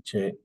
Sì.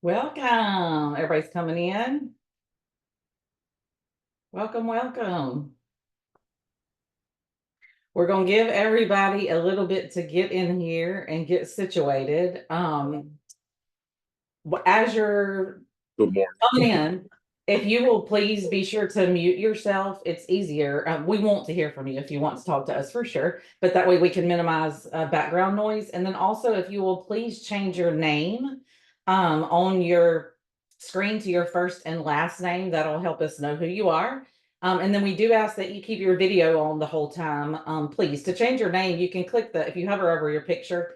Welcome. Everybody's coming in. Welcome, welcome. We're going to give everybody a little bit to get in here and get situated. As you're Good morning. coming in, if you will please be sure to mute yourself, it's easier. We want to hear from you if you want to talk to us for sure, but that way we can minimize background noise. And then also, if you will please change your name on your screen to your first and last name, that'll help us know who you are. And then we do ask that you keep your video on the whole time. Please, to change your name, you can click if you hover over your picture,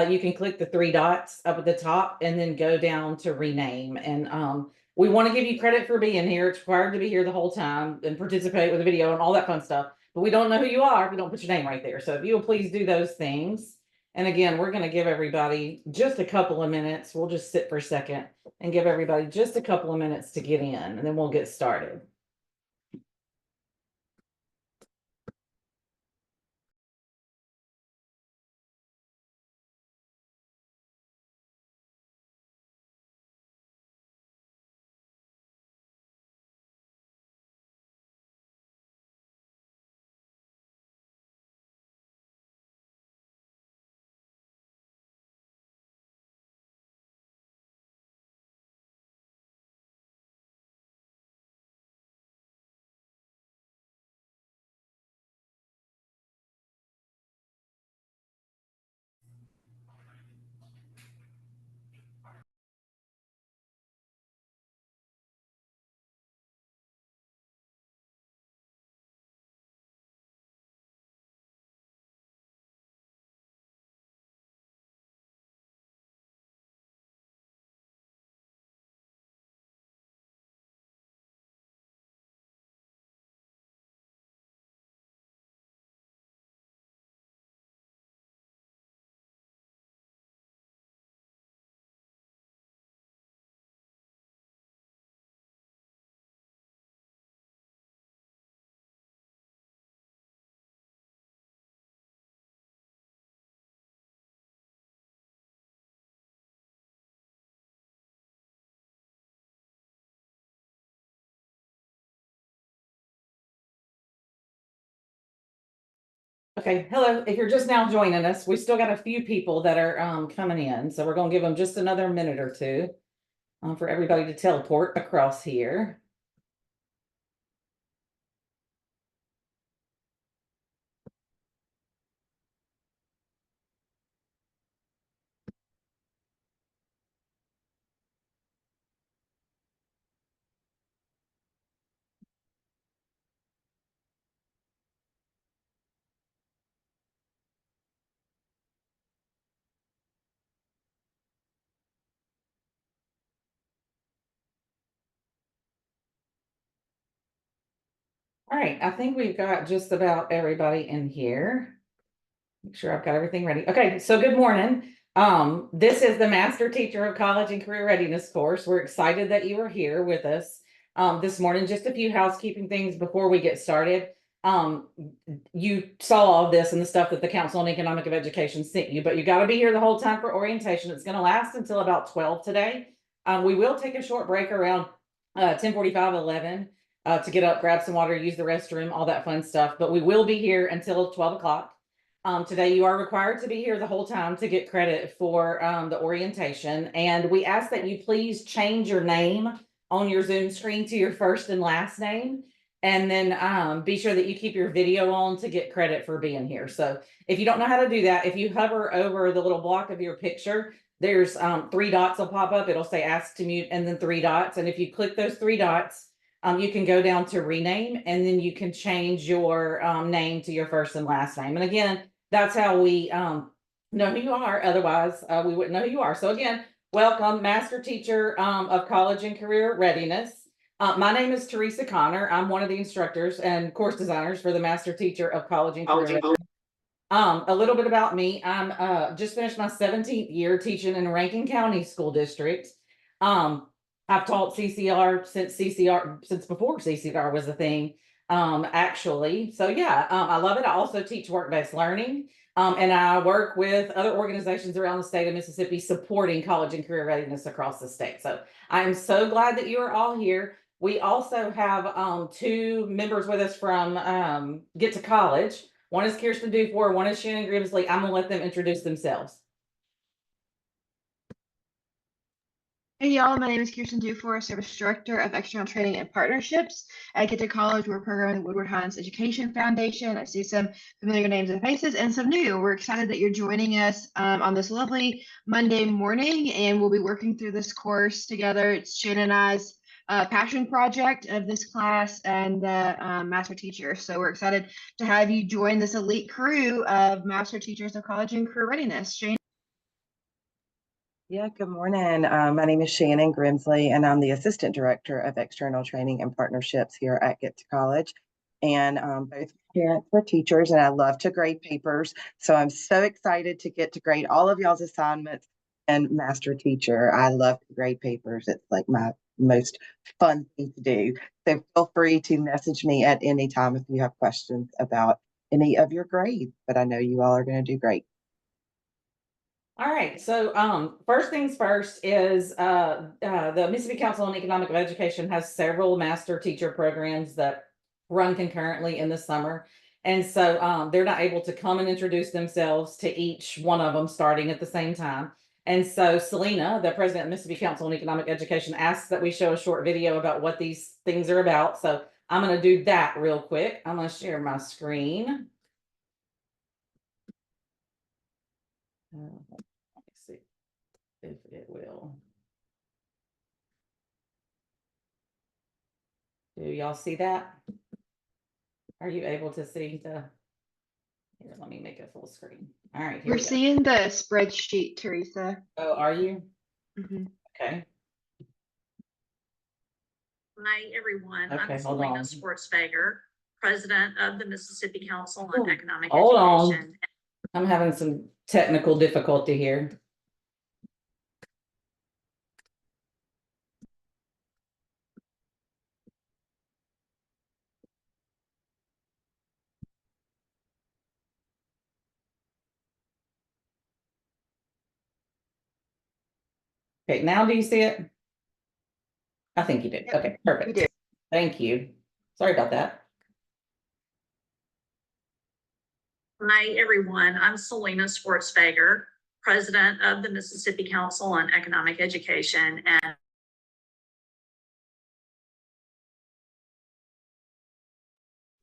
you can click the three dots up at the top and then go down to rename. And we want to give you credit for being here. It's required to be here the whole time and participate with the video and all that fun stuff. But we don't know who you are if we don't put your name right there. So if you will please do those things. And again, we're going to give everybody just a couple of minutes. We'll just sit for a second and give everybody just a couple of minutes to get in, and then we'll get started. Okay, hello. If you're just now joining us, we still got a few people that are coming in. So we're going to give them just another minute or two for everybody to teleport across here. All right, I think we've got just about everybody in here. Make sure I've got everything ready. Okay, so good morning. This is the Master Teacher of College and Career Readiness course. We're excited that you are here with us this morning. Just a few housekeeping things before we get started. You saw all of this and the stuff that the Council on Economic Education sent you, but you got to be here the whole time for orientation. It's going to last until about 12 today. We will take a short break around 10:45, 11 to get up, grab some water, use the restroom, all that fun stuff. But we will be here until 12 o'clock. Today, you are required to be here the whole time to get credit for the orientation. And we ask that you please change your name on your Zoom screen to your first and last name. And then be sure that you keep your video on to get credit for being here. So if you don't know how to do that, if you hover over the little block of your picture, there's three dots will pop up. It'll say ask to mute and then three dots. And if you click those three dots, you can go down to rename, and then you can change your name to your first and last name. And again, that's how we know who you are. Otherwise, we wouldn't know who you are. So again, welcome, Master Teacher of College and Career Readiness. My name is Teresa Connor. I'm one of the instructors and course designers for the Master Teacher of College and Career Readiness. A little bit about me. I'm just finished my 17th year teaching in Rankin County School District. I've taught CCR since before CCR was a thing, actually. So yeah, I love it. I also teach work-based learning. And I work with other organizations around the state of Mississippi supporting college and career readiness across the state. So I'm so glad that you are all here. We also have two members with us from Get to College. One is Kirsten Dufour, one is Shannon Grimsley. I'm gonna let them introduce themselves. Hey y'all, my name is Kirsten Dufour, Service Director of External Training and Partnerships at Get to College. We're programming the Woodward Hines Education Foundation. I see some familiar names and faces and some new. We're excited that you're joining us on this lovely Monday morning, and we'll be working through this course together. It's Shannon and I's passion project of this class and the master teacher. So we're excited to have you join this elite crew of master teachers of college and career readiness. Shannon? Yeah, good morning. My name is Shannon Grimsley, and I'm the Assistant Director of External Training and Partnerships here at Get to College. And both parents are teachers, and I love to grade papers. So I'm so excited to get to grade all of y'all's assignments and master teacher. I love to grade papers. It's like my most fun thing to do. So feel free to message me at any time if you have questions about any of your grades, but I know you all are going to do great. All right, so first things first is the Mississippi Council on Economic Education has several master teacher programs that run concurrently in the summer. And so they're not able to come and introduce themselves to each one of them starting at the same time. And so Selena, the president of Mississippi Council on Economic Education, asks that we show a short video about what these things are about. So I'm going to do that real quick. I'm going to share my screen. Let's see if it will. Do y'all see that? Are you able to see the? Here, let me make a full screen. All right, here We're we go. seeing the spreadsheet, Teresa. Oh, are you? Mm-hmm. Okay. Hi, everyone. Okay, I'm hold Selena on. Schwartzfeger, President of the Mississippi Council on Economic Hold on. Education. I'm having some technical difficulty here. Okay, now do you see it? I think you did. Yep, Okay, perfect. we do. Thank you. Sorry about that. Hi, everyone. I'm Selena Schwartzfeger, President of the Mississippi Council on Economic Education. And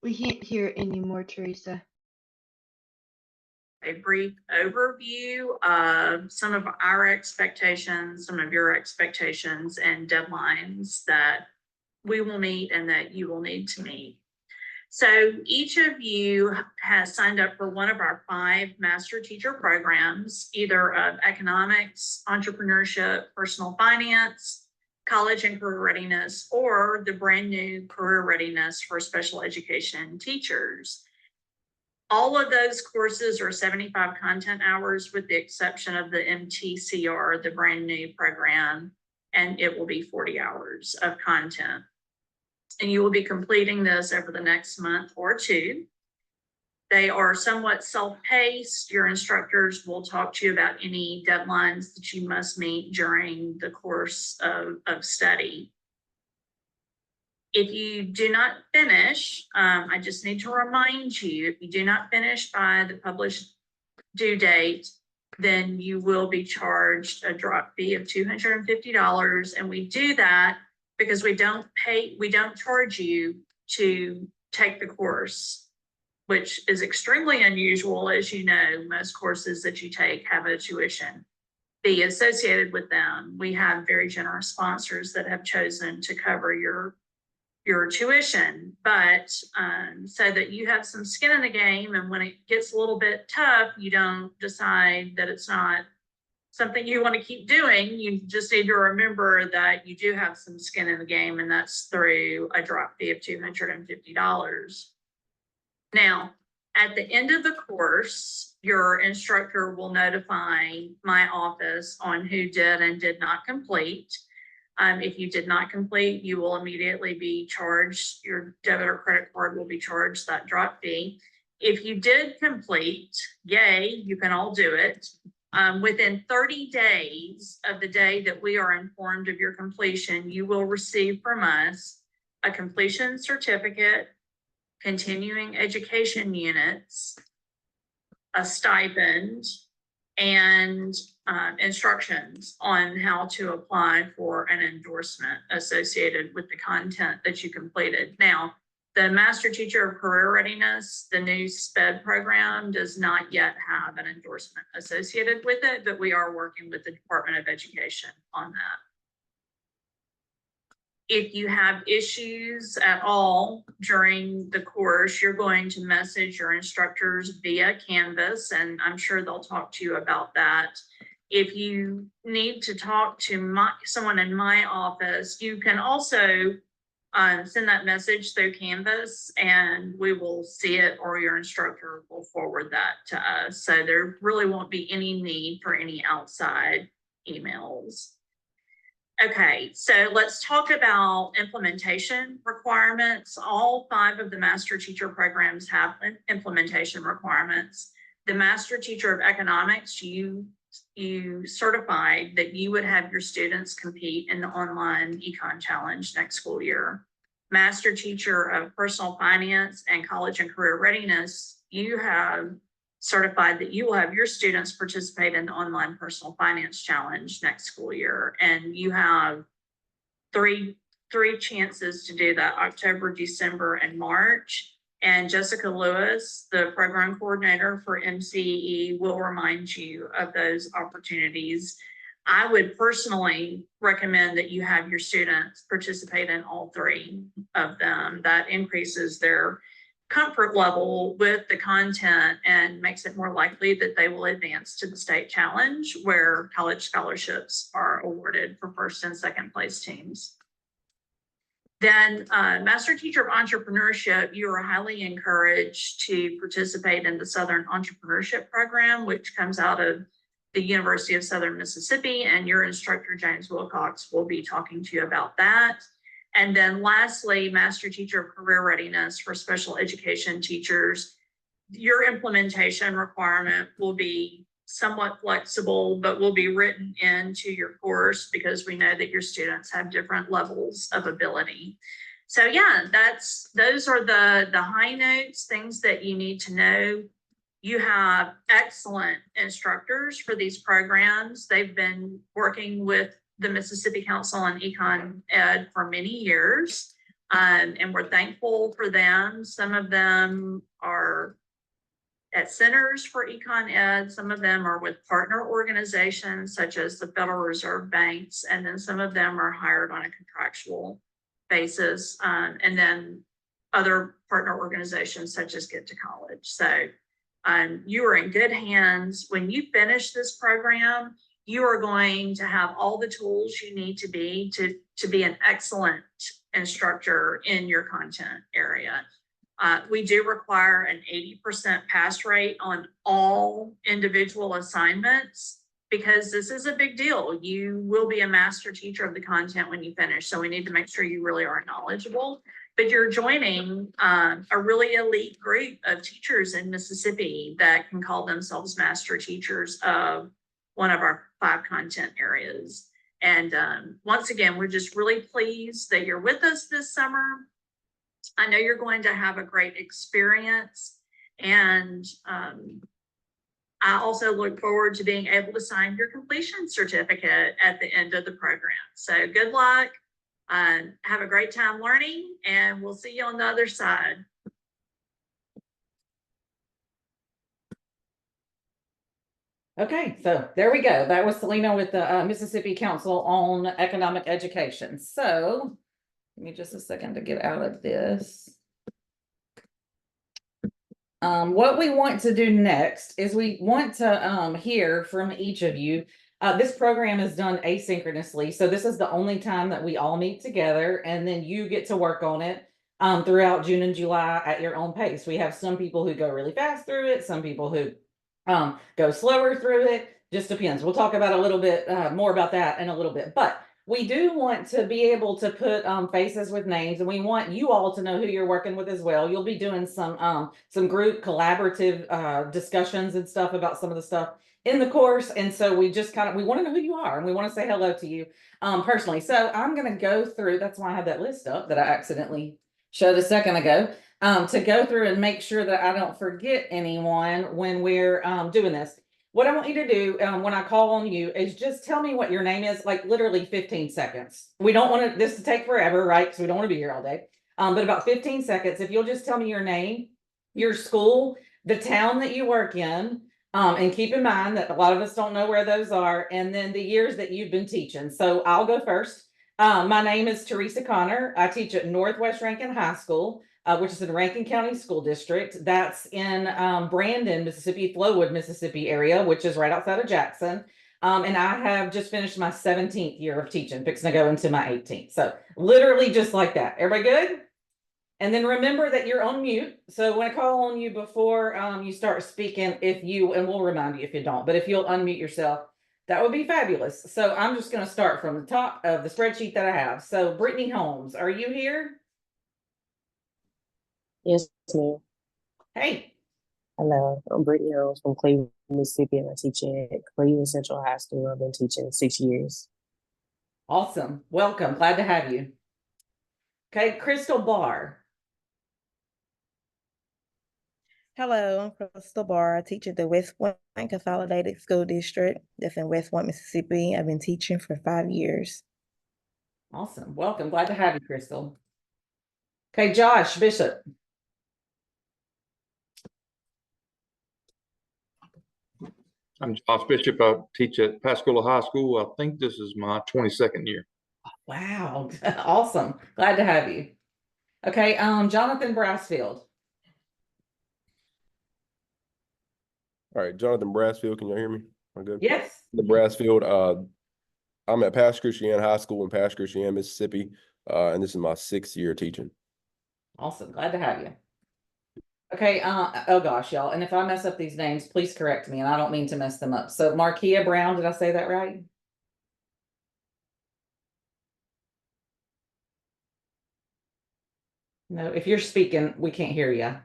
We can't hear anymore, Teresa. a brief overview of some of our expectations, some of your expectations and deadlines that we will meet and that you will need to meet. So each of you has signed up for one of our 5 master teacher programs, either of economics, entrepreneurship, personal finance, college and career readiness, or the brand new career readiness for special education teachers. All of those courses are 75 content hours with the exception of the MTCCR, the brand new program, and it will be 40 hours of content. And you will be completing this over the next month or 2. They are somewhat self-paced. Your instructors will talk to you about any deadlines that you must meet during the course of study. If you do not finish, I just need to remind you, if you do not finish by the published due date, then you will be charged a drop fee of $250. And we do that because we don't charge you to take the course, which is extremely unusual. As you know, most courses that you take have a tuition fee associated with them. We have very generous sponsors that have chosen to cover your tuition, but so that you have some skin in the game, and when it gets a little bit tough, you don't decide that it's not something you want to keep doing. You just need to remember that you do have some skin in the game, and that's through a drop fee of $250. Now, at the end of the course, your instructor will notify my office on who did and did not complete. If you did not complete, you will immediately be charged. Your debit or credit card will be charged that drop fee. If you did complete, yay, you can all do it. Within 30 days of the day that we are informed of your completion, you will receive from us a completion certificate, continuing education units, a stipend, and instructions on how to apply for an endorsement associated with the content that you completed. Now, the Master Teacher of Career Readiness, the new SPED program, does not yet have an endorsement associated with it, but we are working with the Department of Education on that. If you have issues at all during the course, you're going to message your instructors via Canvas, and I'm sure they'll talk to you about that. If you need to talk to someone in my office, you can also send that message through Canvas and we will see it, or your instructor will forward that to us. So there really won't be any need for any outside emails. Okay, so let's talk about implementation requirements. All 5 of the Master Teacher programs have implementation requirements. The Master Teacher of Economics, you certified that you would have your students compete in the online Econ Challenge next school year. Master Teacher of Personal Finance and College and Career Readiness, you have certified that you will have your students participate in the online Personal Finance Challenge next school year. And you have three chances to do that: October, December, and March. And Jessica Lewis, the program coordinator for MCE, will remind you of those opportunities. I would personally recommend that you have your students participate in all 3 of them. That increases their comfort level with the content and makes it more likely that they will advance to the state challenge, where college scholarships are awarded for 1st and 2nd place teams. Then Master Teacher of Entrepreneurship, you are highly encouraged to participate in the Southern Entrepreneurship Program, which comes out of the University of Southern Mississippi, and your instructor, James Wilcox, will be talking to you about that. And then lastly, Master Teacher of Career Readiness for special education teachers. Your implementation requirement will be somewhat flexible, but will be written into your course because we know that your students have different levels of ability. So yeah, those are the high notes, things that you need to know. You have excellent instructors for these programs. They've been working with the Mississippi Council on Econ Ed for many years, and we're thankful for them. Some of them are at centers for Econ Ed, some of them are with partner organizations such as the Federal Reserve Banks, and then some of them are hired on a contractual basis, and then other partner organizations such as Get to College. So you are in good hands. When you finish this program, you are going to have all the tools you need to be an excellent instructor in your content area. We do require an 80% pass rate on all individual assignments because this is a big deal. You will be a master teacher of the content when you finish. So we need to make sure you really are knowledgeable, but you're joining a really elite group of teachers in Mississippi that can call themselves master teachers of one of our 5 content areas. And once again, we're just really pleased that you're with us this summer. I know you're going to have a great experience, and I also look forward to being able to sign your completion certificate at the end of the program. So good luck, have a great time learning, and we'll see you on the other side. Okay, so there we go. That was Selena with the Mississippi Council on Economic Education. So give me just a second to get out of this. What we want to do next is we want to hear from each of you. This program is done asynchronously, so this is the only time that we all meet together, and then you get to work on it throughout June and July at your own pace. We have some people who go really fast through it, some people who go slower through it. Just depends. We'll talk about a little bit more about that in a little bit, but we do want to be able to put faces with names, and we want you all to know who you're working with as well. You'll be doing some group collaborative discussions and stuff about some of the stuff in the course. And so we just we want to know who you are, and we want to say hello to you personally. So I'm going to go through, that's why I had that list up that I accidentally showed a second ago, to go through and make sure that I don't forget anyone when we're doing this. What I want you to do when I call on you is just tell me what your name is, like literally 15 seconds. We don't want this to take forever, right? Because we don't want to be here all day. But about 15 seconds, if you'll just tell me your name, your school, the town that you work in, and keep in mind that a lot of us don't know where those are, and then the years that you've been teaching. So I'll go first. My name is Teresa Connor. I teach at Northwest Rankin High School, which is in Rankin County School District. That's in Brandon, Mississippi, Flowood, Mississippi area, which is right outside of Jackson. And I have just finished my 17th year of teaching, fixing to go into my 18th. So literally just like that. Everybody good? And then remember that you're on mute. So when I call on you before you start speaking, and we'll remind you if you don't, but if you'll unmute yourself, that would be fabulous. So I'm just going to start from the top of the spreadsheet that I have. So Brittany Holmes, are you here? Yes, ma'am. Hey. Hello, I'm Brittany Rose from Cleveland, Mississippi, and I teach at Cleveland Central High School. I've been teaching 6 years. Awesome. Welcome. Glad to have you. Okay, Crystal Barr. Hello, I'm Crystal Barr. I teach at the West Point Consolidated School District. That's in West Point, Mississippi. I've been teaching for 5 years. Awesome. Welcome. Glad to have you, Crystal. Okay, Josh Bishop. I'm Josh Bishop. I teach at Pascagoula High School. I think this is my 22nd year. Wow. Awesome. Glad to have you. Okay, Jonathan Brassfield. All right, Jonathan Brassfield, can y'all hear me? Am I good? Yes. The Brassfield, I'm at Pastor Christian High School in Pastor Christian, Mississippi, and this is my 6th year teaching. Awesome. Glad to have you. Okay, oh gosh, y'all. And if I mess up these names, please correct me, and I don't mean to mess them up. So Markia Brown, did I say that right? No, if you're speaking, we can't hear you.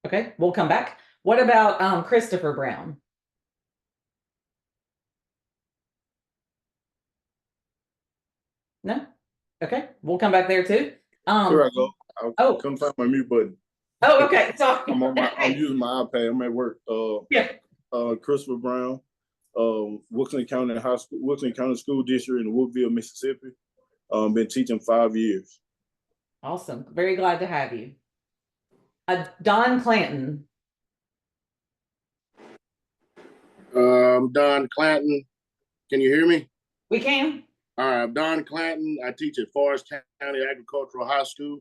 Okay, we'll come back. What about Christopher Brown? No? Okay, we'll come back there too. Here I go. I Oh. couldn't find my mute button. Oh, okay. Sorry. I'm using my iPad. I'm at work. Yeah. Christopher Brown, Wilson County High School, Wilson County School District in Woodville, Mississippi. Been teaching 5 years. Awesome. Very glad to have you. Don Clanton. Don Clanton. Can you hear me? We can. All right, I'm Don Clanton. I teach at Forest County Agricultural High School.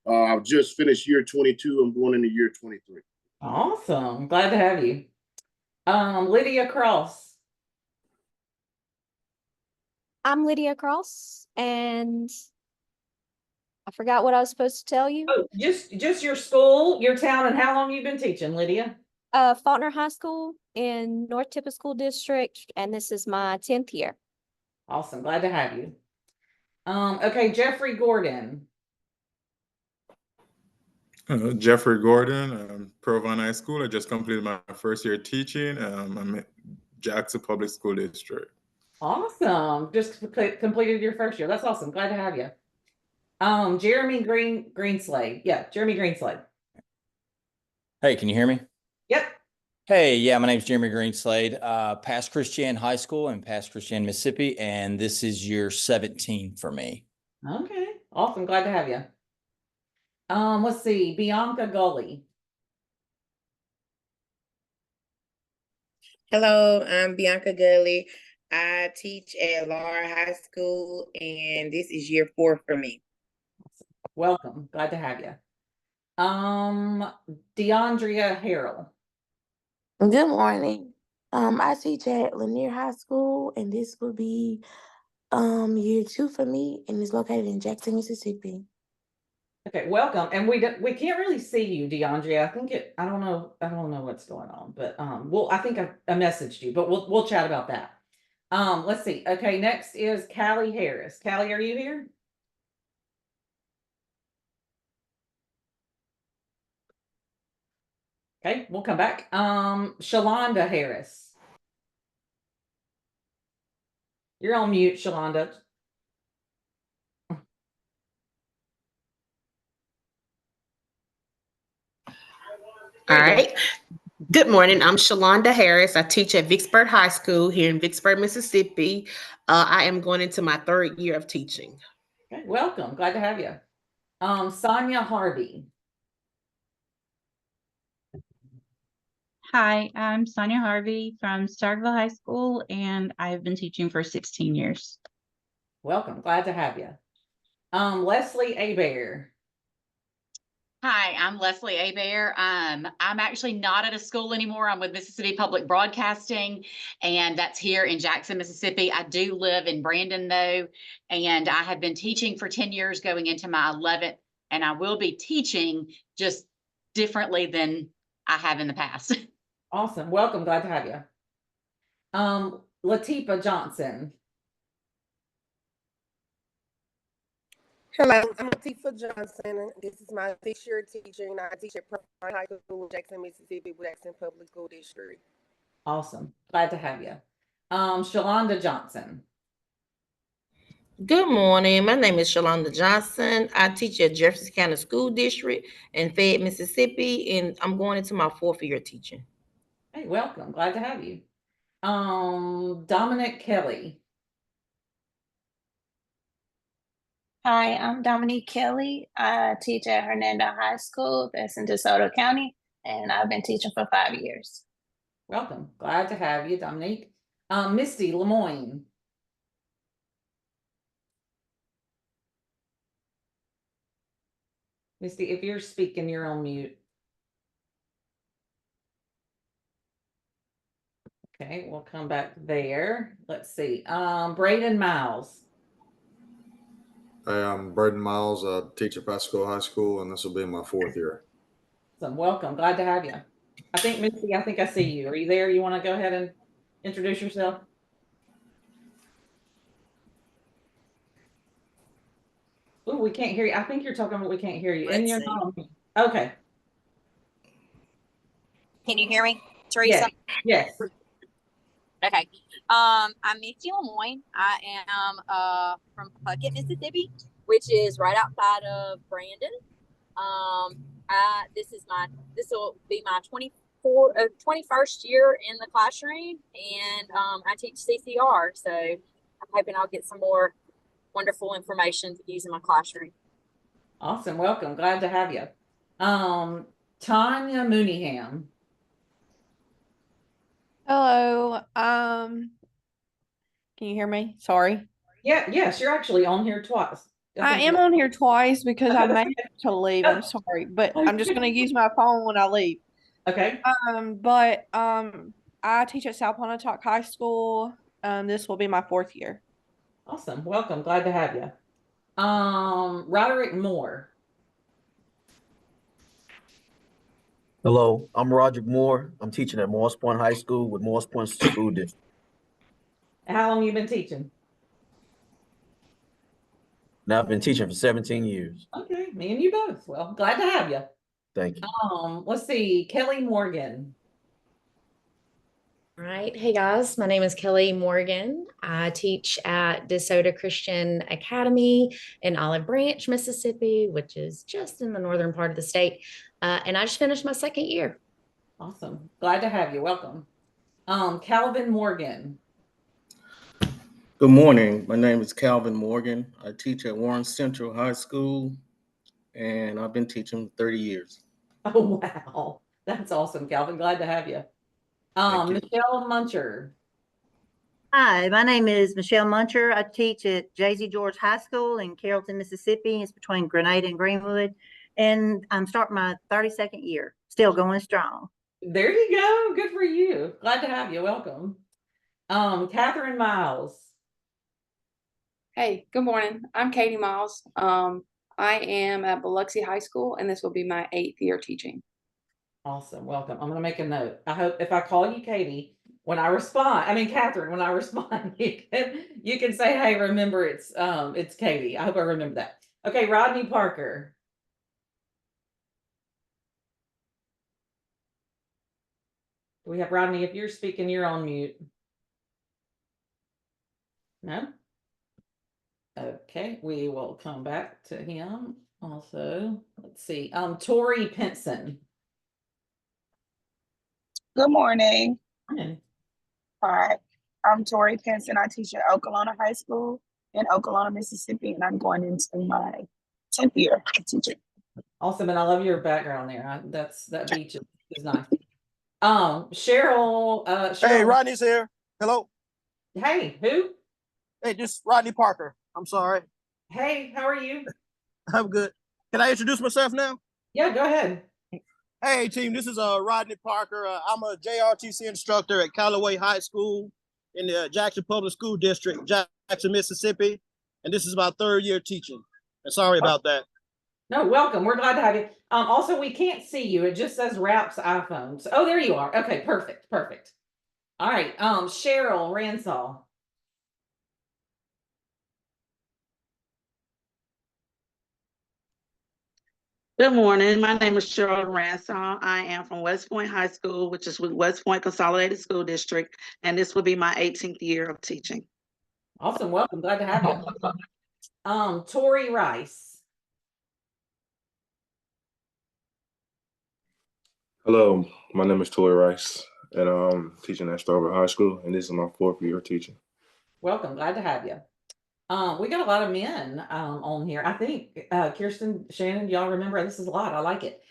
I've just finished year 22. I'm going into year 23. Awesome. Glad to have you. Lydia Cross. I'm Lydia Cross, and I forgot what I was supposed to tell you. Oh, just your school, your town, and how long you've been teaching, Lydia? Faulkner High School in North Tippah School District, and this is my 10th year. Awesome. Glad to have you. Okay, Jeffrey Gordon. Jeffrey Gordon, Provine High School. I just completed my first year teaching. I'm at Jackson Public School District. Awesome. Just completed your first year. That's awesome. Glad to have you. Jeremy Greenslade. Yeah, Jeremy Greenslade. Hey, can you hear me? Yep. Hey, yeah, my name's Jeremy Greenslade, Pass Christian High School in Pass Christian, Mississippi, and this is year 17 for me. Okay, awesome. Glad to have you. Let's see, Bianca Gully. Hello, I'm Bianca Gully. I teach at Laura High School, and this is year 4 for me. Welcome. Glad to have you. DeAndrea Harrell. Good morning. I teach at Lanier High School, and this will be year 2 for me, and it's located in Jackson, Mississippi. Okay, welcome. And we can't really see you, DeAndrea. I don't know what's going on, but I think I messaged you, but we'll chat about that. Let's see. Okay, next is Callie Harris. Callie, are you here? Okay, we'll come back. Shalonda Harris. You're on mute, Shalonda. All right. Good morning. I'm Shalonda Harris. I teach at Vicksburg High School here in Vicksburg, Mississippi. I am going into my 3rd year of teaching. Okay, welcome. Glad to have you. Sonia Harvey. Hi, I'm Sonia Harvey from Starkville High School, and I've been teaching for 16 years. Welcome. Glad to have you. Leslie Abear. Hi, I'm Leslie Abear. I'm actually not at a school anymore. I'm with Mississippi Public Broadcasting, and that's here in Jackson, Mississippi. I do live in Brandon, though, and I have been teaching for 10 years, going into my 11th, and I will be teaching just differently than I have in the past. Awesome. Welcome. Glad to have you. Latifa Johnson. Hello, I'm Latifa Johnson. This is my 6th year teaching. I teach at Pearline High School in Jackson, Mississippi, with Jackson Public School District. Awesome. Glad to have you. Shalonda Johnson. Good morning. My name is Shalonda Johnson. I teach at Jefferson County School District in Fayette, Mississippi, and I'm going into my 4th year teaching. Hey, welcome. Glad to have you. Dominic Kelly. Hi, I'm Dominique Kelly. I teach at Hernando High School that's in DeSoto County, and I've been teaching for 5 years. Welcome. Glad to have you, Dominique. Misty Lemoyne. Misty, if you're speaking, you're on mute. Okay, we'll come back there. Let's see. Braden Miles. Hey, I'm Braden Miles. I teach at Pasco High School, and this will be my 4th year. So welcome. Glad to have you. I think, Misty, I think I see you. Are you there? You want to go ahead and introduce yourself? Oh, we can't hear you. I think you're talking, but we can't hear you. And you're not on mute. Okay. Can you hear me, Teresa? Yes. Okay. I'm Misty Lemoyne. I am from Puckett, Mississippi, which is right outside of Brandon. This will be my 21st year in the classroom, and I teach CCR. So I'm hoping I'll get some more wonderful information to use in my classroom. Awesome. Welcome. Glad to have you. Tanya Mooneyham. Hello. Can you hear me? Sorry. Yeah, yes, you're actually on here twice. I am on here twice because I may have to leave. I'm sorry, but I'm just going to use my phone when I leave. Okay. I teach at South Pontotoc High School. This will be my 4th year. Awesome. Welcome. Glad to have you. Roderick Moore. Hello, I'm Roger Moore. I'm teaching at Morris Point High School with Morris Point School District. How long you been teaching? Now I've been teaching for 17 years. Okay, me and you both. Well, glad to have you. Thank you. Let's see, Kelly Morgan. All right. Hey guys, my name is Kelly Morgan. I teach at DeSoto Christian Academy in Olive Branch, Mississippi, which is just in the northern part of the state. And I just finished my 2nd year. Awesome. Glad to have you. Welcome. Calvin Morgan. Good morning. My name is Calvin Morgan. I teach at Warren Central High School, and I've been teaching 30 years. Oh, wow. That's awesome, Calvin. Glad to have you. Michelle Muncher. Hi, my name is Michelle Muncher. I teach at J.Z. George High School in Carrollton, Mississippi. It's between Grenada and Greenwood. And I'm starting my 32nd year, still going strong. There you go. Good for you. Glad to have you. Welcome. Catherine Miles. Hey, good morning. I'm Katie Miles. I am at Biloxi High School, and this will be my 8th year teaching. Awesome. Welcome. I'm going to make a note. I hope if I call you Katie, when I respond, I mean, Catherine, when I respond, you can say, hey, remember it's Katie. I hope I remember that. Okay, Rodney Parker. Do we have Rodney? If you're speaking, you're on mute. No? Okay, we will come back to him also. Let's see. Tori Pinson. Good morning. Morning. Hi, I'm Tori Pinson. I teach at Oklahoma High School in Oklahoma, Mississippi, and I'm going into my 10th year of teaching. Awesome, and I love your background there. That beach is nice. Cheryl. Hey, Cheryl. Rodney's here. Hello. Hey, who? Hey, this Rodney Parker. I'm sorry. Hey, how are you? I'm good. Can I introduce myself now? Yeah, go ahead. Hey, team. This is Rodney Parker. I'm a JRTC instructor at Callaway High School in the Jackson Public School District, Jackson, Mississippi, and this is my 3rd year teaching. And sorry about that. No, welcome. We're glad to have you. Also, we can't see you. It just says Raps iPhones. Oh, there you are. Okay, perfect. Perfect. All right. Cheryl Ransall. Good morning. My name is Cheryl Ransom. I am from West Point High School, which is with West Point Consolidated School District, and this will be my 18th year of teaching. Awesome. Welcome. Glad to have you. Tori Rice. Hello, my name is Toy Rice, and I'm teaching at Starville High School, and this is my 4th year teaching. Welcome. Glad to have you. We got a lot of men on here. I think Kirsten, Shannon, y'all remember this is a lot. I like it.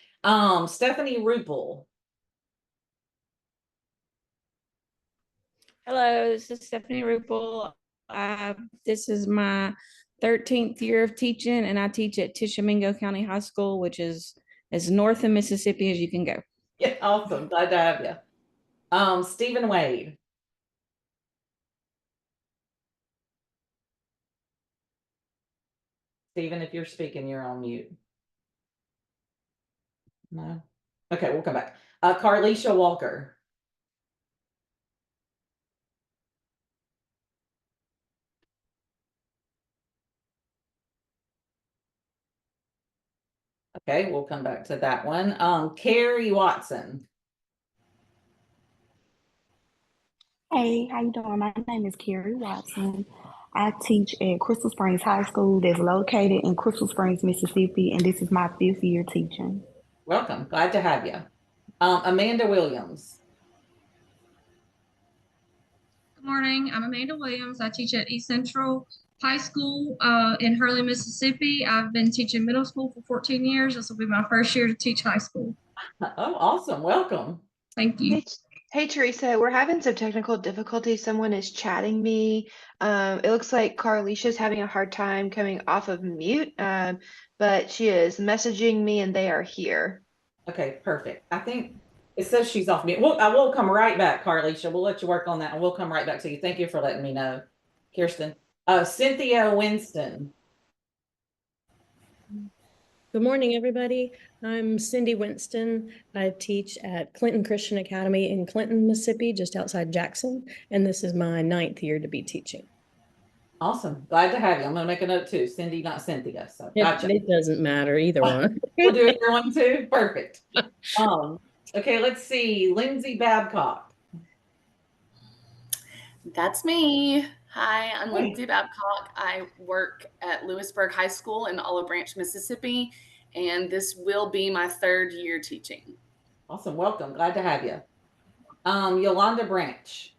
Stephanie Rupel. Hello, this is Stephanie Rupel. This is my 13th year of teaching, and I teach at Tishomingo County High School, which is as north of Mississippi as you can go. Yeah, awesome. Glad to have you. Stephen Wade. Stephen, if you're speaking, you're on mute. No? Okay, we'll come back. Carlisha Walker. Okay, we'll come back to that one. Carrie Watson. Hey, how you doing? My name is Carrie Watson. I teach at Crystal Springs High School that's located in Crystal Springs, Mississippi, and this is my 5th year teaching. Welcome. Glad to have you. Amanda Williams. Good morning. I'm Amanda Williams. I teach at East Central High School in Hurley, Mississippi. I've been teaching middle school for 14 years. This will be my 1st year to teach high school. Oh, awesome. Welcome. Thank you. Hey, Teresa, we're having some technical difficulties. Someone is chatting me. It looks like Carlisha's having a hard time coming off of mute, but she is messaging me and they are here. Okay, perfect. I think it says she's off mute. I will come right back, Carlisha. We'll let you work on that and we'll come right back to you. Thank you for letting me know, Kirsten. Cynthia Winston. Good morning, everybody. I'm Cindy Winston. I teach at Clinton Christian Academy in Clinton, Mississippi, just outside Jackson, and this is my 9th year to be teaching. Awesome. Glad to have you. I'm going to make a note too. Cindy, not Cynthia. So gotcha. It doesn't matter, either one. We'll do either one too. Perfect. Okay, let's see. Lindsay Babcock. That's me. Hi, I'm Lindsay Babcock. I work at Lewisburg High School in Olive Branch, Mississippi, and this will be my 3rd year teaching. Awesome. Welcome. Glad to have you. Yolanda Branch.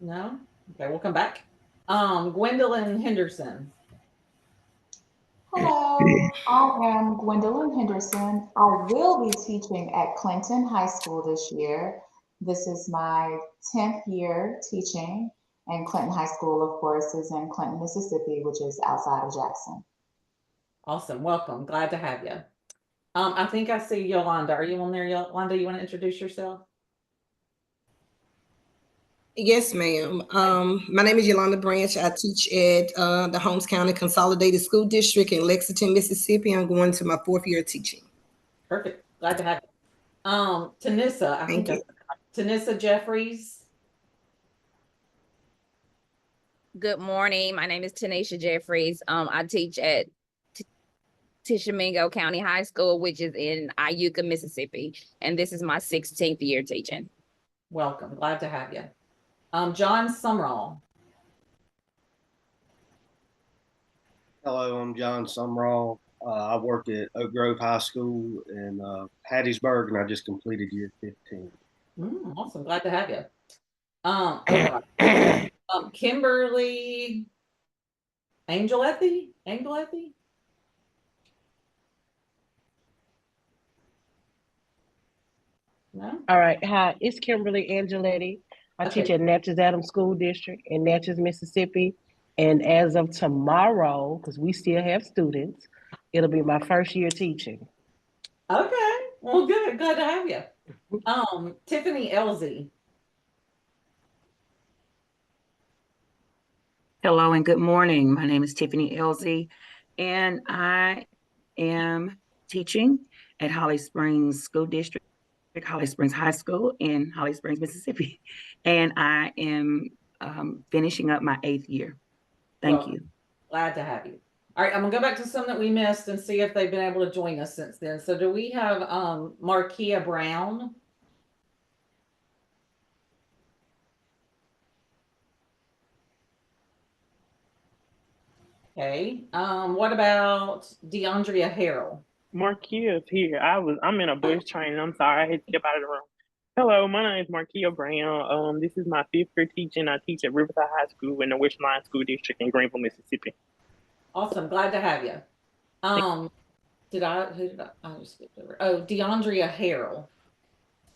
No? Okay, we'll come back. Gwendolyn Henderson. Hello, I am Gwendolyn Henderson. I will be teaching at Clinton High School this year. This is my 10th year teaching, and Clinton High School, of course, is in Clinton, Mississippi, which is outside of Jackson. Awesome. Welcome. Glad to have you. I think I see Yolanda. Are you on there, Yolanda? You want to introduce yourself? Yes, ma'am. My name is Yolanda Branch. I teach at the Holmes County Consolidated School District in Lexington, Mississippi. I'm going to my 4th year of teaching. Perfect. Glad to have you. Tanissa, I think Tanissa Jeffries. Good morning. My name is Tanisha Jeffries. I teach at Tishomingo County High School, which is in Iuka, Mississippi, and this is my 16th year teaching. Welcome. Glad to have you. John Sumrall. Hello, I'm John Sumrall. I work at Oak Grove High School in Hattiesburg, and I just completed year 15. Awesome. Glad to have you. Kimberly Angeletti? No? All right. Hi, it's Kimberly Angeletti. I teach at Natchez Adams School District in Natchez, Mississippi. And as of tomorrow, because we still have students, it'll be my first year teaching. Okay. Well, good. Glad to have you. Tiffany Elsie. Hello and good morning. My name is Tiffany Elsie, and I am teaching at Holly Springs School District, Holly Springs High School in Holly Springs, Mississippi. And I am finishing up my 8th year. Thank you. Glad to have you. All right, I'm gonna go back to some that we missed and see if they've been able to join us since then. So do we have Markia Brown? Okay. What about DeAndrea Harrell? Markia is here. I'm in a bus training. I'm sorry, I had to skip out of the room. Hello, my name is Markia Brown. This is my 5th year teaching. I teach at Riverside High School in the West Line School District in Greenville, Mississippi. Awesome, glad to have you. Who did I just skipped over? Oh, DeAndrea Harrell.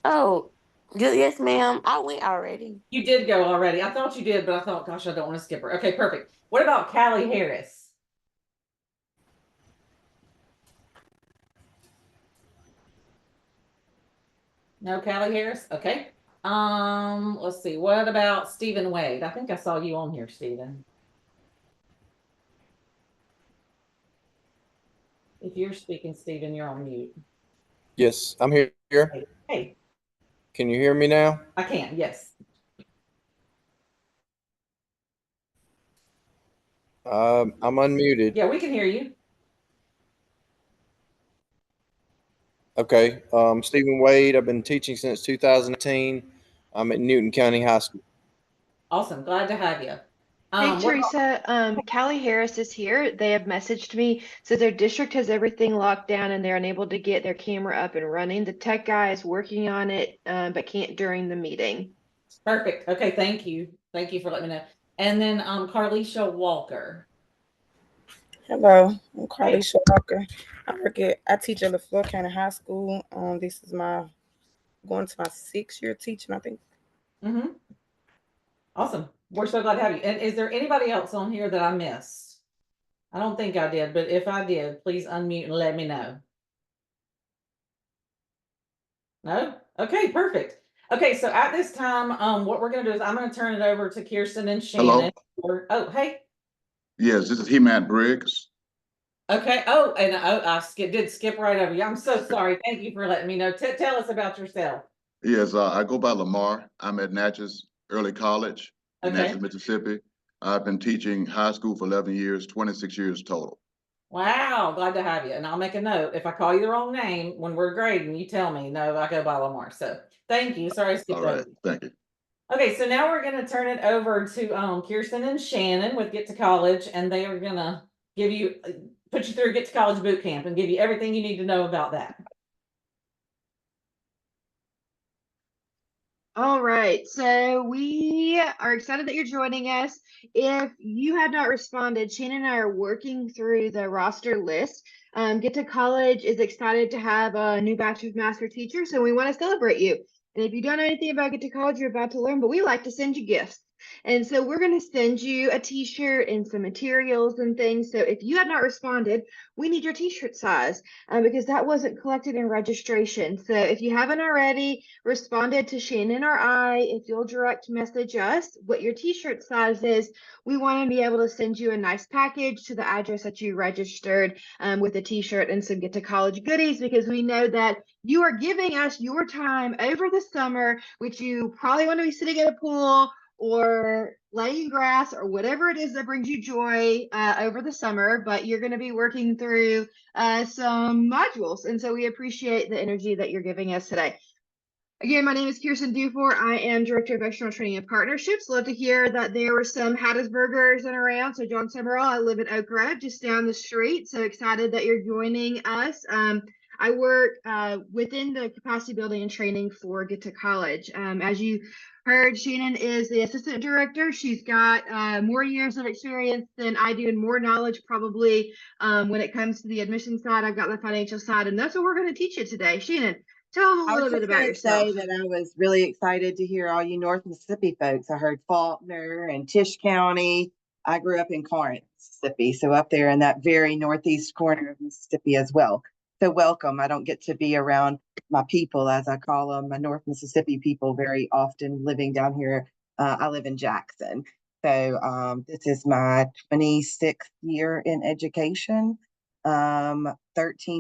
Oh, yes, ma'am. I went already. You did go already. I thought you did, but I thought, gosh, I don't want to skip her. Okay, perfect. What about Callie Harris? No Callie Harris? Okay. Let's see. What about Stephen Wade? I think I saw you on here, Stephen. If you're speaking, Stephen, you're on mute. Yes, I'm here. Hey. Can you hear me now? I can, yes. I'm unmuted. Yeah, we can hear you. Okay. Stephen Wade. I've been teaching since 2018. I'm at Newton County High School. Awesome. Glad to have you. Hey, Teresa, Callie Harris is here. They have messaged me. So their district has everything locked down and they're unable to get their camera up and running. The tech guy is working on it, but can't during the meeting. Perfect. Okay, thank you. Thank you for letting me know. And then Carlisha Walker. Hello, I'm Carlisha Walker. I teach at LaFleur County High School. This is going to my 6th year teaching, I think. Awesome. We're so glad to have you. And is there anybody else on here that I missed? I don't think I did, but if I did, please unmute and let me know. No? Okay, perfect. Okay, so at this time, what we're going to do is I'm going to turn it over to Kirsten and Shannon. Oh, hey. Yes, this is He-Man Briggs. Okay. Oh, and I did skip right over you. I'm so sorry. Thank you for letting me know. Tell us about yourself. Yes, I go by Lamar. I'm at Natchez Early College in Natchez, Mississippi. I've been teaching high school for 11 years, 26 years total. Wow, glad to have you. And I'll make a note. If I call you the wrong name when we're grading, you tell me. No, I go by Lamar. So thank you. Sorry I skipped over. All right, thank you. Okay, so now we're going to turn it over to Kirsten and Shannon with Get to College, and they are going to put you through Get to College boot camp and give you everything you need to know about that. All right, so we are excited that you're joining us. If you have not responded, Shannon and I are working through the roster list. Get to College is excited to have a new batch of master teachers, so we want to celebrate you. And if you don't know anything about Get to College, you're about to learn, but we like to send you gifts. And so we're going to send you a t-shirt and some materials and things. So if you have not responded, we need your t-shirt size because that wasn't collected in registration. So if you haven't already responded to Shannon or I, if you'll direct message us what your t-shirt size is, we want to be able to send you a nice package to the address that you registered with a t-shirt and some Get to College goodies, because we know that you are giving us your time over the summer, which you probably want to be sitting at a pool or laying grass or whatever it is that brings you joy over the summer, but you're going to be working through some modules. And so we appreciate the energy that you're giving us today. Again, my name is Kirsten Dufour. I am Director of External Training and Partnerships. Love to hear that there were some Hattiesburgers in around. So John Summerall, I live in Oak Grove, just down the street. So excited that you're joining us. I work within the capacity building and training for Get to College. As you heard, Shannon is the assistant director. She's got more years of experience than I do and more knowledge probably when it comes to the admission side. I've got the financial side, and that's what we're going to teach you today. Shannon, tell them a little bit about yourself. I was just going to say that I was really excited to hear all you North Mississippi folks. I heard Faulkner and Tisch County. I grew up in Corinth, Mississippi, so up there in that very northeast corner of Mississippi as well. So welcome. I don't get to be around my people, as I call them, my North Mississippi people, very often living down here. I live in Jackson. So this is my 26th year in education. 13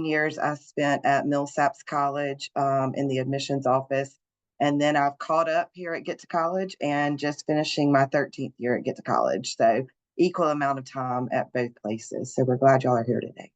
years I spent at Millsaps College in the admissions office. And then I've caught up here at Get to College and just finishing my 13th year at Get to College. So equal amount of time at both places. So we're glad y'all are here today.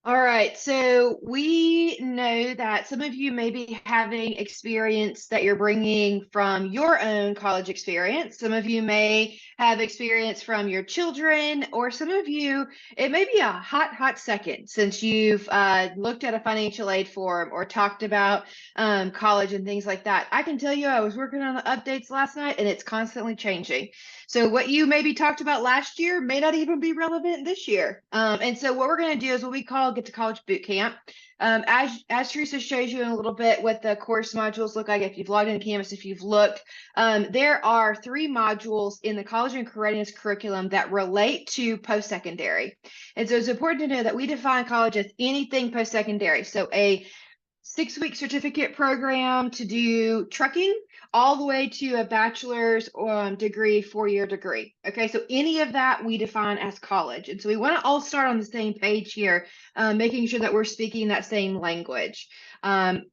All right, so we know that some of you may be having experience that you're bringing from your own college experience. Some of you may have experience from your children, or some of you, it may be a hot second since you've looked at a financial aid form or talked about college and things like that. I can tell you I was working on the updates last night and it's constantly changing. So what you maybe talked about last year may not even be relevant this year. And so what we're going to do is what we call Get to College Boot Camp. As Teresa shows you in a little bit what the course modules look like, if you've logged into Canvas, if you've looked, there are 3 modules in the College and Career Readiness curriculum that relate to post-secondary. And so it's important to know that we define college as anything post-secondary. So a 6-week certificate program to do trucking, all the way to a bachelor's degree, 4-year degree. Okay, so any of that we define as college. And so we want to all start on the same page here, making sure that we're speaking that same language.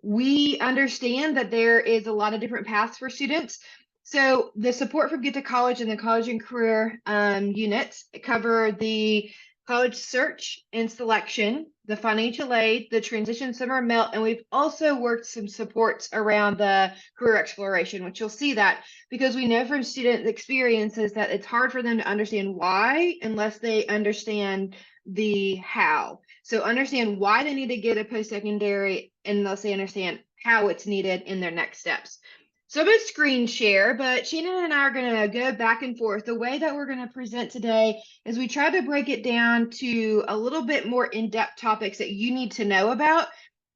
We understand that there is a lot of different paths for students. So the support from Get to College and the College and Career units cover the college search and selection, the financial aid, the transition summer melt, and we've also worked some supports around the career exploration, which you'll see that because we know from student experiences that it's hard for them to understand why unless they understand the how. So understand why they need to get a post-secondary unless they understand how it's needed in their next steps. So I'm going to screen share, but Shannon and I are going to go back and forth. The way that we're going to present today is we try to break it down to a little bit more in-depth topics that you need to know about,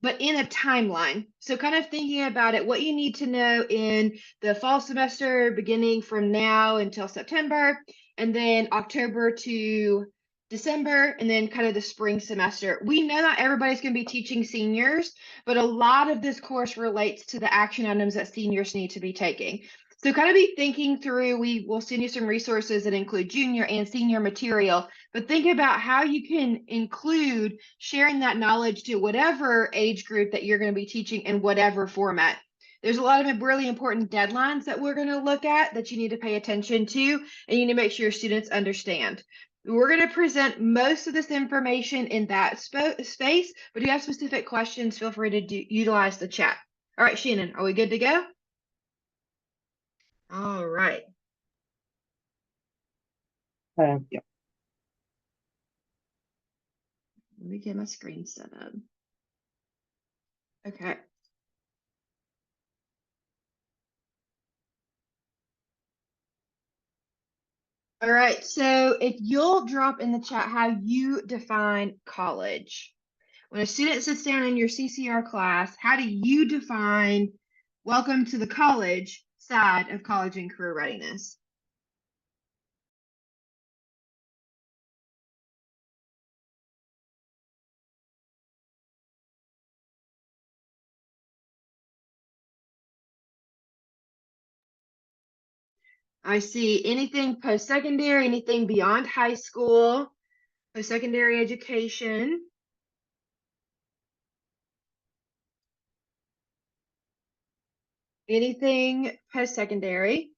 but in a timeline. So kind of thinking about it, what you need to know in the fall semester, beginning from now until September, and then October to December, and then kind of the spring semester. We know not everybody's going to be teaching seniors, but a lot of this course relates to the action items that seniors need to be taking. So kind of be thinking through, we will send you some resources that include junior and senior material, but think about how you can include sharing that knowledge to whatever age group that you're going to be teaching in whatever format. There's a lot of really important deadlines that we're going to look at that you need to pay attention to, and you need to make sure your students understand. We're going to present most of this information in that space, but if you have specific questions, feel free to utilize the chat. All right, Shannon, are we good to go? All right. Yeah. Let me get my screen set up. Okay. All right, so if you'll drop in the chat how you define college. When a student sits down in your CCR class, how do you define welcome to the college side of college and career readiness? I see anything post-secondary, anything beyond high school, post-secondary education. Anything post-secondary.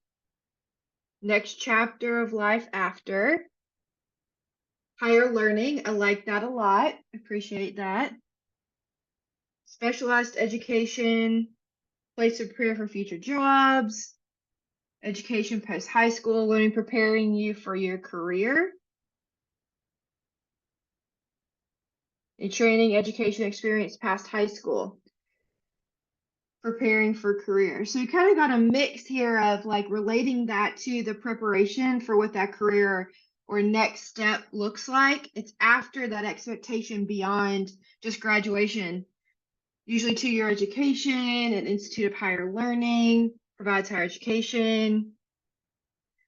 Next chapter of life after. Higher learning, I like that a lot. Appreciate that. Specialized education, place of prayer for future jobs, education post high school, learning preparing you for your career, and training, education experience past high school, preparing for career. So you kind of got a mix here of like relating that to the preparation for what that career or next step looks like. It's after that expectation beyond just graduation. Usually 2-year education, an institute of higher learning, provides higher education,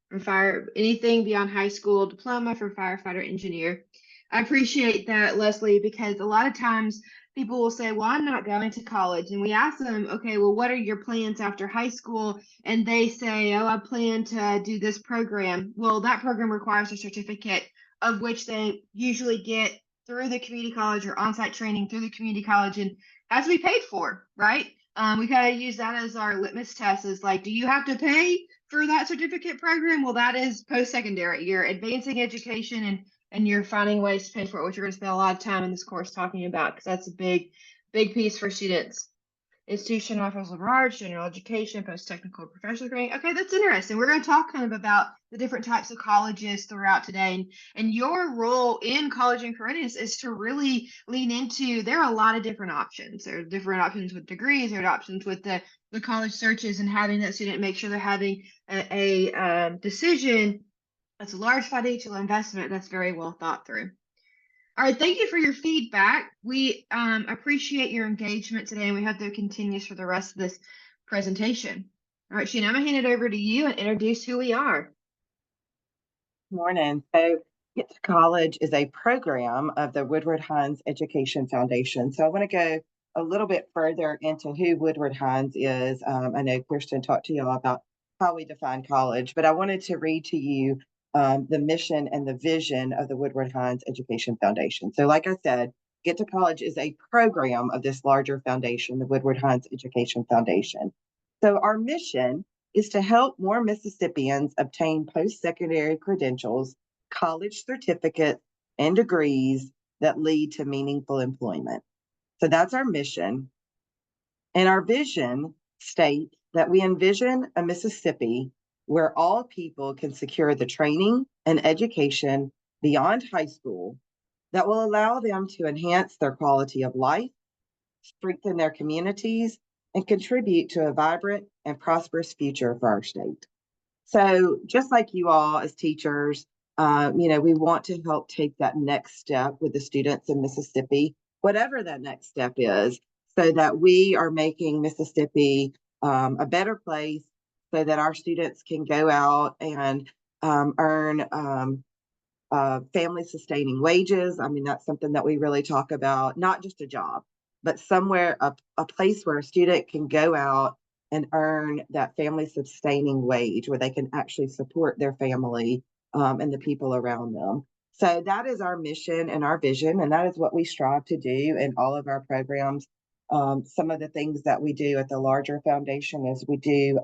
from anything beyond high school diploma for firefighter engineer. I appreciate that, Leslie, because a lot of times people will say, well, I'm not going to college. And we ask them, okay, well, what are your plans after high school? And they say, oh, I plan to do this program. Well, that program requires a certificate of which they usually get through the community college or on-site training through the community college and has to be paid for, right? We kind of use that as our litmus test is like, do you have to pay for that certificate program? Well, that is post-secondary. You're advancing education and you're finding ways to pay for it, which we're going to spend a lot of time in this course talking about because that's a big piece for students. Institution offers large general education, post-technical professional training. Okay, that's interesting. We're going to talk kind of about the different types of colleges throughout today. And your role in college and career readiness is to really lean into, there are a lot of different options. There are different options with degrees, there are options with the college searches and having that student make sure they're having a decision that's a large financial investment that's very well thought through. All right, thank you for your feedback. We appreciate your engagement today, and we hope that continues for the rest of this presentation. All right, Sheena, I'm gonna hand it over to you and introduce who we are. Morning. So Get to College is a program of the Woodward Hines Education Foundation. So I want to go a little bit further into who Woodward Hines is. I know Kirsten talked to y'all about how we define college, but I wanted to read to you the mission and the vision of the Woodward Hines Education Foundation. So like I said, Get to College is a program of this larger foundation, the Woodward Hines Education Foundation. So our mission is to help more Mississippians obtain post-secondary credentials, college certificates, and degrees that lead to meaningful employment. So that's our mission. And our vision states that we envision a Mississippi where all people can secure the training and education beyond high school that will allow them to enhance their quality of life, strengthen their communities, and contribute to a vibrant and prosperous future for our state. So just like you all as teachers, we want to help take that next step with the students in Mississippi, whatever that next step is, so that we are making Mississippi a better place so that our students can go out and earn family sustaining wages. I mean, that's something that we really talk about, not just a job, but somewhere, a place where a student can go out and earn that family sustaining wage where they can actually support their family and the people around them. So that is our mission and our vision, and that is what we strive to do in all of our programs. Some of the things that we do at the larger foundation is we do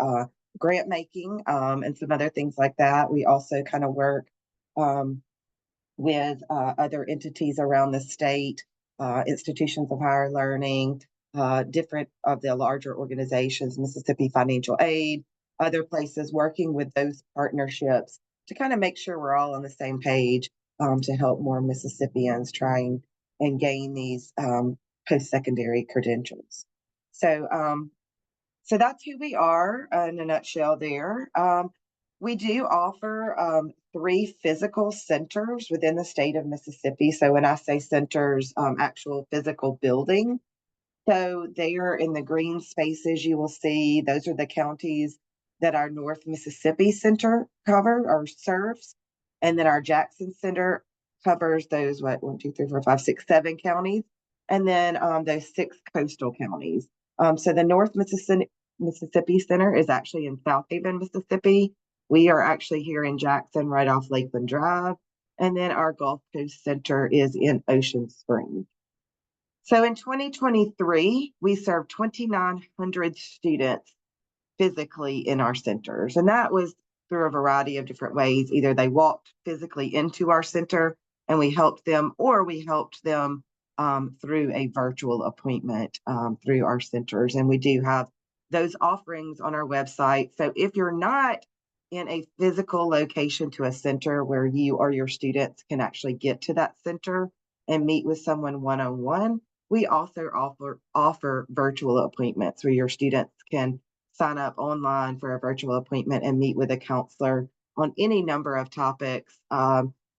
grant making and some other things like that. We also kind of work with other entities around the state, institutions of higher learning, different of the larger organizations, Mississippi Financial Aid, other places, working with those partnerships to kind of make sure we're all on the same page to help more Mississippians trying and gain these post-secondary credentials. So that's who we are in a nutshell there. We do offer 3 physical centers within the state of Mississippi. So when I say centers, actual physical building. So they are in the green spaces you will see. Those are the counties that our North Mississippi Center cover or serves. And then our Jackson Center covers those, what, 1, 2, 3, 4, 5, 6, 7 counties. And then those 6 coastal counties. So the North Mississippi Center is actually in South Haven, Mississippi. We are actually here in Jackson, right off Lakeland Drive. And then our Gulf Coast Center is in Ocean Springs. So in 2023, we served 2,900 students physically in our centers. And that was through a variety of different ways. Either they walked physically into our center and we helped them, or we helped them through a virtual appointment through our centers. And we do have those offerings on our website. So if you're not in a physical location to a center where you or your students can actually get to that center and meet with someone one-on-one, we also offer virtual appointments where your students can sign up online for a virtual appointment and meet with a counselor on any number of topics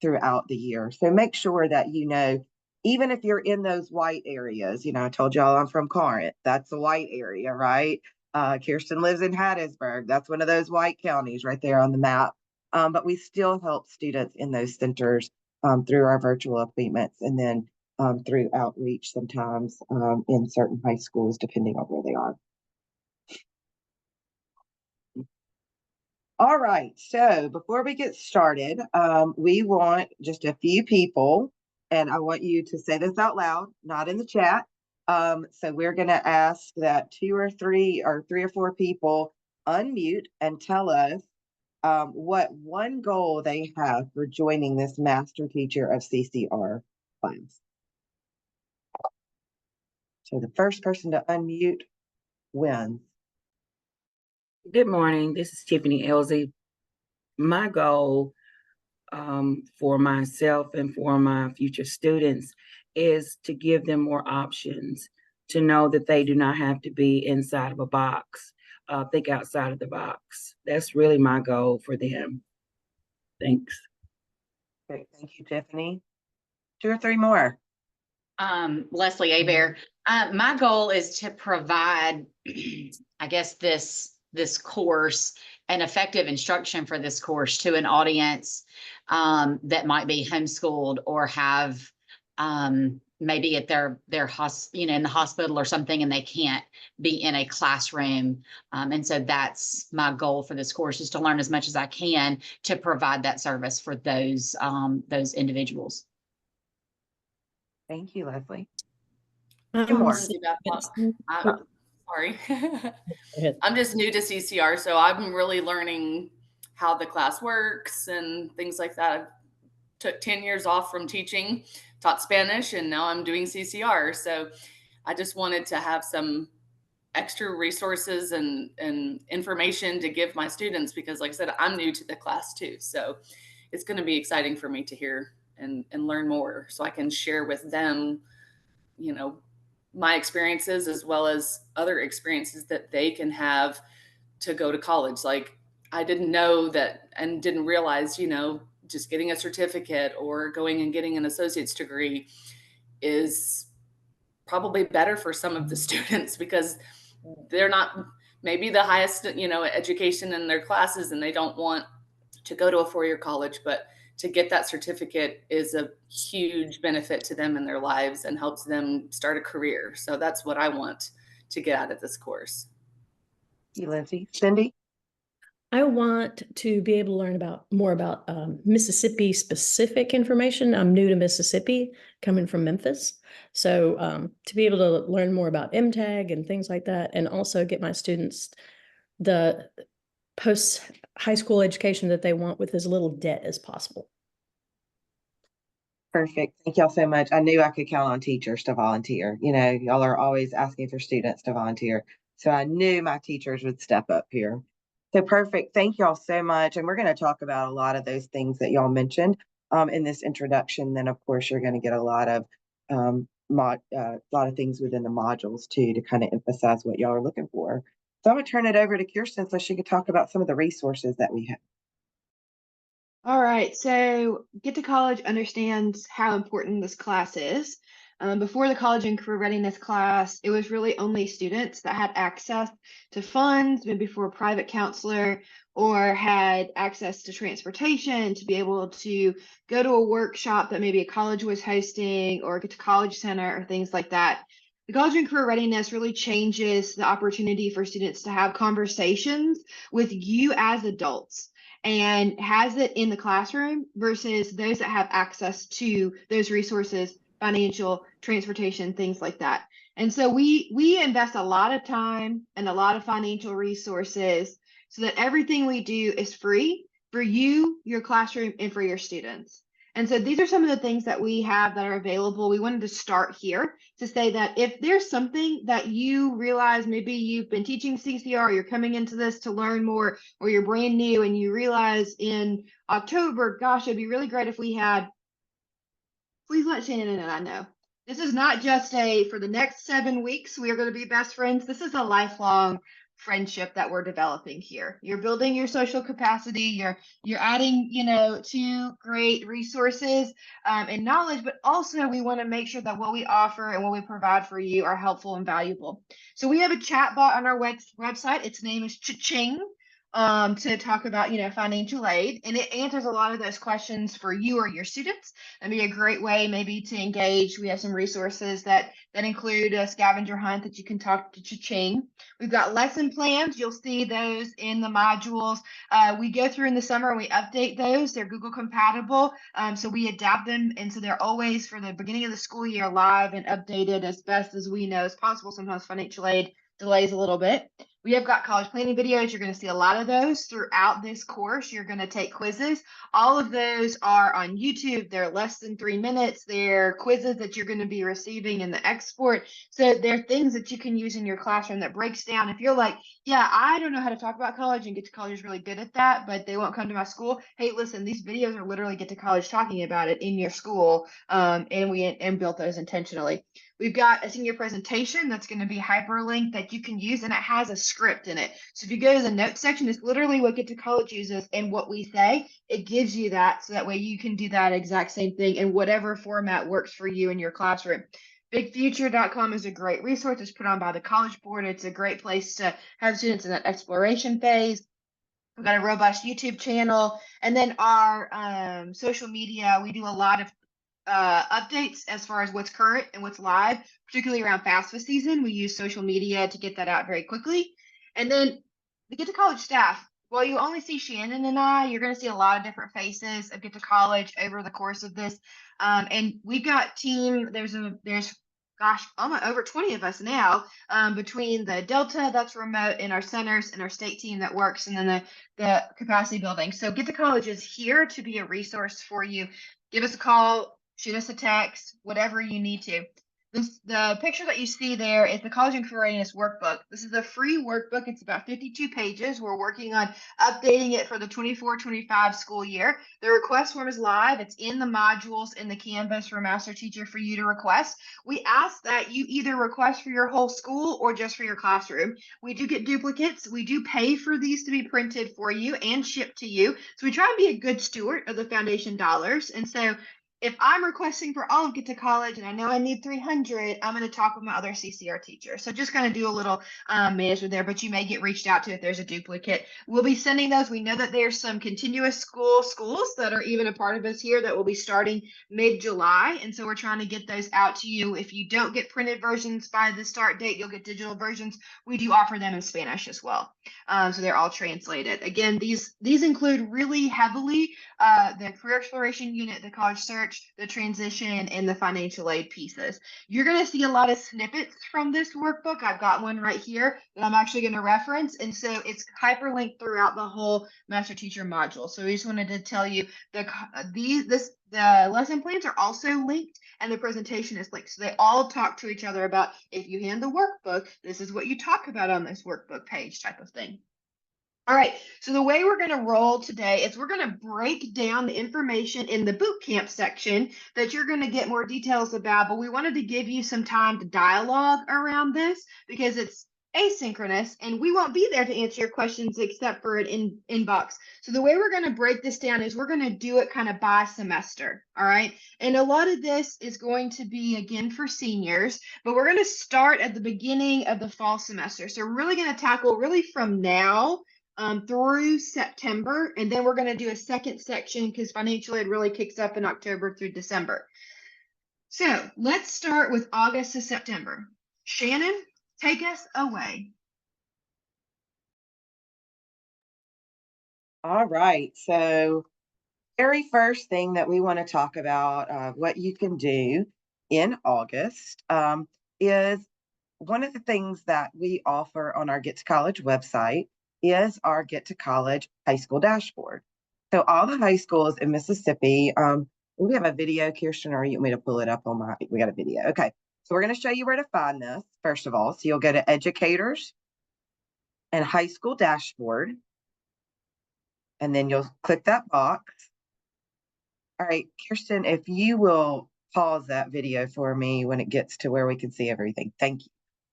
throughout the year. So make sure that you know, even if you're in those white areas, I told y'all I'm from Corinth. That's the white area, right? Kirsten lives in Hattiesburg. That's one of those white counties right there on the map. But we still help students in those centers through our virtual appointments, and then through outreach sometimes in certain high schools, depending on where they are. All right, so before we get started, we want just a few people, and I want you to say this out loud, not in the chat. So we're going to ask that 2 or 3 or 3 or 4 people unmute and tell us what one goal they have for joining this Master Teacher of CCR class. So the first person to unmute wins. Good morning. This is Tiffany Elsie. My goal for myself and for my future students is to give them more options, to know that they do not have to be inside of a box, think outside of the box. That's really my goal for them. Thanks. Great. Thank you, Tiffany. 2 or 3 more. Leslie Abear. My goal is to provide, I guess, this course, an effective instruction for this course to an audience that might be homeschooled or have maybe at their in the hospital or something, and they can't be in a classroom. And so that's my goal for this course, is to learn as much as I can to provide that service for those individuals. Thank you, Leslie. Sorry. I'm just new to CCR, so I'm really learning how the class works and things like that. I took 10 years off from teaching, taught Spanish, and now I'm doing CCR. So I just wanted to have some extra resources and information to give my students, because like I said, I'm new to the class too. So it's going to be exciting for me to hear and learn more, so I can share with them, my experiences as well as other experiences that they can have to go to college. Like, I didn't know that and didn't realize, just getting a certificate or going and getting an associate's degree is probably better for some of the students, because they're not maybe the highest, education in their classes, and they don't want to go to a 4-year college, but to get that certificate is a huge benefit to them in their lives and helps them start a career. So that's what I want to get out of this course. You, Lindsay. Cindy? I want to be able to learn more about Mississippi specific information. I'm new to Mississippi, coming from Memphis. So to be able to learn more about MTAG and things like that, and also get my students the post high school education that they want with as little debt as possible. Perfect. Thank y'all so much. I knew I could count on teachers to volunteer. Y'all are always asking for students to volunteer. So I knew my teachers would step up here. So perfect. Thank y'all so much. And we're going to talk about a lot of those things that y'all mentioned in this introduction. Then, of course, you're going to get a lot of things within the modules too, to kind of emphasize what y'all are looking for. So I'm going to turn it over to Kirsten so she can talk about some of the resources that we have. All right, so Get to College understands how important this class is. Before the college and career readiness class, it was really only students that had access to funds, maybe for a private counselor, or had access to transportation to be able to go to a workshop that maybe a college was hosting or get to college center or things like that. The college and career readiness really changes the opportunity for students to have conversations with you as adults and has it in the classroom versus those that have access to those resources, financial, transportation, things like that. And so we invest a lot of time and a lot of financial resources so that everything we do is free for you, your classroom, and for your students. And so these are some of the things that we have that are available. We wanted to start here to say that if there's something that you realize, maybe you've been teaching CCR, you're coming into this to learn more, or you're brand new and you realize in October, gosh, it'd be really great if we had, please let Shannon and I know. This is not just for the next 7 weeks, we are going to be best friends. This is a lifelong friendship that we're developing here. You're building your social capacity. You're adding, 2 great resources and knowledge, but also we want to make sure that what we offer and what we provide for you are helpful and valuable. So we have a chat bot on our website. Its name is Cha-Ching. To talk about, financial aid, and it answers a lot of those questions for you or your students. That'd be a great way maybe to engage. We have some resources that include a scavenger hunt that you can talk to Cha-Ching. We've got lesson plans. You'll see those in the modules. We go through in the summer and we update those. They're Google compatible, so we adapt them, and so they're always for the beginning of the school year live and updated as best as we know as possible. Sometimes financial aid delays a little bit. We have got college planning videos. You're going to see a lot of those throughout this course. You're going to take quizzes. All of those are on YouTube. They're less than 3 minutes. They're quizzes that you're going to be receiving in the export. So they're things that you can use in your classroom that breaks down. If you're like, yeah, I don't know how to talk about college, and Get to College is really good at that, but they won't come to my school. Hey, listen, these videos are literally Get to College talking about it in your school. And we built those intentionally. We've got a senior presentation that's going to be hyperlinked that you can use, and it has a script in it. So if you go to the notes section, it's literally what Get to College uses, and what we say, it gives you that, so that way you can do that exact same thing in whatever format works for you in your classroom. BigFuture.com is a great resource. It's put on by the College Board. It's a great place to have students in that exploration phase. We've got a robust YouTube channel, and then our social media. We do a lot of updates as far as what's current and what's live, particularly around FAFSA season. We use social media to get that out very quickly. And then the Get to College staff, while you only see Shannon and I, you're going to see a lot of different faces of Get to College over the course of this. And we've got team, there's gosh, almost over 20 of us now, between the Delta that's remote and our centers and our state team that works, and then the capacity building. So Get to College is here to be a resource for you. Give us a call, shoot us a text, whatever you need to. The picture that you see there is the College and Career Readiness Workbook. This is a free workbook. It's about 52 pages. We're working on updating it for the 24-25 school year. The request form is live. It's in the modules in the Canvas for Master Teacher for you to request. We ask that you either request for your whole school or just for your classroom. We do get duplicates. We do pay for these to be printed for you and shipped to you. So we try and be a good steward of the foundation dollars. And so if I'm requesting for all of Get to College and I know I need 300, I'm going to talk with my other CCR teacher. So just kind of do a little management there, but you may get reached out to if there's a duplicate. We'll be sending those. We know that there's some continuous schools that are even a part of us here that will be starting mid-July. And so we're trying to get those out to you. If you don't get printed versions by the start date, you'll get digital versions. We do offer them in Spanish as well. So they're all translated. Again, these include really heavily the career exploration unit, the college search, the transition, and the financial aid pieces. You're going to see a lot of snippets from this workbook. I've got one right here that I'm actually going to reference. And so it's hyperlinked throughout the whole Master Teacher module. So we just wanted to tell you the lesson plans are also linked, and the presentation is linked. So they all talk to each other about, if you hand the workbook, this is what you talk about on this workbook page type of thing. All right, so the way we're going to roll today is we're going to break down the information in the boot camp section that you're going to get more details about, but we wanted to give you some time to dialogue around this because it's asynchronous, and we won't be there to answer your questions except for an inbox. So the way we're going to break this down is we're going to do it kind of by semester. All right. And a lot of this is going to be again for seniors, but we're going to start at the beginning of the fall semester. So we're really going to tackle really from now through September, and then we're going to do a second section because financial aid really kicks up in October through December. So let's start with August to September. Shannon, take us away. All right. So very first thing that we want to talk about, what you can do in August, is one of the things that we offer on our Get to College website is our Get to College high school dashboard. So all the high schools in Mississippi, we have a video, Kirsten, or you want me to pull it up on my, we got a video. Okay. So we're going to show you where to find this, first of all. So you'll go to Educators and High School Dashboard, and then you'll click that box. All right, Kirsten, if you will pause that video for me when it gets to where we can see everything. Thank you.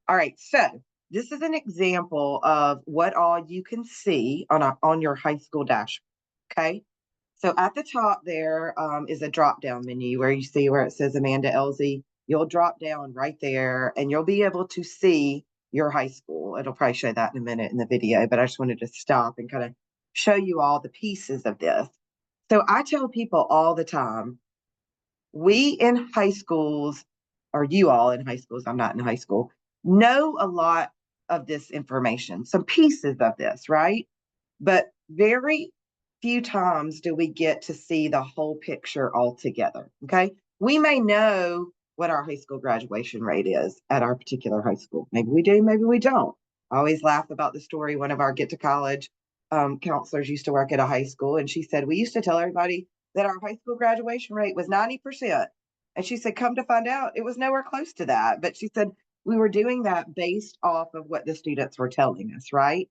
All right, so this is an example of what all you can see on your high school dashboard, okay? So at the top there is a drop-down menu where you see where it says Amanda Elsie. You'll drop down right there and you'll be able to see your high school. It'll probably show that in a minute in the video, but I just wanted to stop and kind of show you all the pieces of this. So I tell people all the time, we in high schools, or you all in high schools, I'm not in high school, know a lot of this information, some pieces of this, right? But very few times do we get to see the whole picture altogether, okay? We may know what our high school graduation rate is at our particular high school. Maybe we do, maybe we don't. I always laugh about the story. One of our Get to College counselors used to work at a high school, and she said, we used to tell everybody that our high school graduation rate was 90%. And she said, come to find out, it was nowhere close to that. But she said, we were doing that based off of what the students were telling us, right?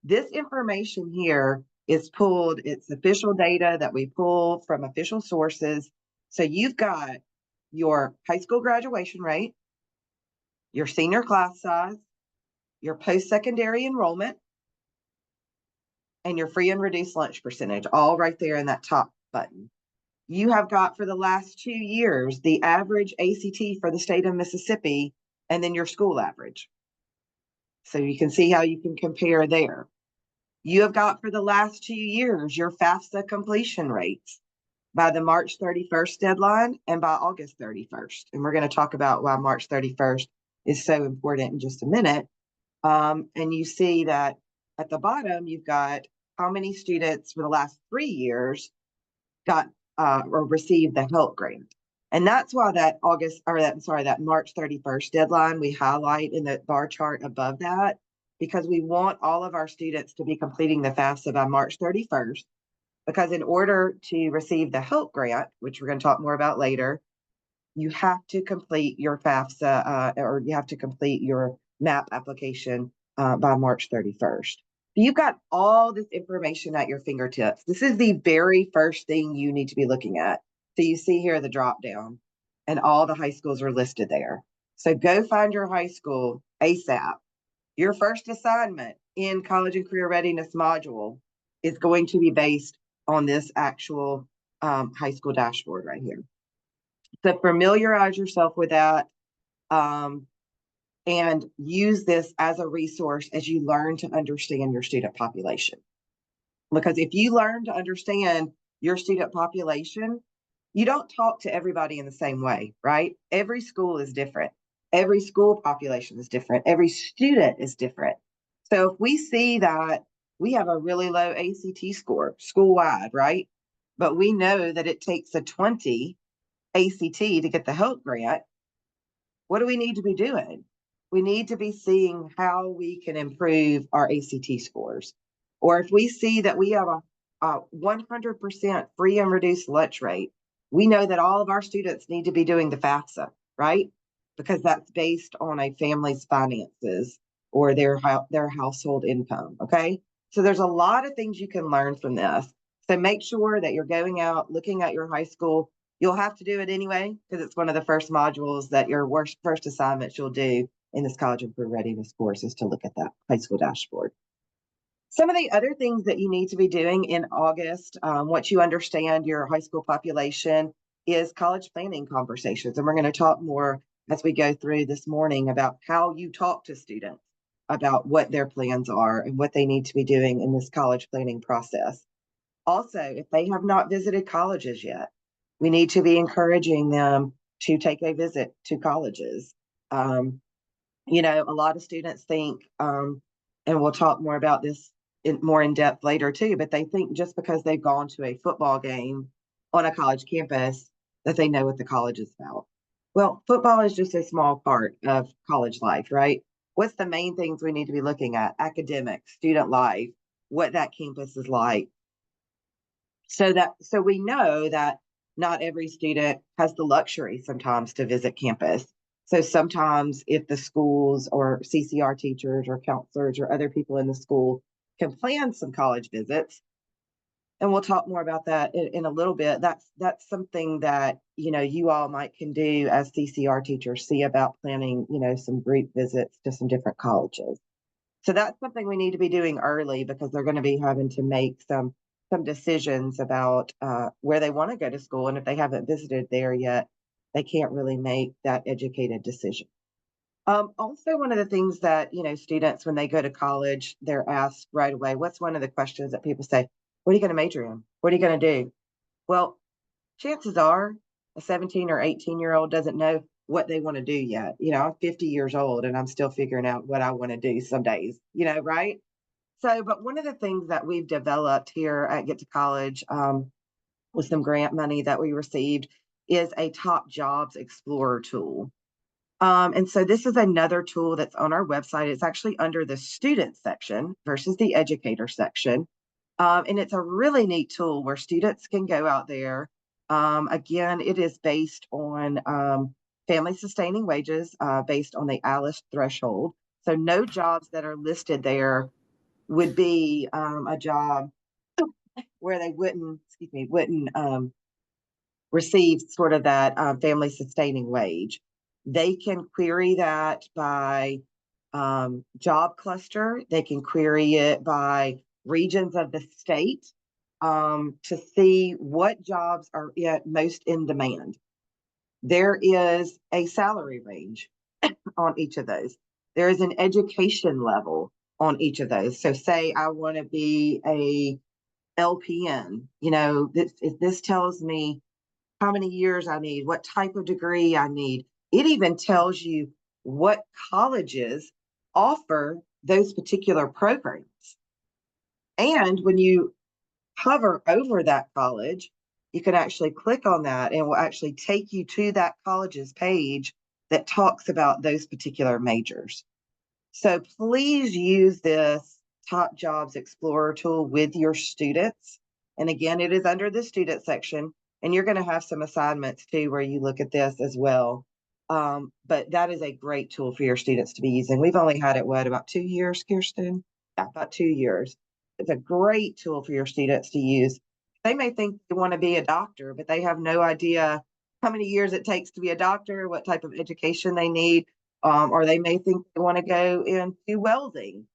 This information here is pulled, it's official data that we pull from official sources. So you've got your high school graduation rate, your senior class size, your post-secondary enrollment, and your free and reduced lunch percentage, all right there in that top button. You have got for the last 2 years, the average ACT for the state of Mississippi, and then your school average. So you can see how you can compare there. You have got for the last 2 years, your FAFSA completion rates by the March 31st deadline and by August 31st. And we're going to talk about why March 31st is so important in just a minute. And you see that at the bottom, you've got how many students for the last 3 years got or received the help grant. And that's why that that March 31st deadline we highlight in the bar chart above that, because we want all of our students to be completing the FAFSA by March 31st, because in order to receive the help grant, which we're going to talk more about later, you have to complete your FAFSA or you have to complete your MAP application by March 31st. You've got all this information at your fingertips. This is the very first thing you need to be looking at. So you see here the drop down and all the high schools are listed there. So go find your high school ASAP. Your first assignment in college and career readiness module is going to be based on this actual high school dashboard right here. So familiarize yourself with that and use this as a resource as you learn to understand your student population. Because if you learn to understand your student population, you don't talk to everybody in the same way, right? Every school is different. Every school population is different. Every student is different. So if we see that we have a really low ACT score school-wide, right? But we know that it takes a 20 ACT to get the help grant, what do we need to be doing? We need to be seeing how we can improve our ACT scores. Or if we see that we have a 100% free and reduced lunch rate, we know that all of our students need to be doing the FAFSA, right? Because that's based on a family's finances or their household income, okay? So there's a lot of things you can learn from this. So make sure that you're going out, looking at your high school. You'll have to do it anyway, because it's one of the first modules that your first assignments you'll do in this college and career readiness course is to look at that high school dashboard. Some of the other things that you need to be doing in August, once you understand your high school population, is college planning conversations. And we're going to talk more as we go through this morning about how you talk to students about what their plans are and what they need to be doing in this college planning process. Also, if they have not visited colleges yet, we need to be encouraging them to take a visit to colleges. You know, a lot of students think, and we'll talk more about this more in depth later too, but they think just because they've gone to a football game on a college campus that they know what the college is about. Well, football is just a small part of college life, right? What's the main things we need to be looking at? Academics, student life, what that campus is like. So we know that not every student has the luxury sometimes to visit campus. So sometimes if the schools or CCR teachers or counselors or other people in the school can plan some college visits, and we'll talk more about that in a little bit. That's something that, you know, you all can do as CCR teachers, see about planning, you know, some group visits to some different colleges. So that's something we need to be doing early because they're going to be having to make some decisions about where they want to go to school. And if they haven't visited there yet, they can't really make that educated decision. Also, one of the things that, you know, students, when they go to college, they're asked right away, what's one of the questions that people say? What are you going to major in? What are you going to do? Well, chances are a 17 or 18-year-old doesn't know what they want to do yet. You know, I'm 50 years old and I'm still figuring out what I want to do some days, you know, right? So, but one of the things that we've developed here at Get to College with some grant money that we received is a Top Jobs Explorer tool. And so this is another tool that's on our website. It's actually under the student section versus the educator section. And it's a really neat tool where students can go out there. Again, it is based on family sustaining wages based on the ALICE threshold. So no jobs that are listed there would be a job where they wouldn't receive sort of that family sustaining wage. They can query that by job cluster. They can query it by regions of the state to see what jobs are most in demand. There is a salary range on each of those. There is an education level on each of those. So say I want to be a LPN, you know, this tells me how many years I need, what type of degree I need. It even tells you what colleges offer those particular programs. And when you hover over that college, you can actually click on that and it will actually take you to that college's page that talks about those particular majors. So please use this Top Jobs Explorer tool with your students. And again, it is under the student section, and you're going to have some assignments too where you look at this as well. But that is a great tool for your students to be using. We've only had it, about 2 years, Kirsten? Yeah, about 2 years. It's a great tool for your students to use. They may think they want to be a doctor, but they have no idea how many years it takes to be a doctor, what type of education they need. Or they may think they want to go into welding.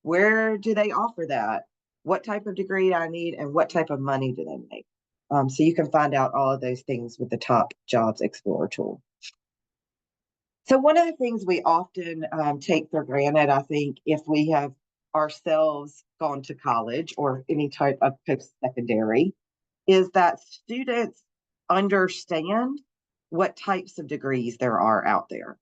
Where do they offer that? What type of degree do I need and what type of money do they make? So you can find out all of those things with the Top Jobs Explorer tool. So one of the things we often take for granted, I think, if we have ourselves gone to college or any type of post-secondary, is that students understand what types of degrees there are out there.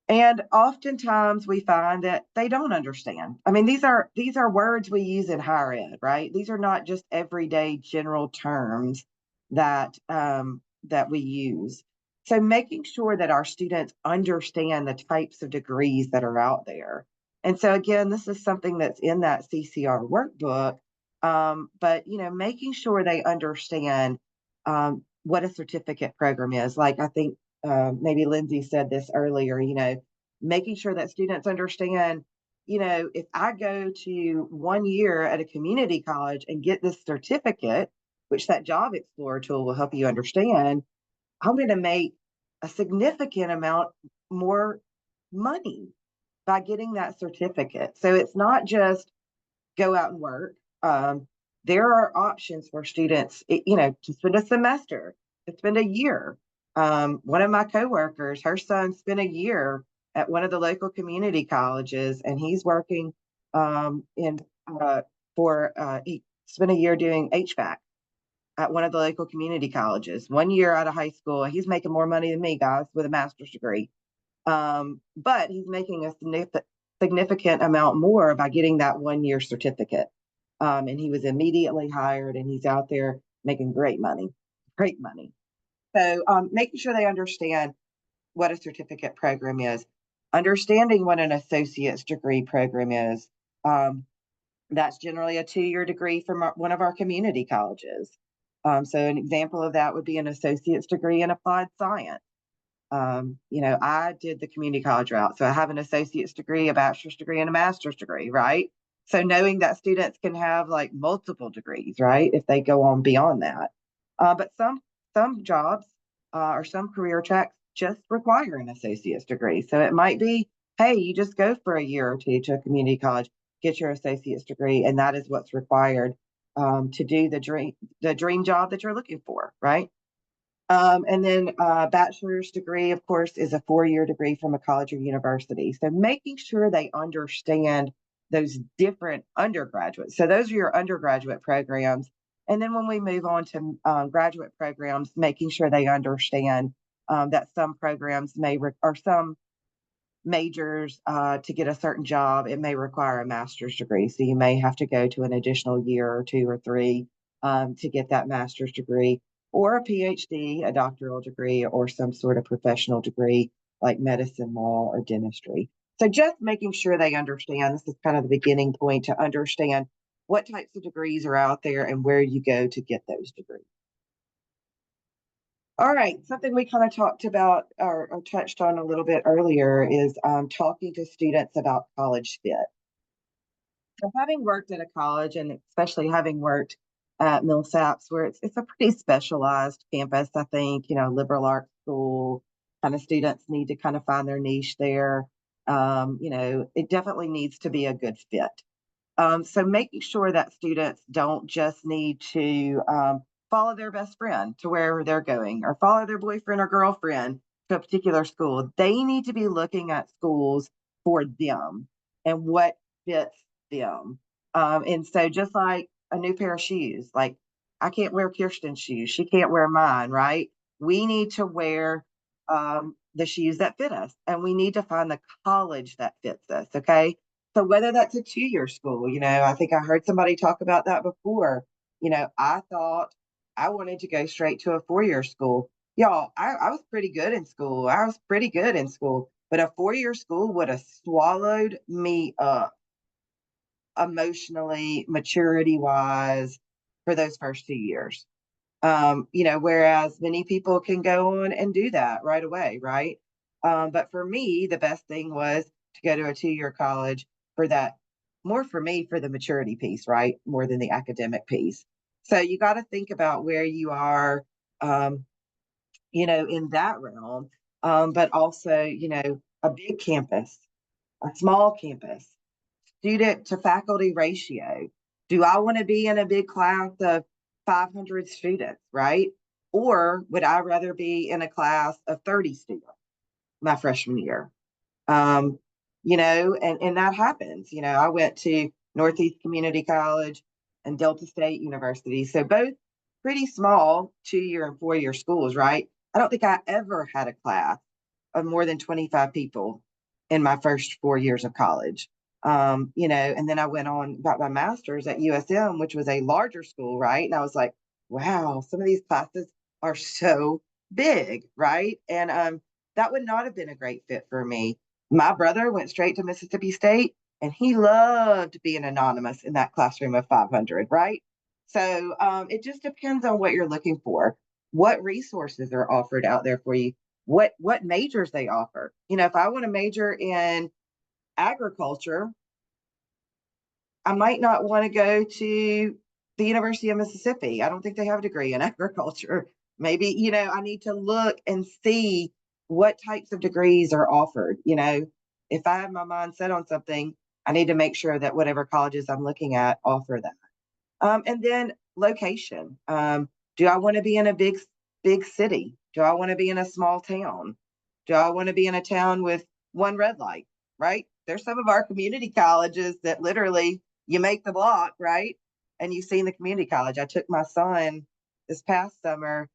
And oftentimes we find that they don't understand. I mean, these are words we use in higher ed, right? These are not just everyday general terms that that we use. So making sure that our students understand the types of degrees that are out there. And so again, this is something that's in that CCR workbook. But you know, making sure they understand what a certificate program is. Like I think maybe Lindsay said this earlier, you know, making sure that students understand, you know, if I go to 1 year at a community college and get this certificate, which that Job Explorer tool will help you understand, I'm going to make a significant amount more money by getting that certificate. So it's not just go out and work. There are options for students, to spend a semester, to spend a year. One of my coworkers, her son spent a year at one of the local community colleges, and he's working he spent a year doing HVAC at one of the local community colleges. 1 year out of high school, he's making more money than me, guys, with a master's degree. But he's making a significant amount more by getting that 1 year certificate. And he was immediately hired, and he's out there making great money. So making sure they understand what a certificate program is, understanding what an associate's degree program is. That's generally a 2-year degree from one of our community colleges. So an example of that would be an associate's degree in applied science. I did the community college route. So I have an associate's degree, a bachelor's degree, and a master's degree, right? So knowing that students can have like multiple degrees, right? If they go on beyond that. But some jobs or some career tracks just require an associate's degree. So it might be, hey, you just go for a year or two to a community college, get your associate's degree, and that is what's required to do the dream job that you're looking for, right? And then a bachelor's degree, of course, is a 4-year degree from a college or university. So making sure they understand those different undergraduates. So those are your undergraduate programs. And then when we move on to graduate programs, making sure they understand that some programs or some majors to get a certain job, it may require a master's degree. So you may have to go to an additional year or 2 or 3 to get that master's degree, or a PhD, a doctoral degree, or some sort of professional degree like medicine, law, or dentistry. So just making sure they understand, this is kind of the beginning point to understand what types of degrees are out there and where you go to get those degrees. All right, something we kind of talked about or touched on a little bit earlier is talking to students about college fit. So having worked at a college, and especially having worked at Millsaps, where it's a pretty specialized campus, I think, liberal arts school, kind of students need to kind of find their niche there. It definitely needs to be a good fit. So making sure that students don't just need to follow their best friend to wherever they're going, or follow their boyfriend or girlfriend to a particular school. They need to be looking at schools for them and what fits them. And so just like a new pair of shoes, like I can't wear Kirsten's shoes, she can't wear mine, right? We need to wear the shoes that fit us, and we need to find the college that fits us, okay? So whether that's a 2-year school, I think I heard somebody talk about that before. I thought I wanted to go straight to a 4-year school. Y'all, I was pretty good in school. But a 4-year school would have swallowed me up emotionally, maturity wise, for those first 2 years. Whereas many people can go on and do that right away, right? But for me, the best thing was to go to a 2-year college for that, more for me, for the maturity piece, right? More than the academic piece. So you got to think about where you are, in that realm, but also, a big campus, a small campus, student to faculty ratio. Do I want to be in a big class of 500 students, right? Or would I rather be in a class of 30 students my freshman year? And that happens. I went to Northeast Community College and Delta State University. So both pretty small 2-year and 4-year schools, right? I don't think I ever had a class of more than 25 people in my first 4 years of college. And then I went on, got my master's at USM, which was a larger school, right? And I was like, wow, some of these classes are so big, right? And that would not have been a great fit for me. My brother went straight to Mississippi State, and he loved being anonymous in that classroom of 500, right? So it just depends on what you're looking for, what resources are offered out there for you, what majors they offer. If I want to major in agriculture, I might not want to go to the University of Mississippi. I don't think they have a degree in agriculture. Maybe, I need to look and see what types of degrees are offered. You know, if I have my mind set on something, I need to make sure that whatever colleges I'm looking at offer that. And then location. Do I want to be in a big city? Do I want to be in a small town? Do I want to be in a town with one red light? Right? There's some of our community colleges that literally you make the block, right? And you've seen the community college. I took my son this past summer.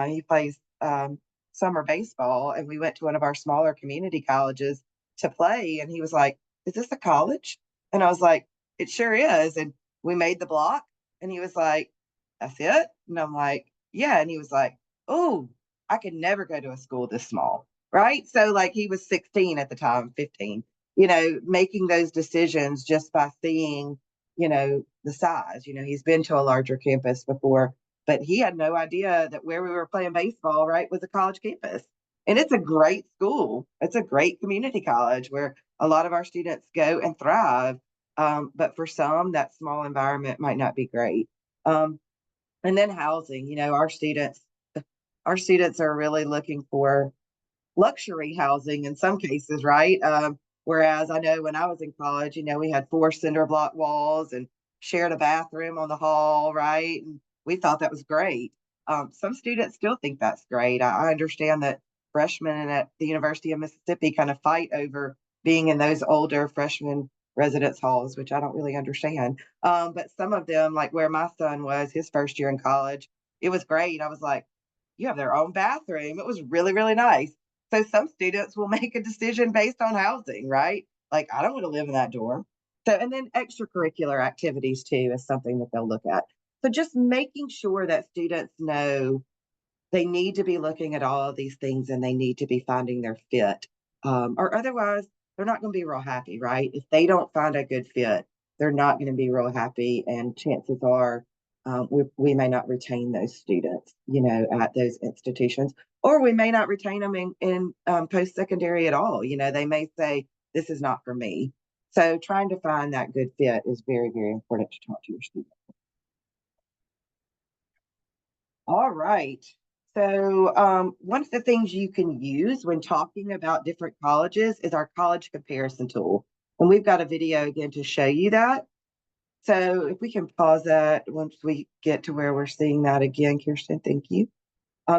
He plays summer baseball, and we went to one of our smaller community colleges to play. And he was like, "Is this a college?" And I was like, "It sure is." And we made the block, and he was like, "That's it?" And I'm like, "Yeah." And he was like, "Oh, I could never go to a school this small." Right. So, like, he was 16 at the time, 15, you know, making those decisions just by seeing, you know, the size. You know, he's been to a larger campus before, but he had no idea that where we were playing baseball, right, was a college campus. And it's a great school. It's a great community college where a lot of our students go and thrive. But for some, that small environment might not be great. And then housing, you know, our students are really looking for luxury housing in some cases, right? Whereas I know when I was in college, you know, we had 4 cinder block walls and shared a bathroom on the hall, right? And we thought that was great. Some students still think that's great. I understand that freshmen at the University of Mississippi kind of fight over being in those older freshman residence halls, which I don't really understand. But some of them, like where my son was his first year in college, it was great. I was like, you have their own bathroom. It was really, really nice. So some students will make a decision based on housing, right? Like, I don't want to live in that dorm. So, and then extracurricular activities too is something that they'll look at. So just making sure that students know they need to be looking at all of these things and they need to be finding their fit. Or otherwise, they're not going to be real happy, right? If they don't find a good fit, they're not going to be real happy. And chances are we may not retain those students, you know, at those institutions, or we may not retain them in post-secondary at all. You know, they may say, this is not for me. So trying to find that good fit is very, very important to talk to your students. All right. So one of the things you can use when talking about different colleges is our college comparison tool. And we've got a video again to show you that. So if we can pause that once we get to where we're seeing that again, Kirsten, thank you.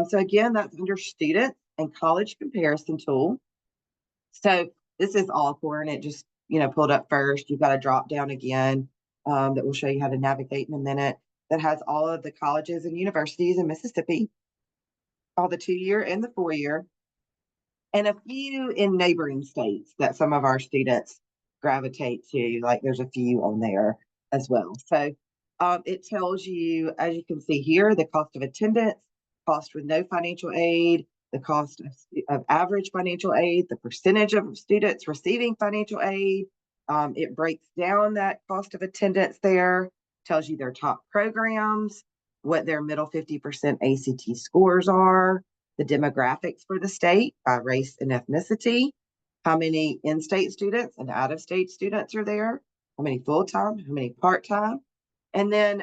So again, that's under student and college comparison tool. So this is Alcorn. It just, you know, pulled up first. You've got a drop down again that will show you how to navigate in a minute. That has all of the colleges and universities in Mississippi, all the 2-year and the 4-year, and a few in neighboring states that some of our students gravitate to. Like there's a few on there as well. So it tells you, as you can see here, the cost of attendance, cost with no financial aid, the cost of average financial aid, the percentage of students receiving financial aid. It breaks down that cost of attendance there, tells you their top programs, what their middle 50% ACT scores are, the demographics for the state by race and ethnicity, how many in-state students and out-of-state students are there, how many full-time, how many part-time. And then,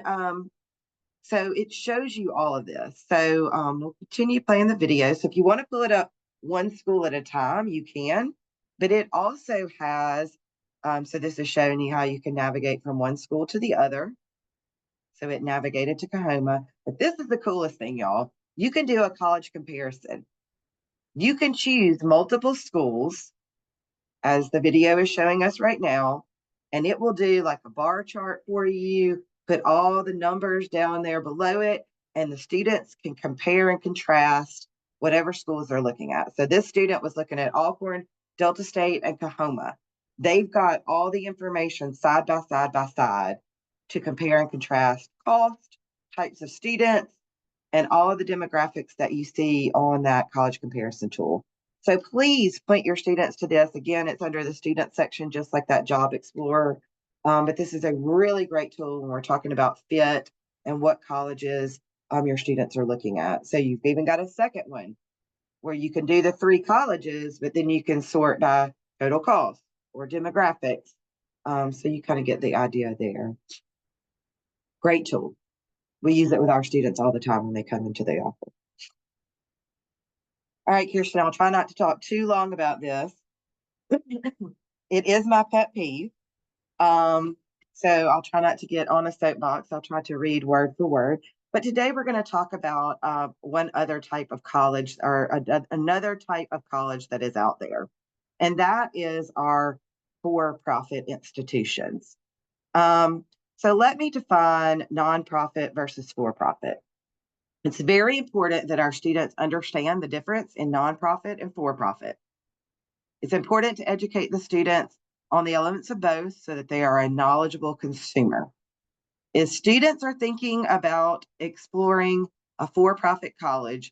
so it shows you all of this. So we'll continue playing the video. So if you want to pull it up one school at a time, you can, but it also has, so this is showing you how you can navigate from one school to the other. So it navigated to Kahoma, but this is the coolest thing, y'all. You can do a college comparison. You can choose multiple schools, as the video is showing us right now, and it will do like a bar chart for you, put all the numbers down there below it, and the students can compare and contrast whatever schools they're looking at. So this student was looking at Alcorn, Delta State, and Kahoma. They've got all the information side by side to compare and contrast cost, types of students, and all of the demographics that you see on that college comparison tool. So please point your students to this. Again, it's under the student section, just like that Job Explorer. But this is a really great tool when we're talking about fit and what colleges your students are looking at. So you've even got a second one where you can do the 3 colleges, but then you can sort by total cost or demographics. So you kind of get the idea there. Great tool. We use it with our students all the time when they come into the office. All right, Kirsten, I'll try not to talk too long about this. It is my pet peeve. So I'll try not to get on a soapbox. I'll try to read word for word. But today we're going to talk about one other type of college, or another type of college that is out there. And that is our for-profit institutions. So let me define nonprofit versus for-profit. It's very important that our students understand the difference in nonprofit and for-profit. It's important to educate the students on the elements of both so that they are a knowledgeable consumer. If students are thinking about exploring a for-profit college,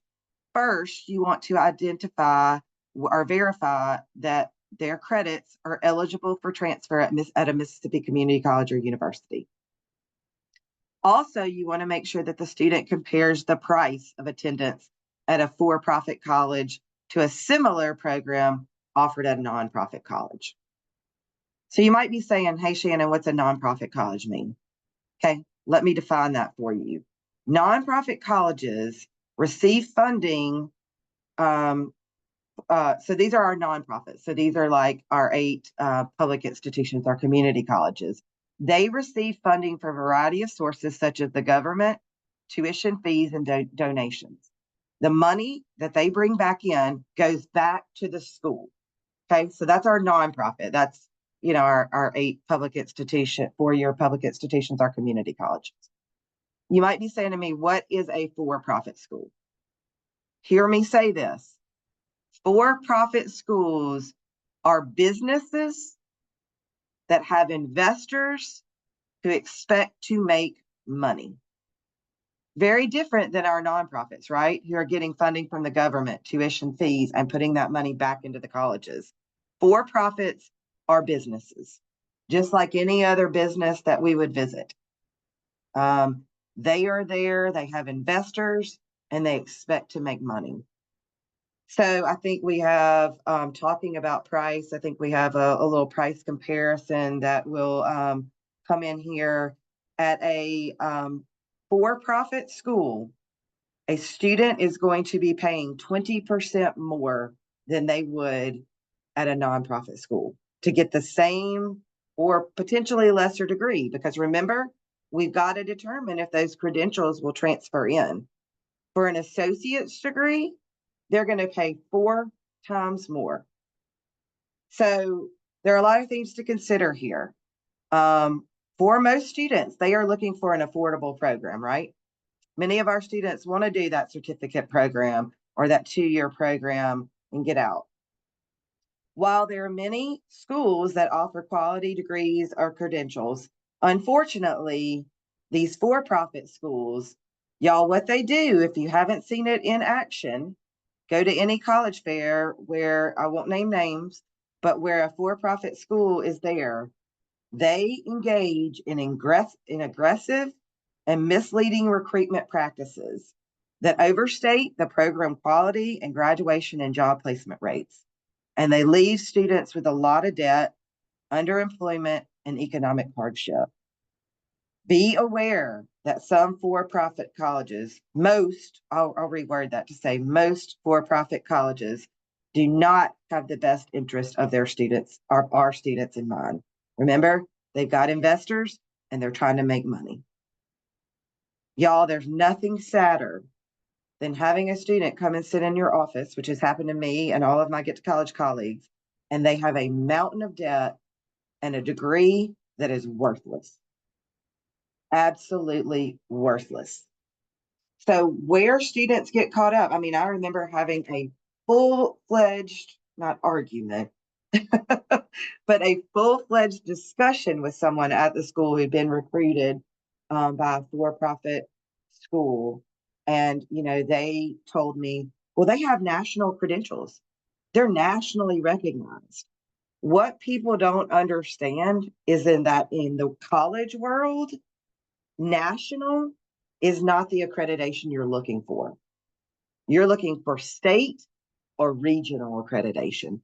first you want to identify or verify that their credits are eligible for transfer at a Mississippi community college or university. Also, you want to make sure that the student compares the price of attendance at a for-profit college to a similar program offered at a nonprofit college. So you might be saying, hey, Shannon, what's a nonprofit college mean? Okay, let me define that for you. Nonprofit colleges receive funding. So these are our nonprofits. So these are like our 8 public institutions, our community colleges. They receive funding from a variety of sources such as the government, tuition fees, and donations. The money that they bring back in goes back to the school. Okay, so that's our nonprofit. That's, you know, our 8 public institution, 4-year public institutions, our community colleges. You might be saying to me, what is a for-profit school? Hear me say this. For-profit schools are businesses that have investors who expect to make money. Very different than our nonprofits, right? Who are getting funding from the government, tuition fees, and putting that money back into the colleges. For-profits are businesses, just like any other business that we would visit. They are there, they have investors, and they expect to make money. So I think we have, talking about price, I think we have a little price comparison that will come in here. At a for-profit school, a student is going to be paying 20% more than they would at a nonprofit school to get the same or potentially lesser degree. Because remember, we've got to determine if those credentials will transfer in. For an associate's degree, they're going to pay 4 times more. So there are a lot of things to consider here. For most students, they are looking for an affordable program, right? Many of our students want to do that certificate program or that 2-year program and get out. While there are many schools that offer quality degrees or credentials, unfortunately, these for-profit schools, y'all, what they do, if you haven't seen it in action, go to any college fair where, I won't name names, but where a for-profit school is there, they engage in aggressive and misleading recruitment practices that overstate the program quality and graduation and job placement rates. And they leave students with a lot of debt, underemployment, and economic hardship. Be aware that some for-profit colleges, I'll reword that to say most for-profit colleges do not have the best interest of their students or our students in mind. Remember, they've got investors and they're trying to make money. Y'all, there's nothing sadder than having a student come and sit in your office, which has happened to me and all of my Get to College colleagues, and they have a mountain of debt and a degree that is worthless. Absolutely worthless. So where students get caught up, I mean, I remember having a full-fledged, not argument, but a full-fledged discussion with someone at the school who'd been recruited by a for-profit school. And, you know, they told me, well, they have national credentials. They're nationally recognized. What people don't understand is in the college world, national is not the accreditation you're looking for. You're looking for state or regional accreditation.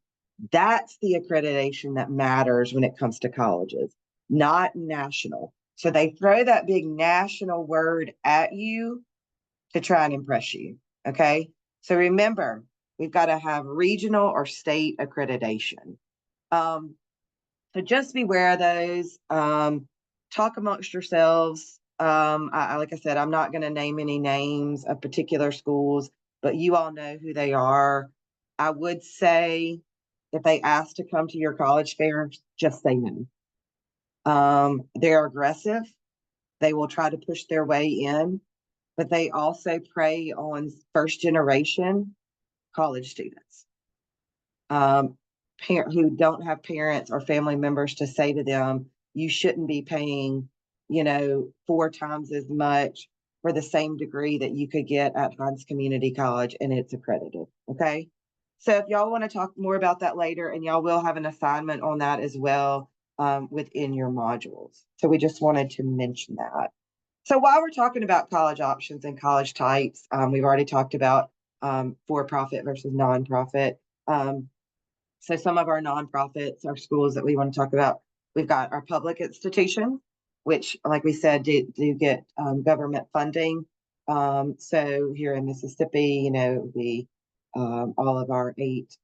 That's the accreditation that matters when it comes to colleges, not national. So they throw that big national word at you to try and impress you. Okay. So remember, We've got to have regional or state accreditation. So just beware of those. Talk amongst yourselves. Like I said, I'm not going to name any names of particular schools, but you all know who they are. I would say if they ask to come to your college fair, just say no. They're aggressive. They will try to push their way in, but they also prey on first generation college students. Who don't have parents or family members to say to them, you shouldn't be paying, 4 times as much for the same degree that you could get at Hines Community College and it's accredited. Okay. So if y'all want to talk more about that later, and y'all will have an assignment on that as well within your modules. So we just wanted to mention that. So while we're talking about college options and college types, we've already talked about for-profit versus nonprofit. So some of our nonprofits are schools that we want to talk about. We've got our public institution, which, like we said, do get government funding. So here in Mississippi, we all of our 8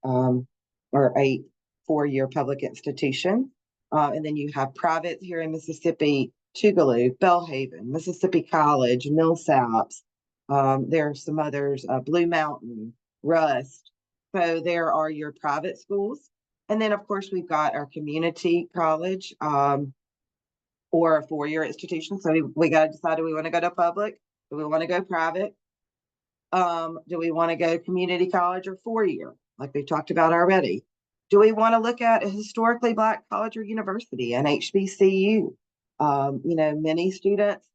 4-year public institutions. And then you have private here in Mississippi, Tougaloo, Belhaven, Mississippi College, Millsaps. There are some others, Blue Mountain, Rust. So there are your private schools. And then, of course, we've got our community college or a 4-year institution. So we got to decide, do we want to go to public? Do we want to go private? Do we want to go community college or 4-year, like we've talked about already? Do we want to look at a historically Black college or university, an HBCU? Many students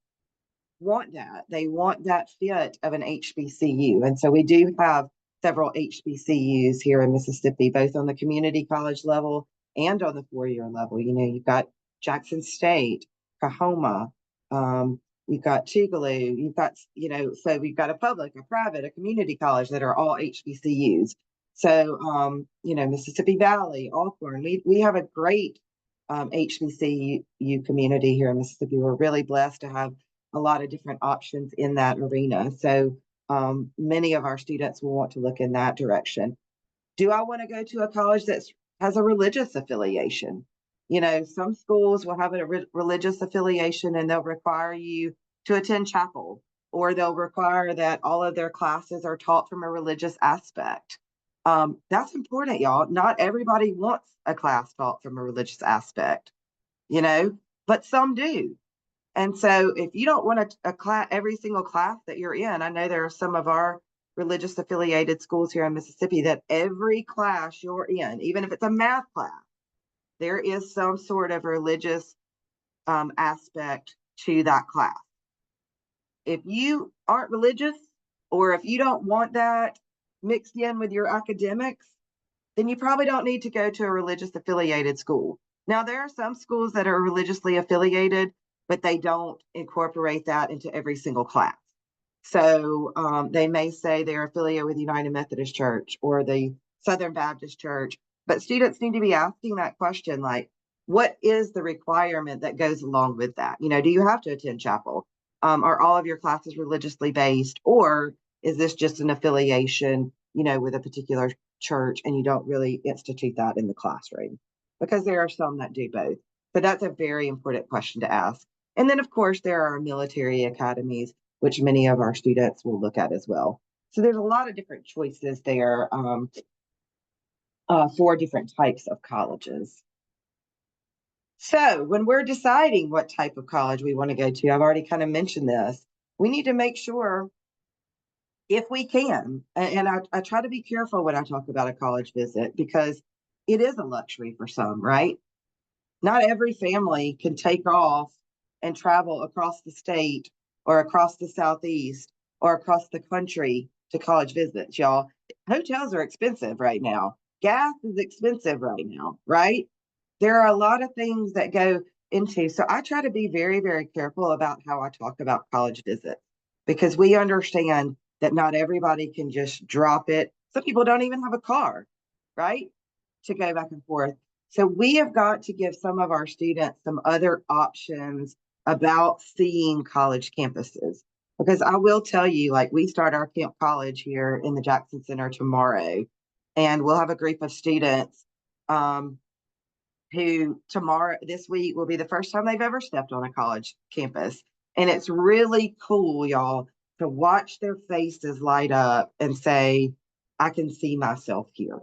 want that. They want that fit of an HBCU. And so we do have several HBCUs here in Mississippi, both on the community college level and on the 4-year level. You've got Jackson State, Kahoma, you've got Tougaloo, you've got, so we've got a public, a private, a community college that are all HBCUs. So, Mississippi Valley, Alcorn, we have a great HBCU community here in Mississippi. We're really blessed to have a lot of different options in that arena. So many of our students will want to look in that direction. Do I want to go to a college that has a religious affiliation? Some schools will have a religious affiliation and they'll require you to attend chapel, or they'll require that all of their classes are taught from a religious aspect. That's important, y'all. Not everybody wants a class taught from a religious aspect, but some do. And so if you don't want a class, every single class that you're in, I know there are some of our religious affiliated schools here in Mississippi that every class you're in, even if it's a math class, there is some sort of religious aspect to that class. If you aren't religious, or if you don't want that mixed in with your academics, then you probably don't need to go to a religious affiliated school. Now, there are some schools that are religiously affiliated, but they don't incorporate that into every single class. So they may say they're affiliated with United Methodist Church or the Southern Baptist Church, but students need to be asking that question, like, what is the requirement that goes along with that? Do you have to attend chapel? Are all of your classes religiously based, or is this just an affiliation, with a particular church, and you don't really institute that in the classroom? Because there are some that do both. So that's a very important question to ask. And then, of course, there are military academies, which many of our students will look at as well. So there's a lot of different choices there for different types of colleges. So when we're deciding what type of college we want to go to, I've already kind of mentioned this, we need to make sure, if we can, and I try to be careful when I talk about a college visit, because it is a luxury for some, right? Not every family can take off and travel across the state or across the Southeast or across the country to college visits, y'all. Hotels are expensive right now. Gas is expensive right now, right? There are a lot of things that go into. So I try to be very, very careful about how I talk about college visits, because we understand that not everybody can just drop it. Some people don't even have a car, right, to go back and forth. So we have got to give some of our students some other options about seeing college campuses. Because I will tell you, like, we start our camp college here in the Jackson Center tomorrow. And we'll have a group of students who this week will be the first time they've ever stepped on a college campus. And it's really cool, y'all, to watch their faces light up and say, I can see myself here,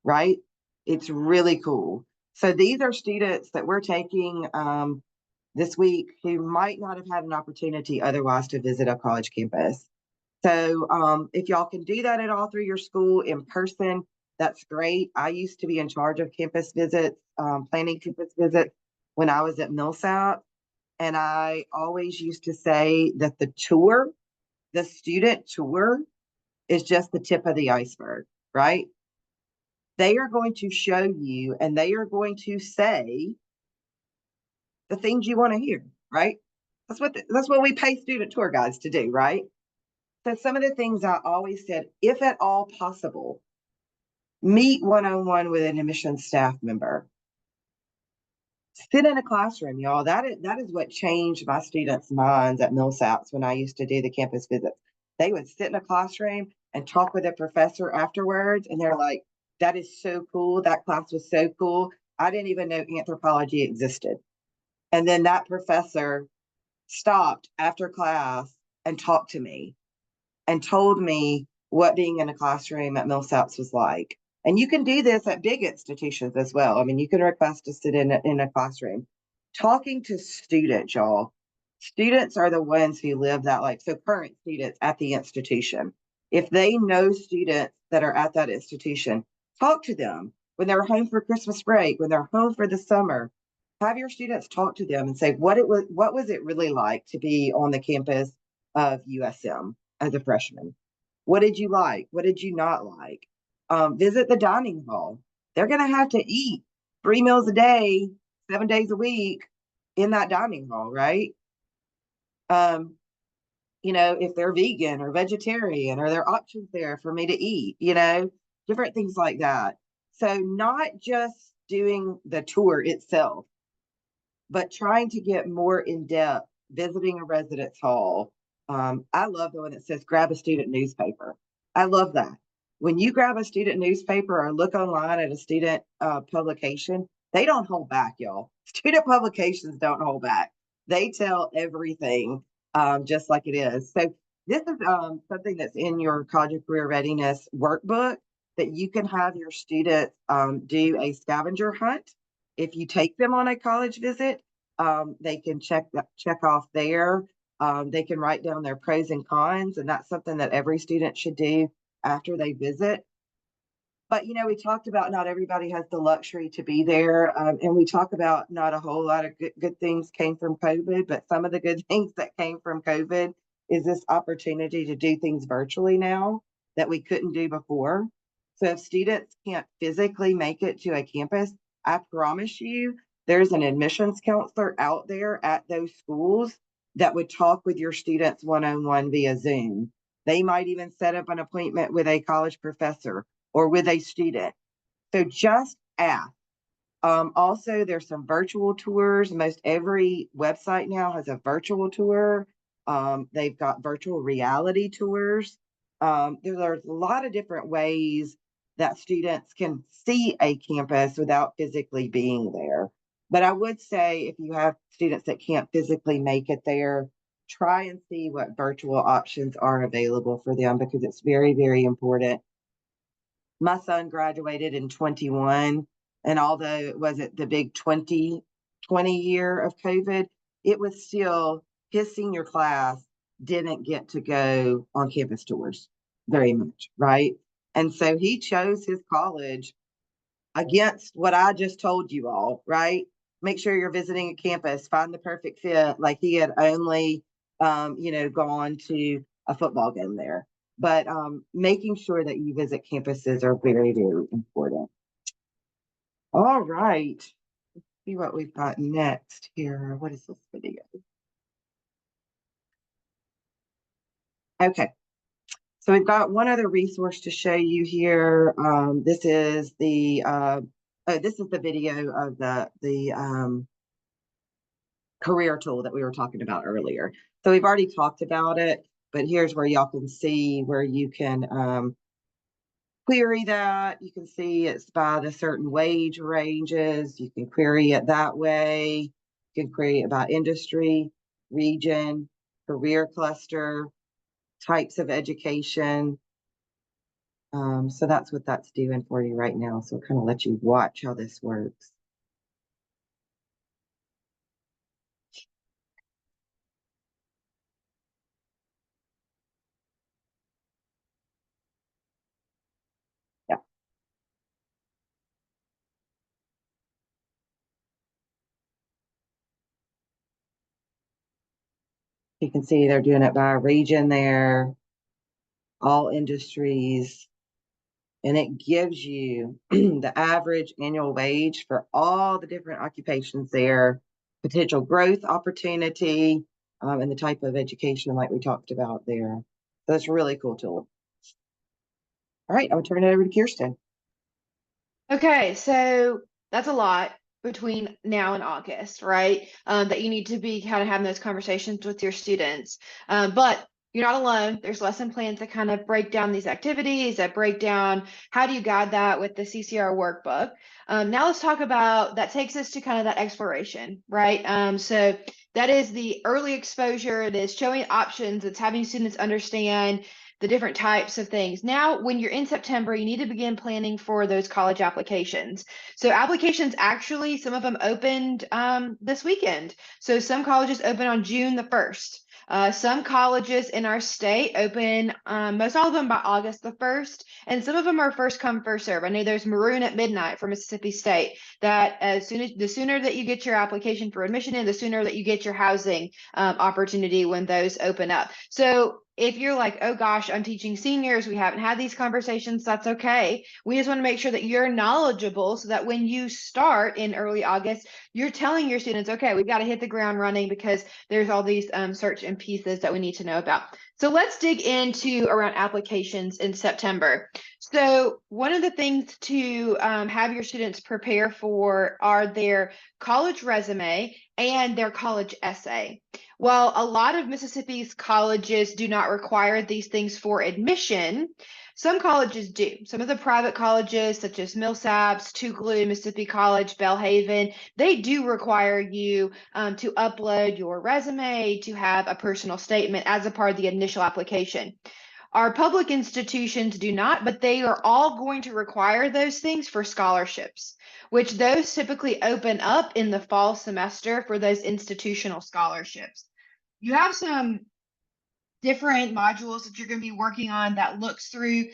right? It's really cool. So these are students that we're taking this week who might not have had an opportunity otherwise to visit a college campus. So if y'all can do that at all through your school in person, that's great. I used to be in charge of campus visits, planning campus visits when I was at Millsap. And I always used to say that the student tour is just the tip of the iceberg, right? They are going to show you and they are going to say the things you want to hear, right? That's what we pay student tour guides to do, right? So some of the things I always said, if at all possible, meet one-on-one with an admissions staff member. Sit in a classroom, y'all. That is what changed my students' minds at Millsaps when I used to do the campus visits. They would sit in a classroom and talk with a professor afterwards, and they're like, that is so cool. That class was so cool. I didn't even know anthropology existed. And then that professor stopped after class and talked to me and told me what being in a classroom at Millsaps was like. And you can do this at big institutions as well. I mean, you can request to sit in a classroom. Talking to students, y'all. Students are the ones who live that life. So current students at the institution. If they know students that are at that institution, talk to them when they're home for Christmas break, when they're home for the summer. Have your students talk to them and say what was it really like to be on the campus of USM as a freshman? What did you like? What did you not like? Visit the dining hall. They're going to have to eat 3 meals a day, 7 days a week in that dining hall, right? If they're vegan or vegetarian, are there options there for me to eat? Different things like that. So not just doing the tour itself, but trying to get more in depth, visiting a residence hall. I love the one that says grab a student newspaper. I love that. When you grab a student newspaper or look online at a student publication, they don't hold back, y'all. Student publications don't hold back. They tell everything just like it is. So this is something that's in your college and career readiness workbook that you can have your students do a scavenger hunt. If you take them on a college visit, they can check off there. They can write down their pros and cons, and that's something that every student should do after they visit. But we talked about not everybody has the luxury to be there, and we talk about not a whole lot of good things came from COVID, but some of the good things that came from COVID is this opportunity to do things virtually now that we couldn't do before. So if students can't physically make it to a campus, I promise you there's an admissions counselor out there at those schools that would talk with your students one-on-one via Zoom. They might even set up an appointment with a college professor or with a student. So just ask. Also, there's some virtual tours. Most every website now has a virtual tour. They've got virtual reality tours. There's a lot of different ways that students can see a campus without physically being there. But I would say if you have students that can't physically make it there, try and see what virtual options are available for them because it's very, very important. My son graduated in 21, and although it wasn't the big 2020 year of COVID, it was still his senior class didn't get to go on campus tours very much, right? And so he chose his college against what I just told you all, right? Make sure you're visiting a campus, find the perfect fit. Like he had only, gone to a football game there. But making sure that you visit campuses are very, very important. All right. Let's see what we've got next here. What is this video? Okay. So we've got one other resource to show you here. This is the video of the career tool that we were talking about earlier. So we've already talked about it, but here's where y'all can see where you can query that. You can see it's by the certain wage ranges. You can query it that way. You can query it by industry, region, career cluster, types of education. So that's what that's doing for you right now. So kind of let you watch how this works. Yeah. You can see they're doing it by region there, all industries, and it gives you the average annual wage for all the different occupations there, potential growth opportunity, and the type of education like we talked about there. So that's a really cool tool. All right, I'm gonna turn it over to Kirsten. Okay, so that's a lot between now and August, right? That you need to be kind of having those conversations with your students. But you're not alone. There's lesson plans that kind of break down these activities, that break down how do you guide that with the CCR workbook. Now let's talk about, that takes us to kind of that exploration, right? So that is the early exposure. It is showing options. It's having students understand the different types of things. Now, when you're in September, you need to begin planning for those college applications. So applications actually, some of them opened this weekend. So some colleges open on June the 1st. Some colleges in our state open, most all of them by August the 1st, and some of them are first come, first serve. I know there's Maroon at midnight for Mississippi State, that the sooner that you get your application for admission in, the sooner that you get your housing opportunity when those open up. So if you're like, oh gosh, I'm teaching seniors, we haven't had these conversations, that's okay. We just want to make sure that you're knowledgeable so that when you start in early August, you're telling your students, okay, we've got to hit the ground running because there's all these search and pieces that we need to know about. So let's dig into around applications in September. So one of the things to have your students prepare for are their college resume and their college essay. While a lot of Mississippi's colleges do not require these things for admission, some colleges do. Some of the private colleges, such as Millsaps, Tougaloo, Mississippi College, Belhaven, they do require you to upload your resume, to have a personal statement as a part of the initial application. Our public institutions do not, but they are all going to require those things for scholarships, which those typically open up in the fall semester for those institutional scholarships. You have some different modules that you're going to be working on that looks through,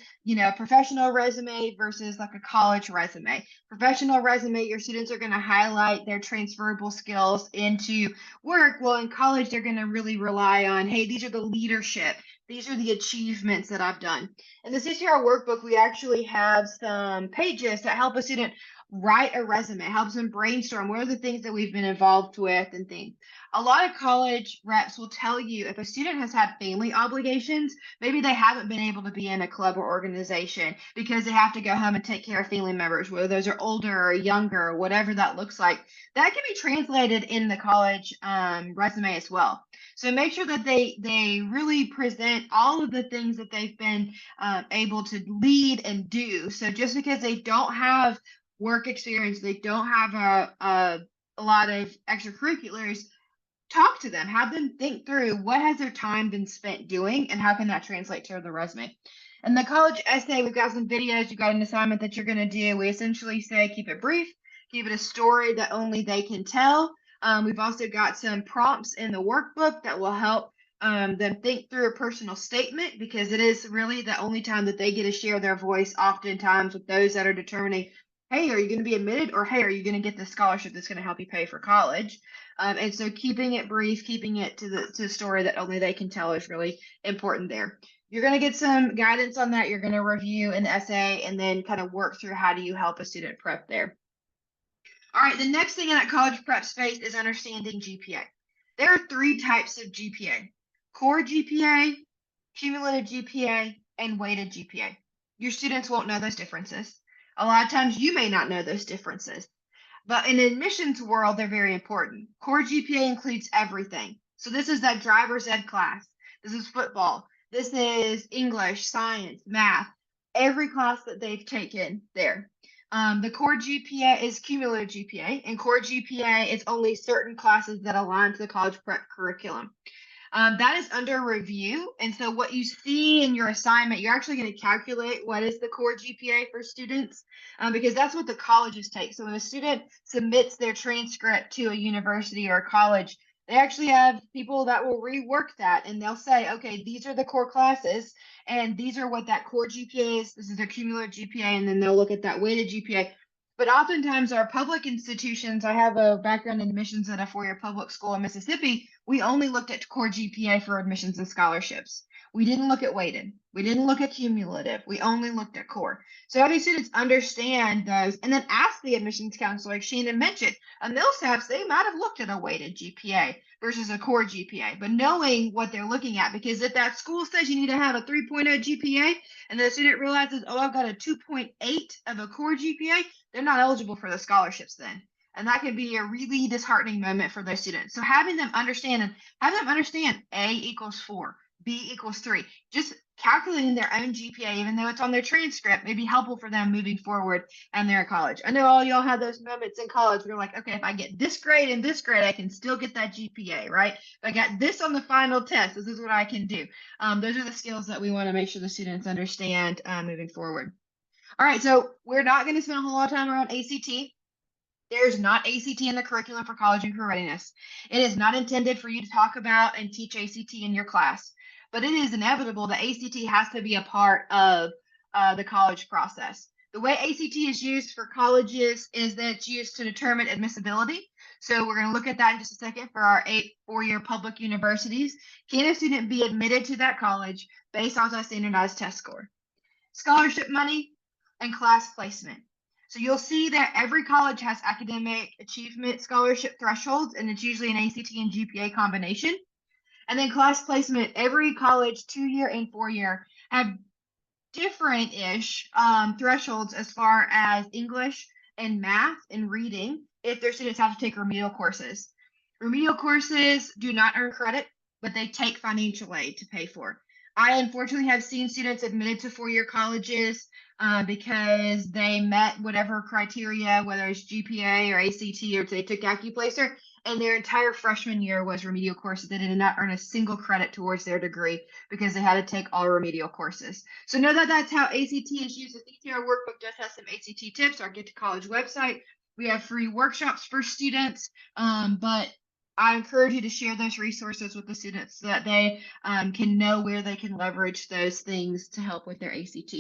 professional resume versus like a college resume. Professional resume, your students are going to highlight their transferable skills into work. Well, in college, they're going to really rely on, hey, these are the leadership. These are the achievements that I've done. In the CCR workbook, we actually have some pages that help a student write a resume, helps them brainstorm what are the things that we've been involved with and things. A lot of college reps will tell you if a student has had family obligations, maybe they haven't been able to be in a club or organization because they have to go home and take care of family members, whether those are older or younger or whatever that looks like. That can be translated in the college resume as well. So make sure that they really present all of the things that they've been able to lead and do. So just because they don't have work experience, they don't have a lot of extracurriculars, talk to them, have them think through what has their time been spent doing and how can that translate to the resume. And the college essay, we've got some videos, you've got an assignment that you're going to do. We essentially say keep it brief, keep it a story that only they can tell. We've also got some prompts in the workbook that will help them think through a personal statement, because it is really the only time that they get to share their voice oftentimes with those that are determining, hey, are you going to be admitted, or hey, are you going to get the scholarship that's going to help you pay for college? And so keeping it brief, keeping it to the story that only they can tell is really important there. You're going to get some guidance on that. You're going to review an essay and then kind of work through how do you help a student prep there. All right, the next thing in that college prep space is understanding GPA. There are 3 types of GPA: core GPA, cumulative GPA, and weighted GPA. Your students won't know those differences. A lot of times you may not know those differences. But in admissions world, they're very important. Core GPA includes everything. So this is that driver's ed class. This is football. This is English, science, math. every class that they've taken there. The core GPA is cumulative GPA, and core GPA is only certain classes that align to the college prep curriculum. That is under review. And so what you see in your assignment, you're actually going to calculate what is the core GPA for students, because that's what the colleges take. So when a student submits their transcript to a university or a college, they actually have people that will rework that, and they'll say, okay, these are the core classes and these are what that core GPA is. This is their cumulative GPA. And then they'll look at that weighted GPA. But oftentimes our public institutions, I have a background in admissions at a four-year public school in Mississippi. We only looked at core GPA for admissions and scholarships. We didn't look at weighted. We didn't look at cumulative. We only looked at core. So having students understand those and then ask the admissions counselor, like Shannon mentioned, MilSAPs, they might have looked at a weighted GPA versus a core GPA, but knowing what they're looking at, because if that school says you need to have a 3.0 GPA and the student realizes, oh, I've got a 2.8 of a core GPA, they're not eligible for the scholarships then. And that can be a really disheartening moment for those students. So having them understand A equals 4, B equals 3, just calculating their own GPA, even though it's on their transcript, may be helpful for them moving forward and they're at college. I know all y'all had those moments in college where you're like, okay, if I get this grade and this grade, I can still get that GPA, right? If I got this on the final test, this is what I can do. Those are the skills that we want to make sure the students understand moving forward. All right, so we're not going to spend a whole lot of time around ACT. There's not ACT in the curriculum for college and career readiness. It is not intended for you to talk about and teach ACT in your class, but it is inevitable that ACT has to be a part of the college process. The way ACT is used for colleges is that it's used to determine admissibility. So we're going to look at that in just a second for our 8 four-year public universities. Can a student be admitted to that college based on a standardized test score? Scholarship money and class placement. So you'll see that every college has academic achievement scholarship thresholds, and it's usually an ACT and GPA combination. And then class placement, every college 2-year and 4-year have different-ish thresholds as far as English and math and reading if their students have to take remedial courses. Remedial courses do not earn credit, but they take financial aid to pay for. I unfortunately have seen students admitted to 4-year colleges because they met whatever criteria, whether it's GPA or ACT or they took AccuPlacer, and their entire freshman year was remedial courses. They did not earn a single credit towards their degree because they had to take all remedial courses. So know that that's how ACT is used. The CTR workbook does have some ACT tips. Our Get to College website. We have free workshops for students, but I encourage you to share those resources with the students so that they can know where they can leverage those things to help with their ACT.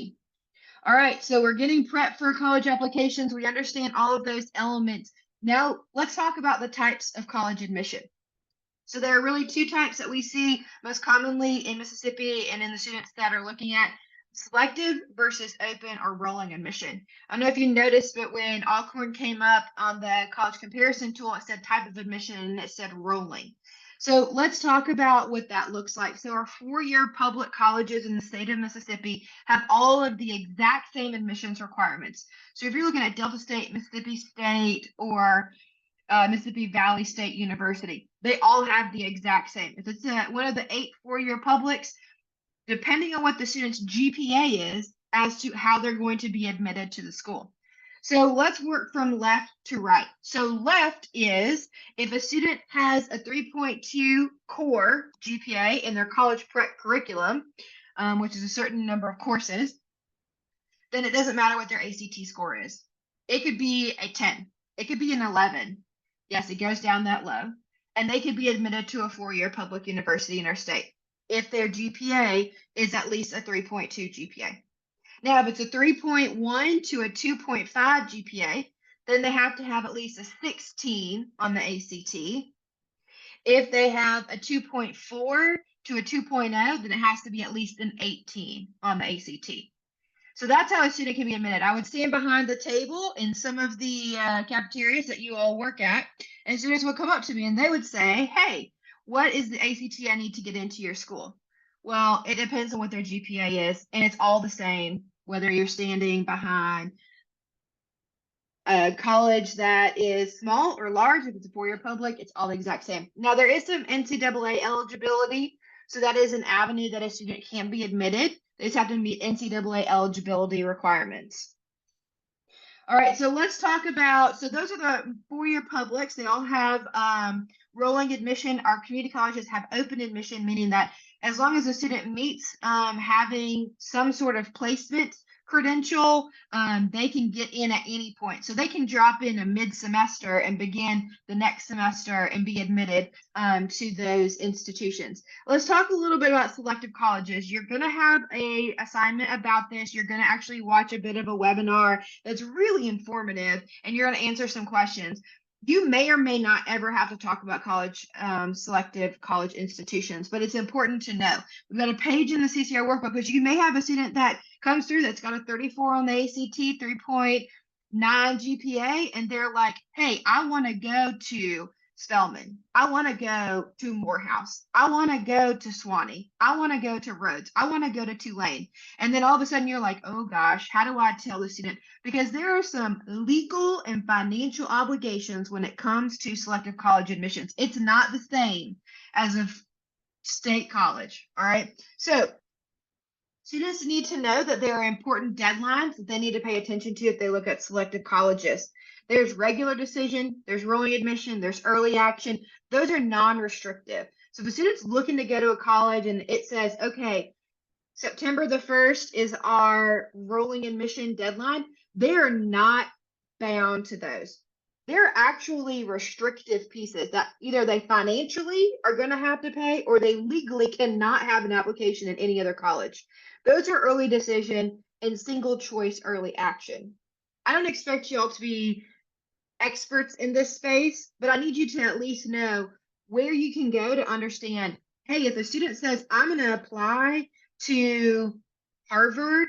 All right, so we're getting prepped for college applications. We understand all of those elements. Now let's talk about the types of college admission. So there are really 2 types that we see most commonly in Mississippi and in the students that are looking at selective versus open or rolling admission. I don't know if you noticed, but when Alcorn came up on the college comparison tool, it said type of admission and it said rolling. So let's talk about what that looks like. So our 4-year public colleges in the state of Mississippi have all of the exact same admissions requirements. So if you're looking at Delta State, Mississippi State, or Mississippi Valley State University, they all have the exact same. If it's one of the 8 4-year publics, depending on what the student's GPA is as to how they're going to be admitted to the school. So let's work from left to right. So left is if a student has a 3.2 core GPA in their college prep curriculum, which is a certain number of courses, then it doesn't matter what their ACT score is. It could be a 10. It could be an 11. Yes, it goes down that low. And they could be admitted to a 4-year public university in our state if their GPA is at least a 3.2 GPA. Now, if it's a 3.1 to a 2.5 GPA, then they have to have at least a 16 on the ACT. If they have a 2.4 to a 2.0, then it has to be at least an 18 on the ACT. So that's how a student can be admitted. I would stand behind the table in some of the cafeterias that you all work at, and students would come up to me and they would say, hey, what is the ACT I need to get into your school? Well, it depends on what their GPA is, and it's all the same, whether you're standing behind a college that is small or large. If it's a 4-year public, it's all the exact same. Now, there is some NCAA eligibility. So that is an avenue that a student can be admitted. They just have to meet NCAA eligibility requirements. All right, so let's talk about, so those are the four-year publics. They all have rolling admission. Our community colleges have open admission, meaning that as long as a student meets having some sort of placement credential, they can get in at any point. So they can drop in a mid-semester and begin the next semester and be admitted to those institutions. Let's talk a little bit about selective colleges. You're going to have a assignment about this. You're going to actually watch a bit of a webinar that's really informative, and you're going to answer some questions. You may or may not ever have to talk about college, selective college institutions, but it's important to know. We've got a page in the CCR workbook, because you may have a student that comes through that's got a 34 on the ACT, 3.9 GPA, and they're like, hey, I want to go to Spelman. I want to go to Morehouse. I want to go to Swanee. I want to go to Rhodes. I want to go to Tulane. And then all of a sudden you're like, oh gosh, how do I tell the student? Because there are some legal and financial obligations when it comes to selective college admissions. It's not the same as a state college. All right. So students need to know that there are important deadlines that they need to pay attention to if they look at selective colleges. There's regular decision, there's rolling admission, there's early action. Those are non-restrictive. So if a student's looking to go to a college and it says, okay, September the 1st is our rolling admission deadline, they are not bound to those. They're actually restrictive pieces that either they financially are going to have to pay, or they legally cannot have an application in any other college. Those are early decision and single choice early action. I don't expect y'all to be experts in this space, but I need you to at least know where you can go to understand, hey, if a student says, I'm going to apply to Harvard,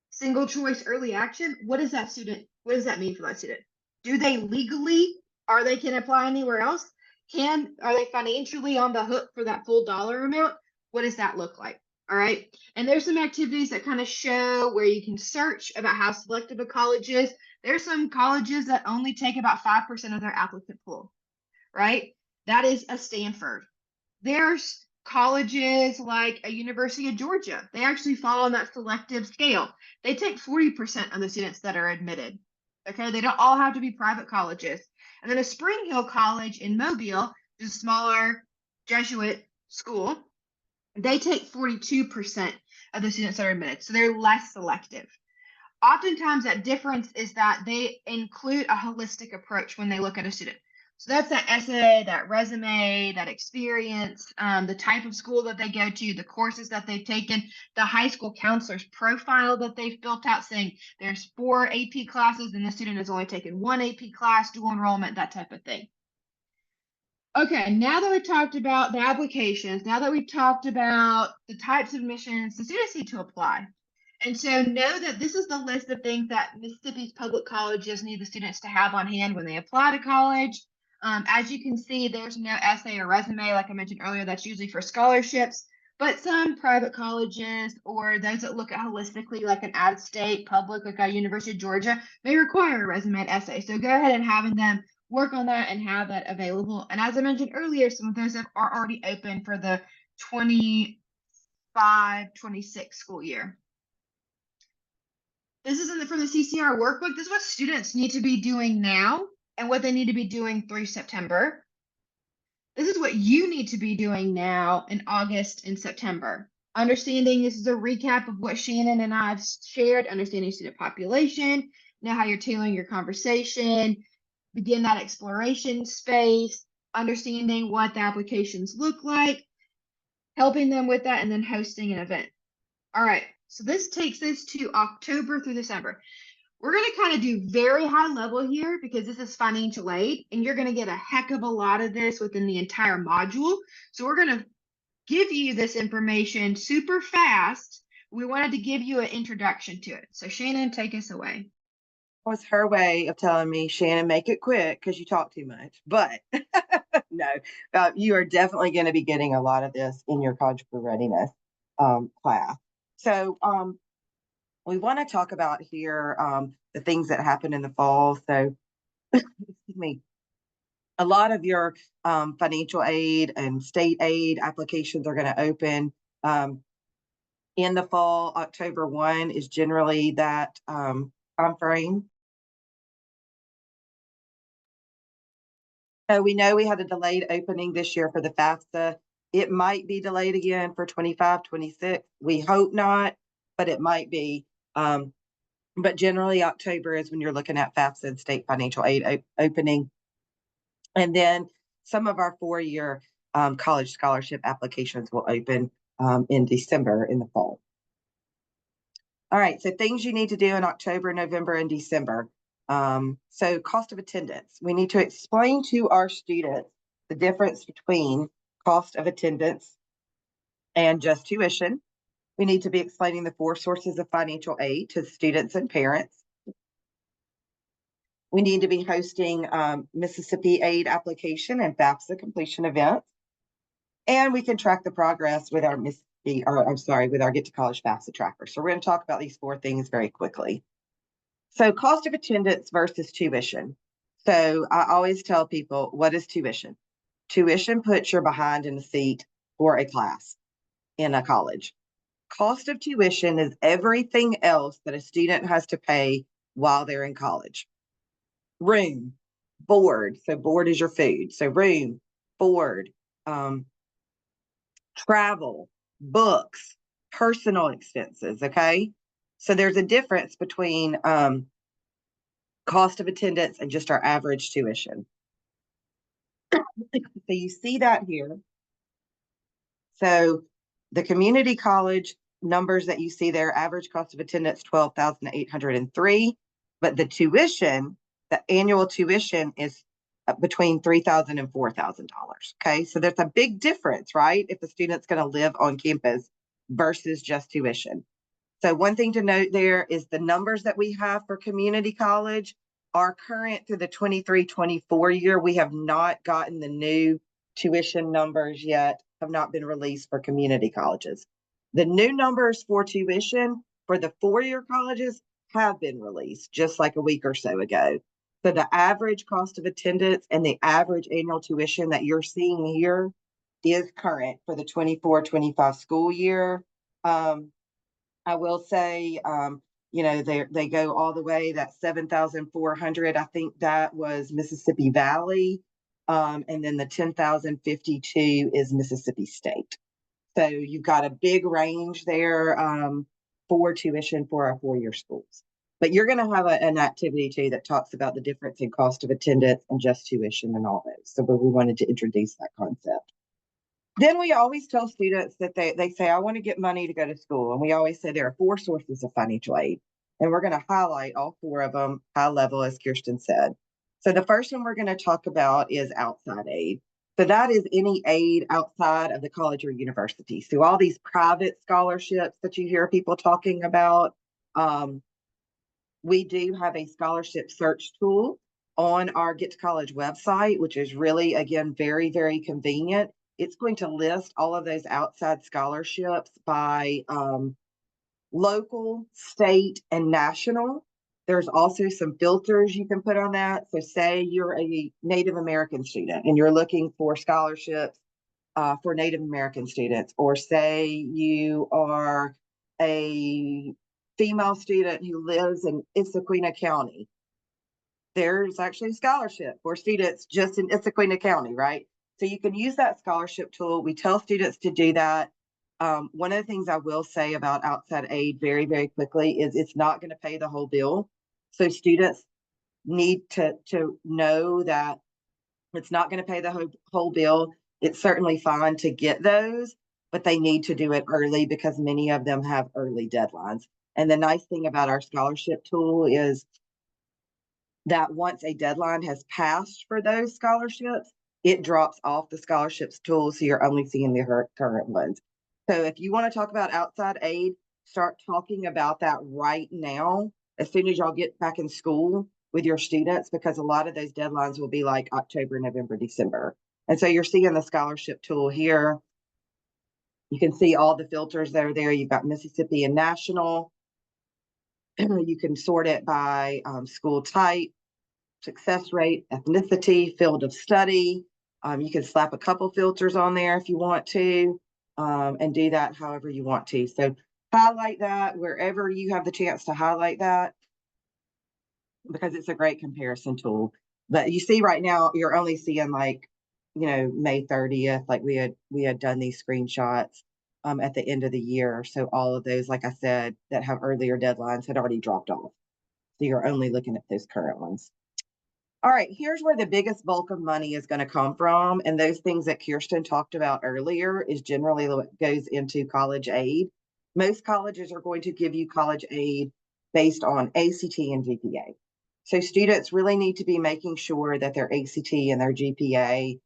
single choice early action, what does that mean for that student? Do they legally, they can apply anywhere else? Are they financially on the hook for that full dollar amount? What does that look like? All right. And there's some activities that kind of show where you can search about how selective a college is. There's some colleges that only take about 5% of their applicant pool, right? That is a Stanford. There's colleges like a University of Georgia. They actually fall on that selective scale. They take 40% of the students that are admitted. Okay, they don't all have to be private colleges. And then a Spring Hill College in Mobile, which is a smaller Jesuit school, they take 42% of the students that are admitted. So they're less selective. Oftentimes that difference is that they include a holistic approach when they look at a student. So that's that essay, that resume, that experience, the type of school that they go to, the courses that they've taken, the high school counselor's profile that they've built out, saying there's 4 AP classes and the student has only taken 1 AP class, dual enrollment, that type of thing. Okay, now that we've talked about the applications, now that we've talked about the types of admissions the students need to apply. And so know that this is the list of things that Mississippi's public colleges need the students to have on hand when they apply to college. As you can see, there's no essay or resume, like I mentioned earlier, that's usually for scholarships, but some private colleges or those that look at holistically, like an out-of-state public, like a University of Georgia, may require a resume and essay. So go ahead and having them work on that and have that available. And as I mentioned earlier, some of those are already open for the 25-26 school year. This isn't from the CCR workbook. This is what students need to be doing now and what they need to be doing through September. This is what you need to be doing now in August and September. Understanding, this is a recap of what Shannon and I have shared, understanding student population, know how you're tailoring your conversation, begin that exploration space, understanding what the applications look like, helping them with that, and then hosting an event. All right, so this takes us to October through December. We're going to kind of do very high level here because this is financial aid, and you're going to get a heck of a lot of this within the entire module. So we're going to give you this information super fast. We wanted to give you an introduction to it. So Shannon, take us away. Was her way of telling me, Shannon, make it quick because you talk too much. But no, you are definitely going to be getting a lot of this in your college career readiness class. So we want to talk about here the things that happen in the fall. So excuse me. A lot of your financial aid and state aid applications are going to open in the fall. October 1 is generally that time frame. We know we had a delayed opening this year for the FAFSA. It might be delayed again for 25, 26. We hope not, but it might be. But generally October is when you're looking at FAFSA and state financial aid opening. And then some of our 4-year college scholarship applications will open in December in the fall. All right, so things you need to do in October, November, and December. So cost of attendance. We need to explain to our students the difference between cost of attendance and just tuition. We need to be explaining the 4 sources of financial aid to students and parents. We need to be hosting Mississippi aid application and FAFSA completion events. And we can track the progress with our with our Get to College FAFSA tracker. So we're going to talk about these 4 things very quickly. So cost of attendance versus tuition. So I always tell people, what is tuition? Tuition puts your behind in a seat for a class in a college. Cost of tuition is everything else that a student has to pay while they're in college. Room, board. So board is your food. So room, board, travel, books, personal expenses. Okay. So there's a difference between cost of attendance and just our average tuition. So you see that here. So the community college numbers that you see there, average cost of attendance, $12,803, but the tuition, the annual tuition is between $3,000 and $4,000. Okay, so there's a big difference, right? If the student's going to live on campus versus just tuition. So one thing to note there is the numbers that we have for community college are current through the 23-24 year. We have not gotten the new tuition numbers yet, have not been released for community colleges. The new numbers for tuition for the 4-year colleges have been released just like a week or so ago. So the average cost of attendance and the average annual tuition that you're seeing here is current for the 24-25 school year. I will say, you know, they go all the way, that 7,400, I think that was Mississippi Valley. And then the 10,052 is Mississippi State. So you've got a big range there for tuition for our 4-year schools. But you're going to have an activity too that talks about the difference in cost of attendance and just tuition and all those. So we wanted to introduce that concept. Then we always tell students that they say, I want to get money to go to school. And we always say there are 4 sources of financial aid. And we're going to highlight all 4 of them high level, as Kirsten said. So the first one we're going to talk about is outside aid. So that is any aid outside of the college or university. So all these private scholarships that you hear people talking about, we do have a scholarship search tool on our Get to College website, which is really, again, very, very convenient. It's going to list all of those outside scholarships by local, state, and national. There's also some filters you can put on that. So say you're a Native American student and you're looking for scholarships for Native American students, or say you are a female student who lives in Issaquena County. There's actually a scholarship for students just in Issaquena County, right? So you can use that scholarship tool. We tell students to do that. One of the things I will say about outside aid very, very quickly is it's not going to pay the whole bill. So students need to know that it's not going to pay the whole bill. It's certainly fine to get those, but they need to do it early because many of them have early deadlines. And the nice thing about our scholarship tool is that once a deadline has passed for those scholarships, it drops off the scholarships tool, so you're only seeing the current ones. So if you want to talk about outside aid, start talking about that right now, as soon as y'all get back in school with your students, because a lot of those deadlines will be like October, November, December. And so you're seeing the scholarship tool here. You can see all the filters that are there. You've got Mississippi and national. You can sort it by school type. success rate, ethnicity, field of study. You can slap a couple filters on there if you want to, and do that however you want to. So highlight that wherever you have the chance to highlight that, because it's a great comparison tool. But you see right now, you're only seeing like, May 30th, like we had done these screenshots at the end of the year. So all of those, like I said, that have earlier deadlines had already dropped off. So you're only looking at those current ones. All right, here's where the biggest bulk of money is going to come from. And those things that Kirsten talked about earlier is generally what goes into college aid. Most colleges are going to give you college aid based on ACT and GPA. So students really need to be making sure that their ACT and their GPA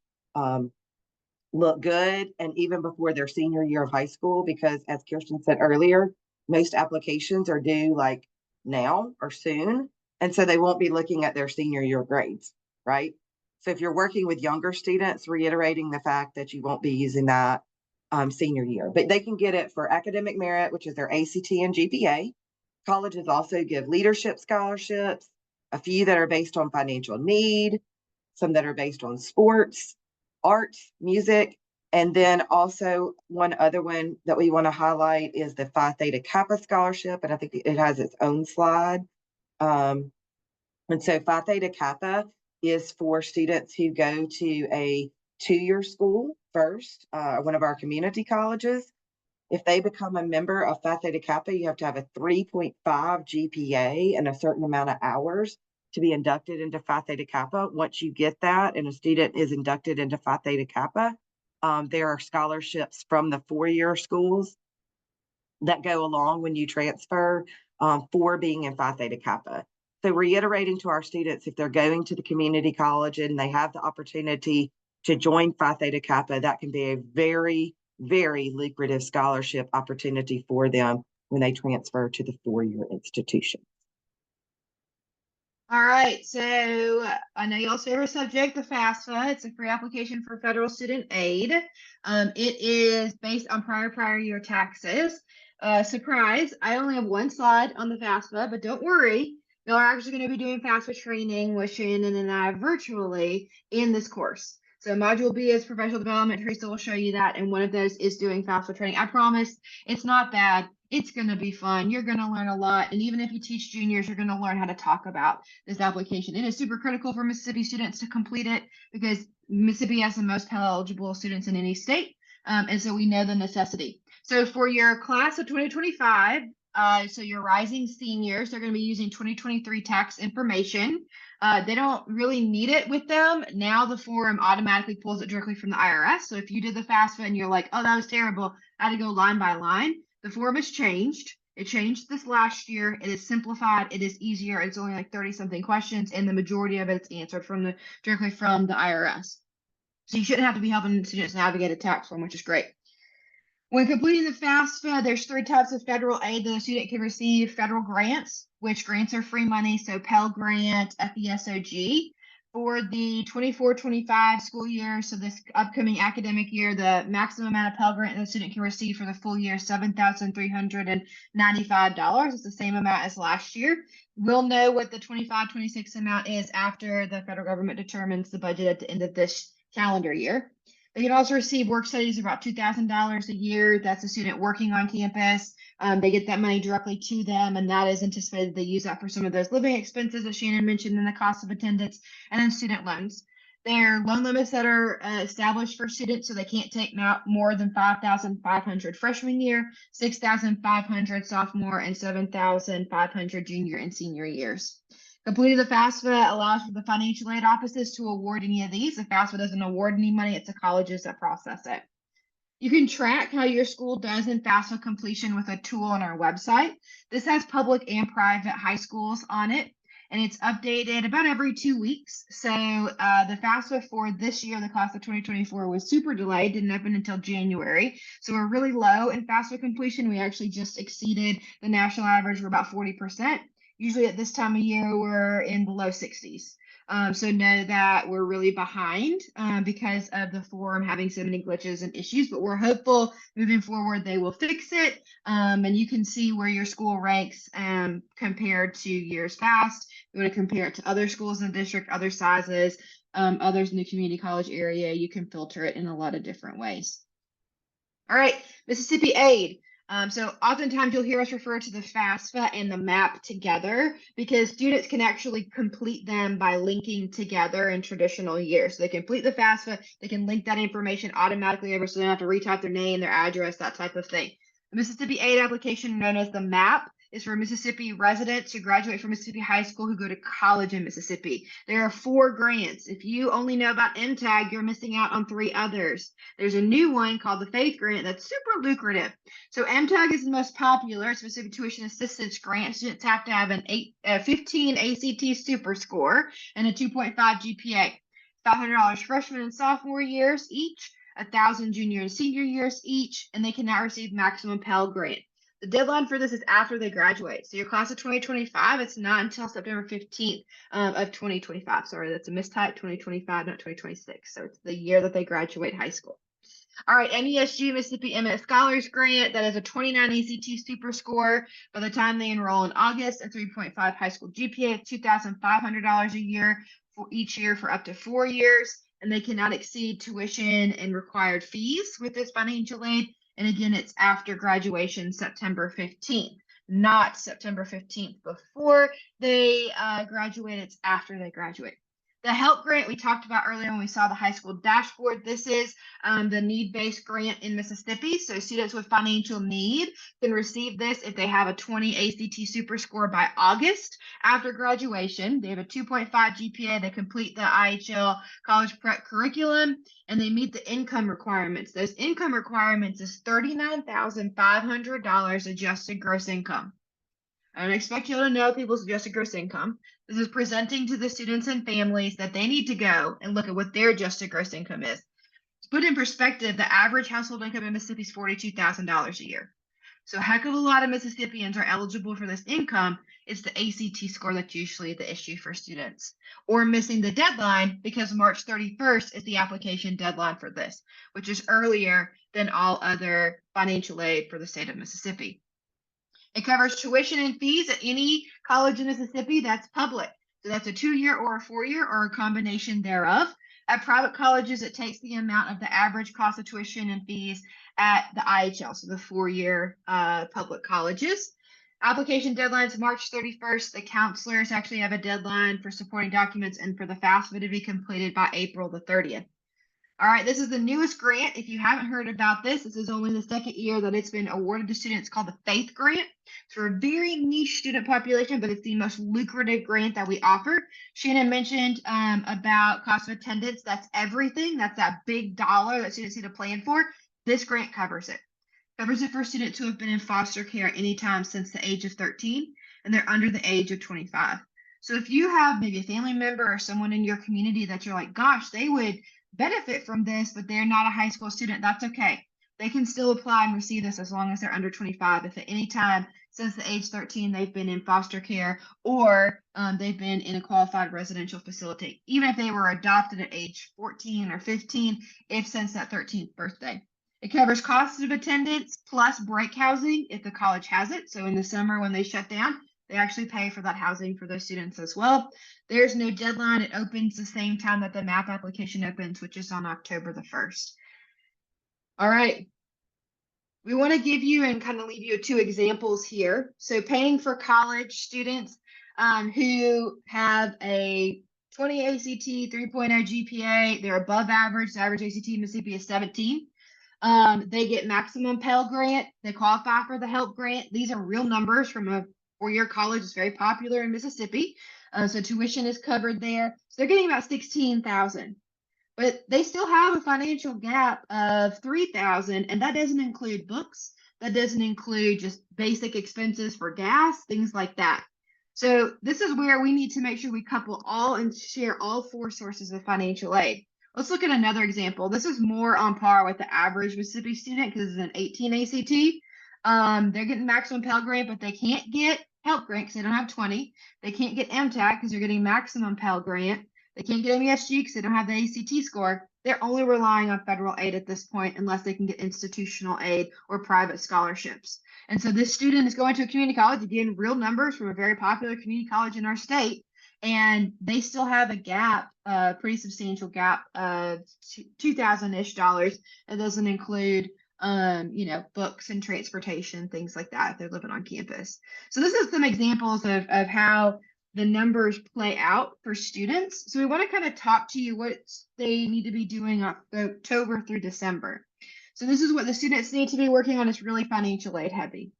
look good, and even before their senior year of high school, because as Kirsten said earlier, most applications are due like now or soon. And so they won't be looking at their senior year grades, right? So if you're working with younger students, reiterating the fact that you won't be using that senior year, but they can get it for academic merit, which is their ACT and GPA. Colleges also give leadership scholarships, a few that are based on financial need, some that are based on sports, arts, music, and then also one other one that we want to highlight is the Phi Theta Kappa scholarship, and I think it has its own slide. And so Phi Theta Kappa is for students who go to a two-year school first, one of our community colleges. If they become a member of Phi Theta Kappa, you have to have a 3.5 GPA and a certain amount of hours to be inducted into Phi Theta Kappa. Once you get that and a student is inducted into Phi Theta Kappa, there are scholarships from the four-year schools that go along when you transfer for being in Phi Theta Kappa. So reiterating to our students, if they're going to the community college and they have the opportunity to join Phi Theta Kappa, that can be a very, very lucrative scholarship opportunity for them when they transfer to the four-year institution. All right, so I know y'all's favorite subject, the FAFSA. It's a free application for federal student aid. It is based on prior year taxes. Surprise, I only have one slide on the FAFSA, but don't worry. Y'all are actually going to be doing FAFSA training with Shannon and I virtually in this course. So module B is professional development. Teresa will show you that, and one of those is doing FAFSA training. I promise it's not bad. It's going to be fun. You're going to learn a lot. And even if you teach juniors, you're going to learn how to talk about this application. It is super critical for Mississippi students to complete it because Mississippi has the most Pell eligible students in any state. And so we know the necessity. So for your class of 2025, so your rising seniors, they're going to be using 2023 tax information. They don't really need it with them. Now the form automatically pulls it directly from the IRS. So if you did the FAFSA and you're like, oh, that was terrible, I had to go line by line, the form has changed. It changed this last year. It is simplified. It is easier. It's only like 30 something questions, and the majority of it's answered directly from the IRS. So you shouldn't have to be helping students navigate a tax form, which is great. When completing the FAFSA, there's three types of federal aid that a student can receive: federal grants, which grants are free money, so Pell Grant, FESOG. For the 24-25 school year, so this upcoming academic year, the maximum amount of Pell Grant that a student can receive for the full year is $7,395. It's the same amount as last year. We'll know what the 25-26 amount is after the federal government determines the budget at the end of this calendar year. They can also receive work studies of about $2,000 a year. That's a student working on campus. They get that money directly to them, and that is anticipated they use that for some of those living expenses that Shannon mentioned in the cost of attendance, and then student loans. There are loan limits that are established for students, so they can't take more than $5,500 freshman year, $6,500 sophomore, and $7,500 junior and senior years. Completing the FAFSA allows for the financial aid offices to award any of these. If FAFSA doesn't award any money, it's the colleges that process it. You can track how your school does in FAFSA completion with a tool on our website. This has public and private high schools on it, and it's updated about every 2 weeks. So the FAFSA for this year, the class of 2024, was super delayed, didn't open until January. So we're really low in FAFSA completion. We actually just exceeded the national average. We're about 40%. Usually at this time of year, we're in the low 60s. So know that we're really behind because of the form having so many glitches and issues, but we're hopeful moving forward they will fix it. And you can see where your school ranks compared to years past. You want to compare it to other schools in the district, other sizes, others in the community college area. You can filter it in a lot of different ways. All right, Mississippi Aid. So oftentimes you'll hear us refer to the FAFSA and the MAP together because students can actually complete them by linking together in traditional years. So they complete the FAFSA, they can link that information automatically over so they don't have to retype their name, their address, that type of thing. The Mississippi Aid application, known as the MAP, is for Mississippi residents who graduate from Mississippi high school who go to college in Mississippi. There are 4 grants. If you only know about MTAG, you're missing out on 3 others. There's a new one called the Faith Grant that's super lucrative. So MTAG is the most popular. It's Mississippi Tuition Assistance Grant. Students have to have a 15 ACT super score and a 2.5 GPA. $500 freshman and sophomore years each, $1,000 junior and senior years each, and they can now receive maximum Pell Grant. The deadline for this is after they graduate. So your class of 2025, it's not until September 15th of 2025. Sorry, that's a mistype, 2025, not 2026. So it's the year that they graduate high school. All right, MESG, Mississippi MS Scholars Grant, that is a 29 ACT super score by the time they enroll in August, a 3.5 high school GPA, $2,500 a year for each year for up to 4 years, and they cannot exceed tuition and required fees with this financial aid. And again, it's after graduation, September 15th, not September 15th before they graduate, it's after they graduate. The HELP grant we talked about earlier when we saw the high school dashboard. This is the need-based grant in Mississippi. So students with financial need can receive this if they have a 20 ACT super score by August after graduation. They have a 2.5 GPA. They complete the IHL college prep curriculum and they meet the income requirements. Those income requirements is $39,500 adjusted gross income. I don't expect you to know people's adjusted gross income. This is presenting to the students and families that they need to go and look at what their adjusted gross income is. To put in perspective, the average household income in Mississippi is $42,000 a year. So a heck of a lot of Mississippians are eligible for this income. It's the ACT score that's usually the issue for students. Or missing the deadline because March 31st is the application deadline for this, which is earlier than all other financial aid for the state of Mississippi. It covers tuition and fees at any college in Mississippi that's public. So that's a 2-year or a 4-year or a combination thereof. At private colleges, it takes the amount of the average cost of tuition and fees at the IHL, so the 4-year public colleges. Application deadlines March 31st. The counselors actually have a deadline for supporting documents and for the FAFSA to be completed by April the 30th. All right, this is the newest grant. If you haven't heard about this, this is only the 2nd year that it's been awarded to students, called the Faith Grant. It's for a very niche student population, but it's the most lucrative grant that we offer. Shannon mentioned about cost of attendance. That's everything. That's that big dollar that students need to plan for. This grant covers it. Covers it for students who have been in foster care anytime since the age of 13, and they're under the age of 25. So if you have maybe a family member or someone in your community that you're like, gosh, they would benefit from this, but they're not a high school student, that's okay. They can still apply and receive this as long as they're under 25. If at any time since the age 13 they've been in foster care or they've been in a qualified residential facility, even if they were adopted at age 14 or 15, if since that 13th birthday. It covers costs of attendance plus break housing if the college has it. So in the summer when they shut down, they actually pay for that housing for those students as well. There's no deadline. It opens the same time that the MAP application opens, which is on October the 1st. All right. We want to give you and kind of leave you 2 examples here. So paying for college students who have a 20 ACT, 3.0 GPA, they're above average. The average ACT in Mississippi is 17. They get maximum Pell Grant. They qualify for the HELP grant. These are real numbers from a 4-year college. It's very popular in Mississippi. So tuition is covered there. So they're getting about $16,000. But they still have a financial gap of $3,000, and that doesn't include books. That doesn't include just basic expenses for gas, things like that. So this is where we need to make sure we couple all and share all 4 sources of financial aid. Let's look at another example. This is more on par with the average Mississippi student because it's an 18 ACT. They're getting maximum Pell Grant, but they can't get HELP Grant because they don't have 20. They can't get MTAG because they're getting maximum Pell Grant. They can't get MSG because they don't have the ACT score. They're only relying on federal aid at this point unless they can get institutional aid or private scholarships. And so this student is going to a community college, again, real numbers from a very popular community college in our state, and they still have a gap, a pretty substantial gap of $2,000-ish. It doesn't include books and transportation, things like that if they're living on campus. So this is some examples of how the numbers play out for students. So we want to kind of talk to you what they need to be doing October through December. So this is what the students need to be working on. It's really financial aid heavy.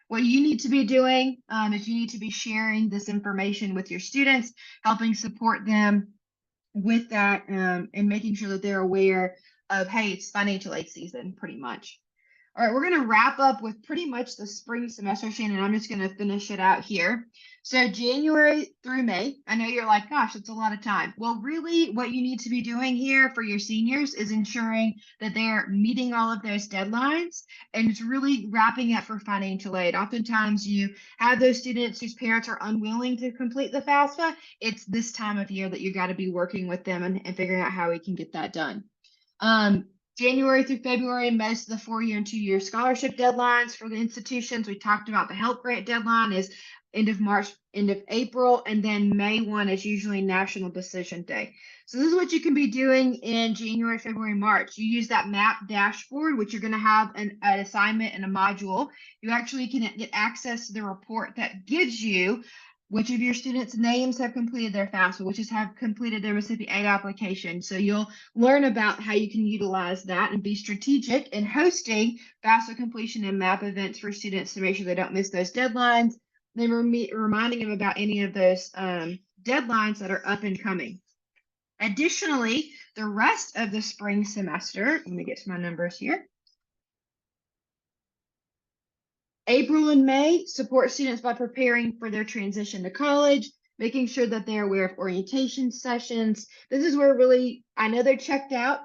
What you need to be doing is you need to be sharing this information with your students, helping support them with that, and making sure that they're aware of, hey, it's financial aid season, pretty much. All right, we're going to wrap up with pretty much the spring semester, Shannon. I'm just going to finish it out here. So January through May, I know you're like, gosh, that's a lot of time. Well, really what you need to be doing here for your seniors is ensuring that they're meeting all of those deadlines, and it's really wrapping up for financial aid. Oftentimes you have those students whose parents are unwilling to complete the FAFSA. It's this time of year that you got to be working with them and figuring out how we can get that done. January through February, most of the 4-year and 2-year scholarship deadlines for the institutions. We talked about the Help Grant deadline is end of March, end of April, and then May 1 is usually National Decision Day. So this is what you can be doing in January, February, March. You use that MAP dashboard, which you're going to have an assignment and a module. You actually can get access to the report that gives you which of your students' names have completed their FAFSA, which have completed their Mississippi Aid application. So you'll learn about how you can utilize that and be strategic in hosting FAFSA completion and MAP events for students to make sure they don't miss those deadlines. Then reminding them about any of those deadlines that are up and coming. Additionally, the rest of the spring semester, let me get to my numbers here. April and May, support students by preparing for their transition to college, making sure that they're aware of orientation sessions. This is where really, I know they're checked out,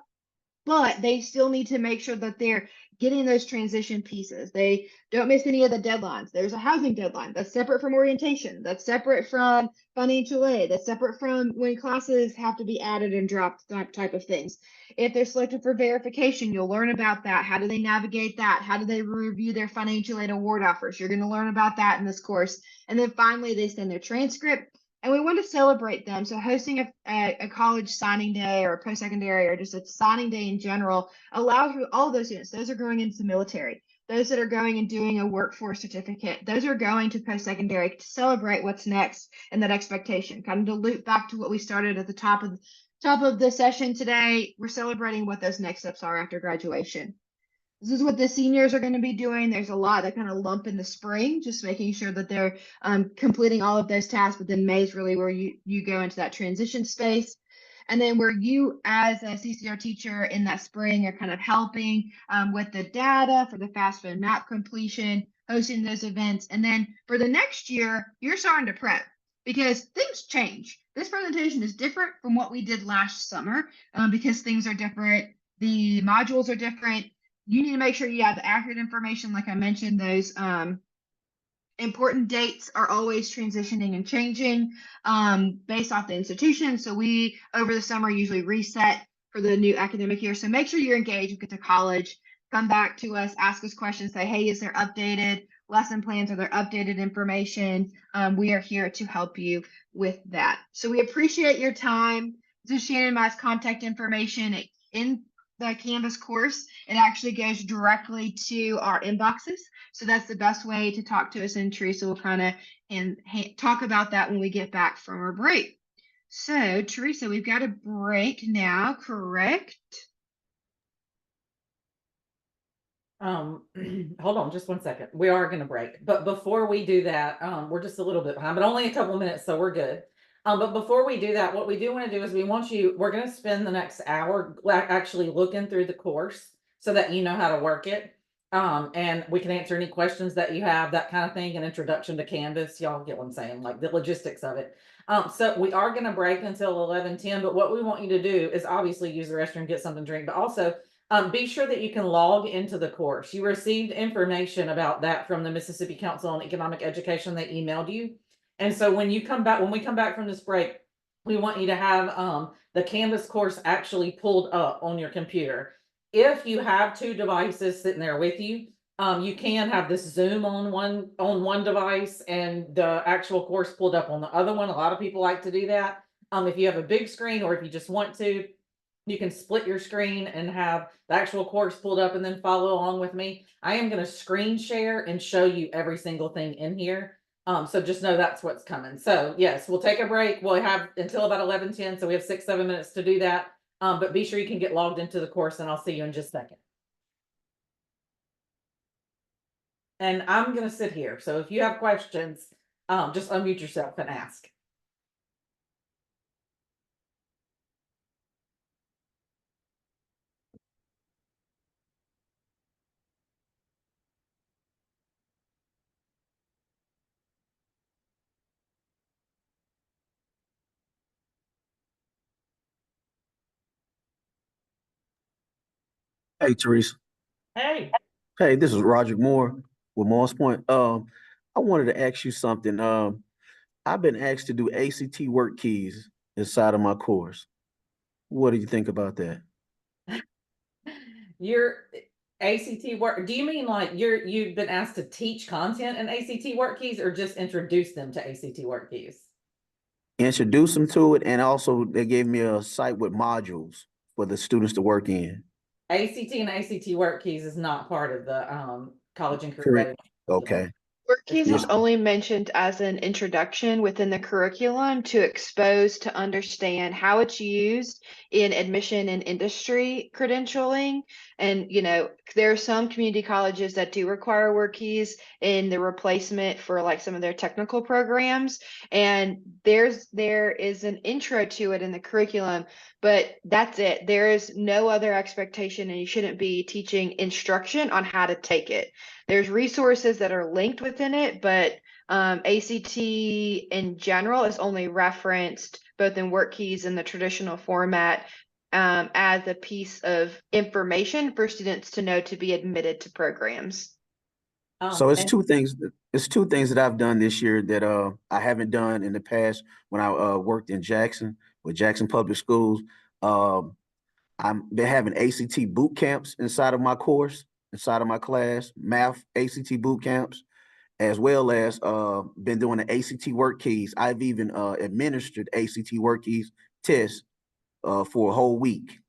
but they still need to make sure that they're getting those transition pieces. They don't miss any of the deadlines. There's a housing deadline that's separate from orientation, that's separate from financial aid, that's separate from when classes have to be added and dropped, that type of things. If they're selected for verification, you'll learn about that. How do they navigate that? How do they review their financial aid award offers? You're going to learn about that in this course. And then finally, they send their transcript. And we want to celebrate them. So hosting a college signing day or a post-secondary or just a signing day in general allows all of those students, those are going into the military, those that are going and doing a workforce certificate, those are going to post-secondary to celebrate what's next and that expectation. Kind of to loop back to what we started at the top of the session today, we're celebrating what those next steps are after graduation. This is what the seniors are going to be doing. There's a lot that kind of lump in the spring, just making sure that they're completing all of those tasks. But then May is really where you go into that transition space. And then where you as a CCR teacher in that spring are kind of helping with the data for the FAFSA and MAP completion, hosting those events. And then for the next year, you're starting to prep because things change. This presentation is different from what we did last summer because things are different. The modules are different. You need to make sure you have the accurate information. Like I mentioned, those important dates are always transitioning and changing based off the institution. So we, over the summer, usually reset for the new academic year. So make sure you're engaged, get to college, come back to us, ask us questions, say, hey, is there updated lesson plans? Are there updated information? We are here to help you with that. So we appreciate your time. This is Shannon Mai's contact information in the Canvas course. It actually goes directly to our inboxes. So that's the best way to talk to us, and Teresa will kind of talk about that when we get back from our break. So Teresa, we've got a break now, correct? Hold on just one second. We are going to break, but before we do that, we're just a little bit behind, but only a couple minutes, so we're good. But before we do that, what we do want to do is we're going to spend the next hour actually looking through the course so that you know how to work it. And we can answer any questions that you have, that kind of thing, an introduction to Canvas. Y'all get what I'm saying, like the logistics of it. So we are going to break until 11:10, but what we want you to do is obviously use the restroom, get something to drink, but also be sure that you can log into the course. You received information about that from the Mississippi Council on Economic Education. They emailed you. And so when we come back from this break, we want you to have the Canvas course actually pulled up on your computer. If you have two devices sitting there with you, you can have this Zoom on one device and the actual course pulled up on the other one. A lot of people like to do that. If you have a big screen or if you just want to, you can split your screen and have the actual course pulled up and then follow along with me. I am going to screen share and show you every single thing in here. So just know that's what's coming. So yes, we'll take a break. We'll have until about 11:10. So we have 6-7 minutes to do that. But be sure you can get logged into the course and I'll see you in just a second. And I'm going to sit here. So if you have questions, just unmute yourself and ask. Hey, Teresa. Hey. Hey, this is Roger Moore with Moss Point. I wanted to ask you something. I've been asked to do ACT work keys inside of my course. What do you think about that? Your ACT work, do you mean like you've been asked to teach content in ACT work keys or just introduce them to ACT work keys? Introduce them to it, and also they gave me a site with modules for the students to work in. ACT and ACT work keys is not part of the college and career Correct. readiness. Okay. WorkKeys is Yes. only mentioned as an introduction within the curriculum to expose, to understand how it's used in admission and industry credentialing. And, you know, there are some community colleges that do require WorkKeys in the replacement for like some of their technical programs. And there is an intro to it in the curriculum, but that's it. There is no other expectation, and you shouldn't be teaching instruction on how to take it. There's resources that are linked within it, but ACT in general is only referenced both in WorkKeys and the traditional format as a piece of information for students to know to be admitted to programs. So it's two things. It's two things that I've done this year that I haven't done in the past when I worked in Jackson with Jackson Public Schools. I'm been having ACT boot camps inside of my course, inside of my class, math ACT boot camps, as well as been doing the ACT work keys. I've even administered ACT work keys tests for a whole week.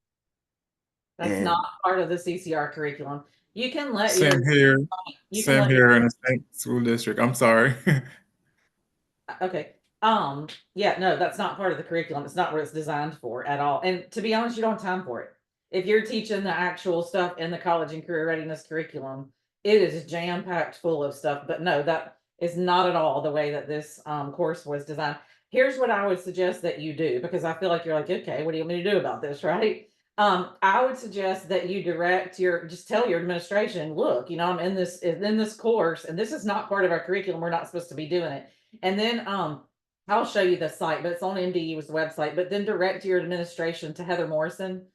That's And not part of the CCR curriculum. You can let Same here. you can Same let here in the same school district. I'm sorry. Okay. Yeah, no, that's not part of the curriculum. It's not what it's designed for at all. And to be honest, you don't have time for it. If you're teaching the actual stuff in the college and career readiness curriculum, it is jam-packed full of stuff. But no, that is not at all the way that this course was designed. Here's what I would suggest that you do, because I feel like you're like, okay, what do you want me to do about this, right? I would suggest that you just tell your administration, look, you know, I'm in this course, and this is not part of our curriculum. We're not supposed to be doing it. And then I'll show you the site, but it's on MDU's website. But then direct your administration to Heather Morrison,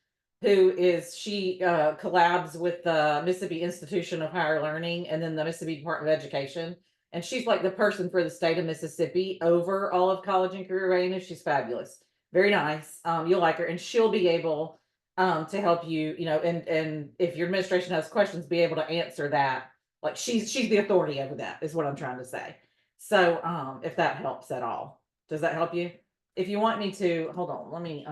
she collabs with the Mississippi Institution of Higher Learning and then the Mississippi Department of Education. And she's like the person for the state of Mississippi over all of college and career readiness. She's fabulous. Very nice. You'll like her, and she'll be able to help you, you know, and if your administration has questions, be able to answer that. Like she's the authority over that, is what I'm trying to say. So if that helps at all. Does that help you? If you want me to, hold on, let me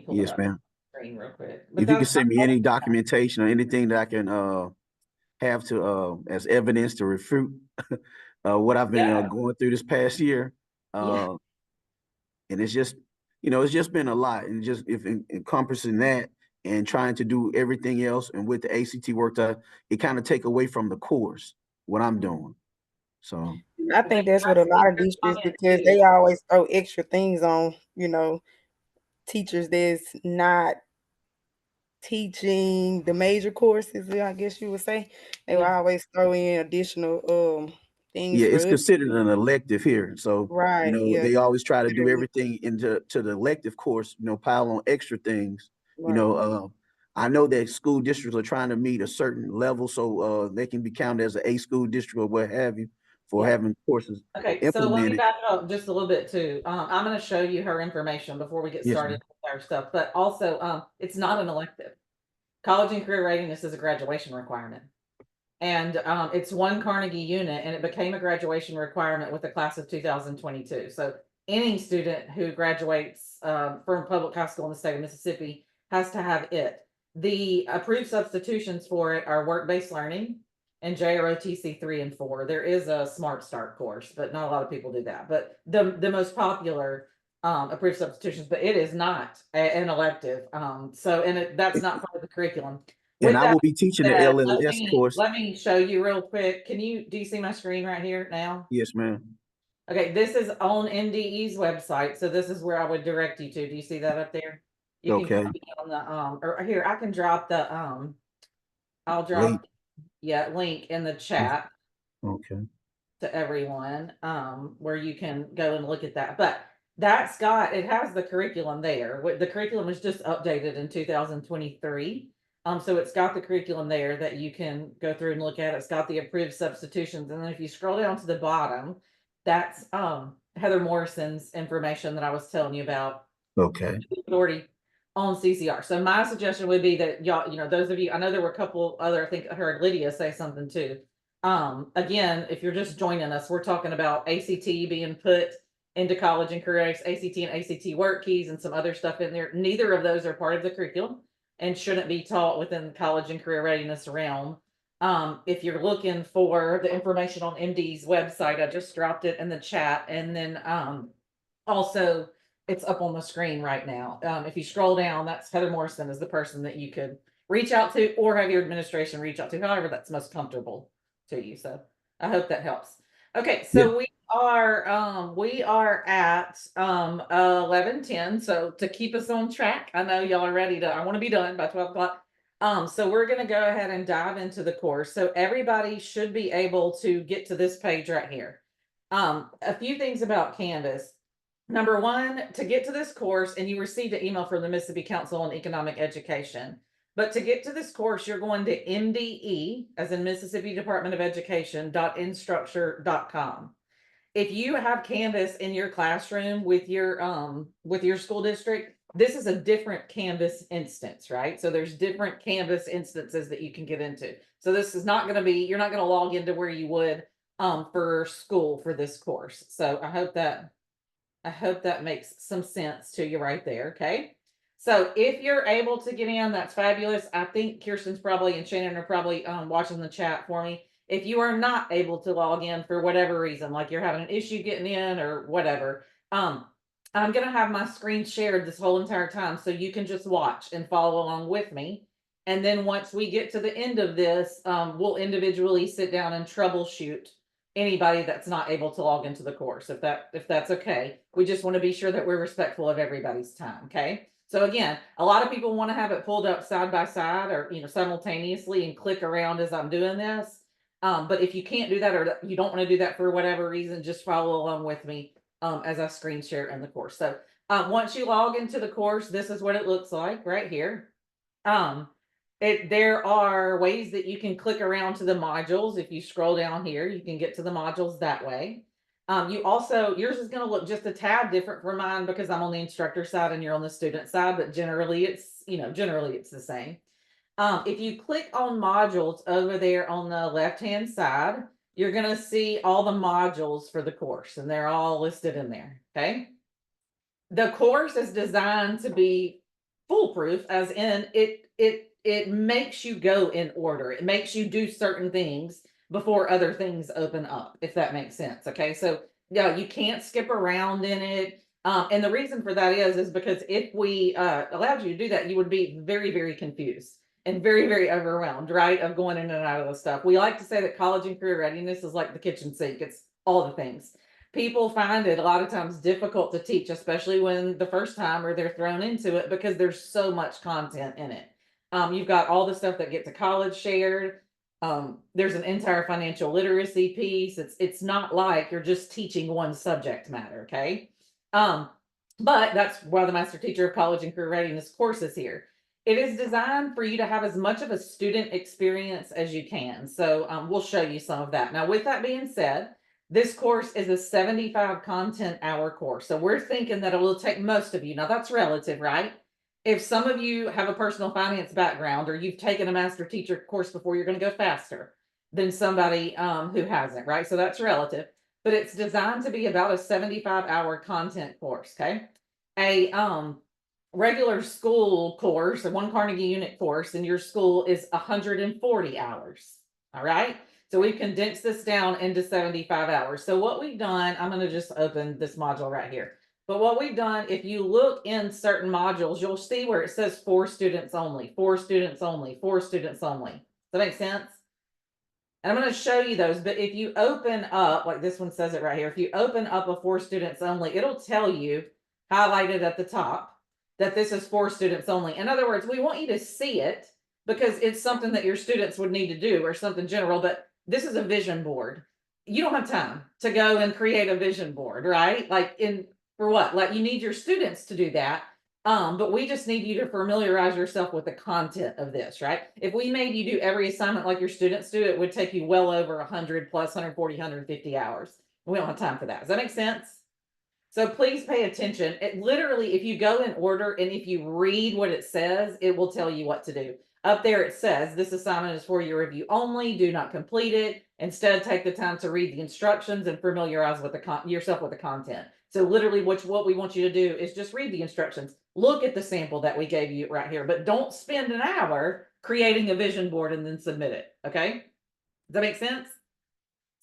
pull it yes, up on ma'am. the screen real quick. But If you can that's send me any documentation or anything that I can have to as evidence to refute what I've been going through this past year. And it's just, you know, it's just been a lot, and just if encompassing that and trying to do everything else, and with the ACT work, it kind of take away from the course what I'm doing. So I think that's what a lot of districts, because they always throw extra things on, you know, teachers that's not teaching the major courses, I guess you would say. They will always throw in additional things yeah, for it's us. considered an elective here. So, you Right, know, yeah. they always try to do everything to the elective course, you know, pile on extra things. You Right. know, I know that school districts are trying to meet a certain level so they can be counted as an A school district or what have you. for Yeah. having courses Okay, so let me implemented. back up just a little bit too. I'm going to show you her information before we get Yes, started ma'am. with our stuff, but also, it's not an elective. College and career readiness is a graduation requirement. And it's one Carnegie unit, and it became a graduation requirement with the class of 2022. So any student who graduates from public high school in the state of Mississippi has to have it. The approved substitutions for it are work-based learning and JROTC 3 and 4. There is a Smart Start course, but not a lot of people do that. But the most popular approved substitutions, but it is not an elective. That's not part of the curriculum. And With I that will be teaching the said, LLS course. let me show you real quick. Do you see my screen right here now? Yes, ma'am. Okay, this is on NDE's website, so this is where I would direct you to. Do you see that up there? You can Okay. copy it on the or here, I can drop the I'll Link. drop link in the chat Okay. to everyone where you can go and look at that. But it has the curriculum there. The curriculum was just updated in 2023. So it's got the curriculum there that you can go through and look at. It's got the approved substitutions. And then if you scroll down to the bottom, that's Heather Morrison's information that I was telling you about. Okay. Authority on CCR. So my suggestion would be that y'all, those of you, I know there were a couple other, I think I heard Lydia say something too. Again, if you're just joining us, we're talking about ACT being put into college and career, ACT and ACT work keys and some other stuff in there. Neither of those are part of the curriculum and shouldn't be taught within the college and career readiness realm. If you're looking for the information on MD's website, I just dropped it in the chat. And then also it's up on the screen right now. If you scroll down, that's Heather Morrison is the person that you could reach out to or have your administration reach out to, however that's most comfortable to you. So I hope that helps. Okay, so we are at 11:10. So to keep us on track, I know y'all are ready to, I want to be done by 12 o'clock. So we're gonna go ahead and dive into the course. So everybody should be able to get to this page right here. A few things about Canvas. Number one, to get to this course, and you received an email from the Mississippi Council on Economic Education. But to get to this course, you're going to MDE, as in Mississippi Department of Education, .instructure.com. If you have Canvas in your classroom with your school district, this is a different Canvas instance, right? So there's different Canvas instances that you can get into. So this is not going to be, you're not going to log into where you would for school for this course. So I hope that makes some sense to you right there. Okay. So if you're able to get in, that's fabulous. I think Kirsten's probably and Shannon are probably watching the chat for me. If you are not able to log in for whatever reason, like you're having an issue getting in or whatever, I'm going to have my screen shared this whole entire time so you can just watch and follow along with me. And then once we get to the end of this, we'll individually sit down and troubleshoot anybody that's not able to log into the course, if that's okay. We just want to be sure that we're respectful of everybody's time. Okay. So again, a lot of people want to have it pulled up side by side or, simultaneously and click around as I'm doing this. But if you can't do that, or you don't want to do that for whatever reason, just follow along with me as I screen share in the course. So once you log into the course, this is what it looks like right here. There are ways that you can click around to the modules. If you scroll down here, you can get to the modules that way. Yours is going to look just a tad different from mine because I'm on the instructor side and you're on the student side, but generally it's the same. If you click on modules over there on the left-hand side, you're going to see all the modules for the course and they're all listed in there. Okay. The course is designed to be foolproof, as in it makes you go in order. It makes you do certain things before other things open up, if that makes sense. Okay. So yeah, you can't skip around in it. And the reason for that is because if we allowed you to do that, you would be very, very confused and very, very overwhelmed, right? Of going in and out of the stuff. We like to say that college and career readiness is like the kitchen sink. It's all the things. People find it a lot of times difficult to teach, especially when the first time or they're thrown into it because there's so much content in it. You've got all the stuff that get to college shared. There's an entire financial literacy piece. It's not like you're just teaching one subject matter. Okay. But that's why the Master Teacher of College and Career Readiness course is here. It is designed for you to have as much of a student experience as you can. So we'll show you some of that. Now, with that being said, This course is a 75 content hour course. So we're thinking that it will take most of you. Now that's relative, right? If some of you have a personal finance background or you've taken a master teacher course before, you're going to go faster than somebody who hasn't, right? So that's relative, but it's designed to be about a 75-hour content course, okay? A regular school course, a one Carnegie unit course in your school is 140 hours, all right? So we've condensed this down into 75 hours. So what we've done, I'm going to just open this module right here. But what we've done, if you look in certain modules, you'll see where it says 4 students only, 4 students only, 4 students only. Does that make sense? And I'm going to show you those, but if you open up, like this one says it right here, if you open up a 4 students only, it'll tell you highlighted at the top that this is 4 students only. In other words, we want you to see it because it's something that your students would need to do or something general, but this is a vision board. You don't have time to go and create a vision board, right? Like for what? Like you need your students to do that. But we just need you to familiarize yourself with the content of this, right? If we made you do every assignment like your students do, it would take you well over 100 plus 140, 150 hours. We don't have time for that. Does that make sense? So please pay attention. It literally, if you go in order and if you read what it says, it will tell you what to do. Up there it says, this assignment is for your review only. Do not complete it. Instead, take the time to read the instructions and familiarize with yourself with the content. So literally what we want you to do is just read the instructions. Look at the sample that we gave you right here, but don't spend an hour creating a vision board and then submit it. Okay? Does that make sense?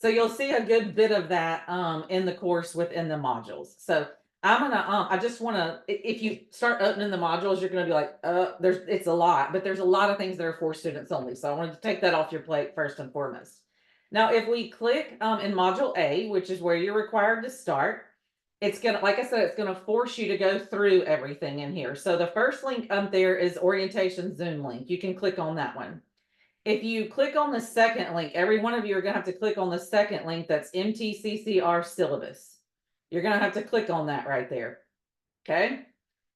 So you'll see a good bit of that in the course within the modules. So I'm gonna I just want to, if you start opening the modules, you're gonna be like, it's a lot, but there's a lot of things that are for students only. So I wanted to take that off your plate first and foremost. Now, if we click in module A, which is where you're required to start, it's gonna, like I said, it's gonna force you to go through everything in here. So the first link up there is orientation Zoom link. You can click on that one. If you click on the second link, every one of you are going to have to click on the second link that's MTCCR syllabus. You're going to have to click on that right there. Okay.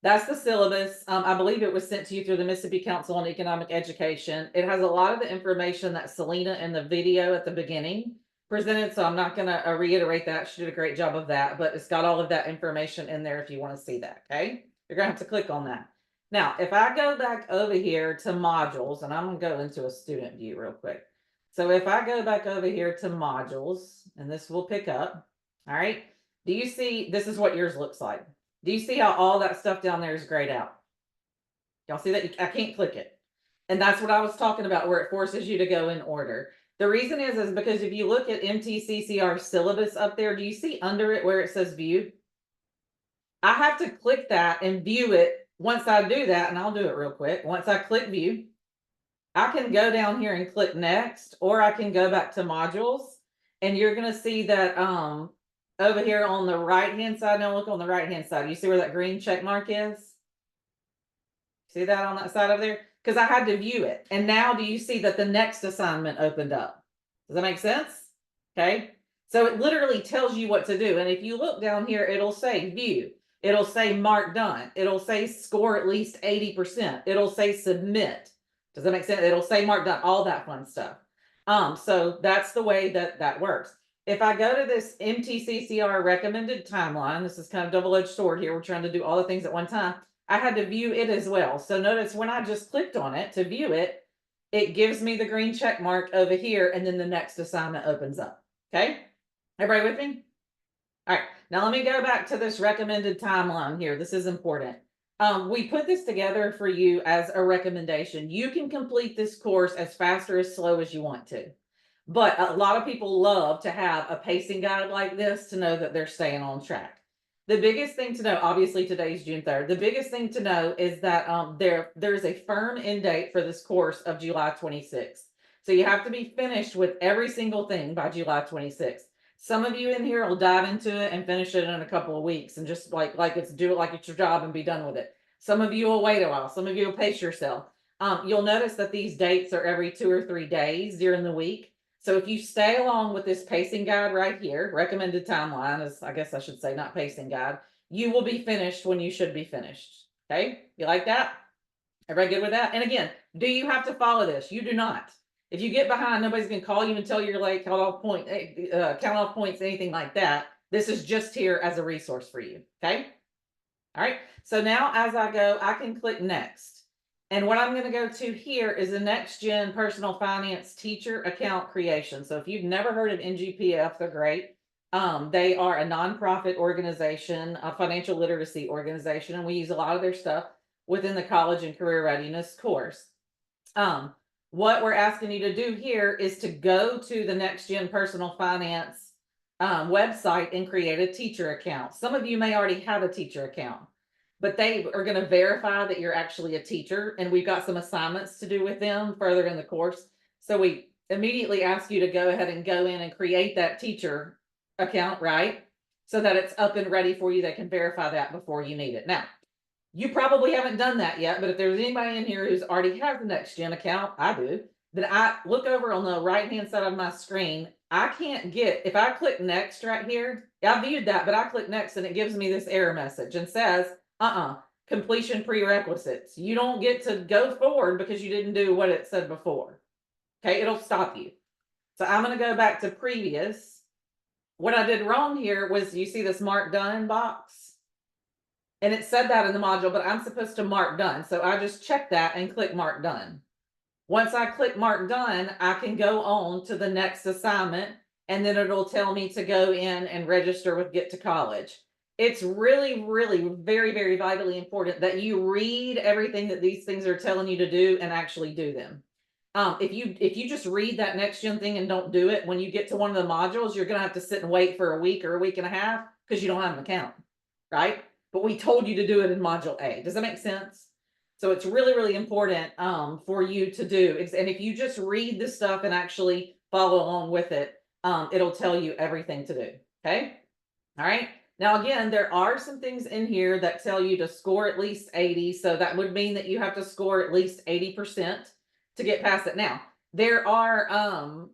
That's the syllabus. I believe it was sent to you through the Mississippi Council on Economic Education. It has a lot of the information that Selena in the video at the beginning presented. So I'm not going to reiterate that. She did a great job of that, but it's got all of that information in there if you want to see that. Okay. You're going to have to click on that. Now, if I go back over here to modules, and I'm going to go into a student view real quick. So if I go back over here to modules, and this will pick up, all right, do you see, this is what yours looks like. Do you see how all that stuff down there is grayed out? Y'all see that? I can't click it. And that's what I was talking about, where it forces you to go in order. The reason is because if you look at MTCCR syllabus up there, do you see under it where it says view? I have to click that and view it. Once I do that, and I'll do it real quick. Once I click view, I can go down here and click next, or I can go back to modules, and you're going to see that over here on the right hand side. Now look on the right hand side. You see where that green check mark is? See that on that side over there? Because I had to view it. And now do you see that the next assignment opened up? Does that make sense? Okay. So it literally tells you what to do. And if you look down here, it'll say view. It'll say mark done. It'll say score at least 80%. It'll say submit. Does that make sense? It'll say mark done, all that fun stuff. So that's the way that works. If I go to this MTCCR recommended timeline, this is kind of double-edged sword here. We're trying to do all the things at one time. I had to view it as well. So notice when I just clicked on it to view it, it gives me the green check mark over here, and then the next assignment opens up. Okay. Everybody with me? All right, now let me go back to this recommended timeline here. This is important. We put this together for you as a recommendation. You can complete this course as fast or as slow as you want to. But a lot of people love to have a pacing guide like this to know that they're staying on track. The biggest thing to know, obviously today's June 3rd, the biggest thing to know is that there's a firm end date for this course of July 26th. So you have to be finished with every single thing by July 26th. Some of you in here will dive into it and finish it in a couple of weeks and just do it like it's your job and be done with it. Some of you will wait a while. Some of you will pace yourself. You'll notice that these dates are every 2 or 3 days during the week. So if you stay along with this pacing guide right here, recommended timeline is, I guess I should say, not pacing guide, you will be finished when you should be finished. Okay. You like that? Everybody good with that? And again, do you have to follow this? You do not. If you get behind, nobody's gonna call you and tell you you're late, count off points, anything like that. This is just here as a resource for you, okay? All right, so now as I go, I can click next. And what I'm gonna go to here is the Next Gen Personal Finance Teacher Account Creation. So if you've never heard of NGPF, they're great. They are a nonprofit organization, a financial literacy organization, and we use a lot of their stuff within the college and career readiness course. What we're asking you to do here is to go to the Next Gen Personal Finance website and create a teacher account. Some of you may already have a teacher account, but they are going to verify that you're actually a teacher, and we've got some assignments to do with them further in the course. So we immediately ask you to go ahead and go in and create that teacher account, right? So that it's up and ready for you. They can verify that before you need it. Now, you probably haven't done that yet, but if there's anybody in here who's already has the Next Gen account, I do, then I look over on the right-hand side of my screen. I can't get, if I click next right here, I viewed that, but I click next and it gives me this error message and says, completion prerequisites. You don't get to go forward because you didn't do what it said before. Okay, it'll stop you. So I'm going to go back to previous. What I did wrong here was, you see this mark done box? And it said that in the module, but I'm supposed to mark done. So I just check that and click mark done. Once I click mark done, I can go on to the next assignment, and then it'll tell me to go in and register with Get to College. It's really, really very, very vitally important that you read everything that these things are telling you to do and actually do them. If you just read that Next Gen thing and don't do it, when you get to one of the modules, you're going to have to sit and wait for a week or a week and a half because you don't have an account, right? But we told you to do it in module A. Does that make sense? So it's really, really important for you to do. And if you just read the stuff and actually follow along with it, it'll tell you everything to do. Okay. All right. Now, again, there are some things in here that tell you to score at least 80. So that would mean that you have to score at least 80% to get past it. Now, there are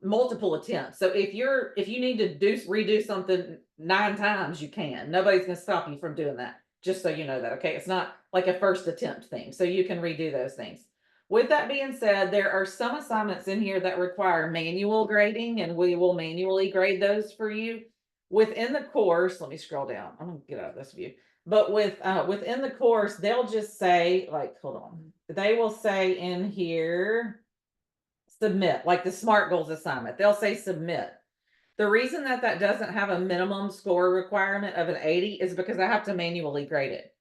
multiple attempts. So if you need to redo something 9 times, you can. Nobody's going to stop you from doing that. Just so you know that, okay? It's not like a first attempt thing. So you can redo those things. With that being said, there are some assignments in here that require manual grading, and we will manually grade those for you. Within the course, let me scroll down. I'm going to get out of this view. But within the course, they'll just say, like, hold on. They will say in here, submit, like the SMART goals assignment. They'll say submit. The reason that that doesn't have a minimum score requirement of an 80 is because I have to manually grade it.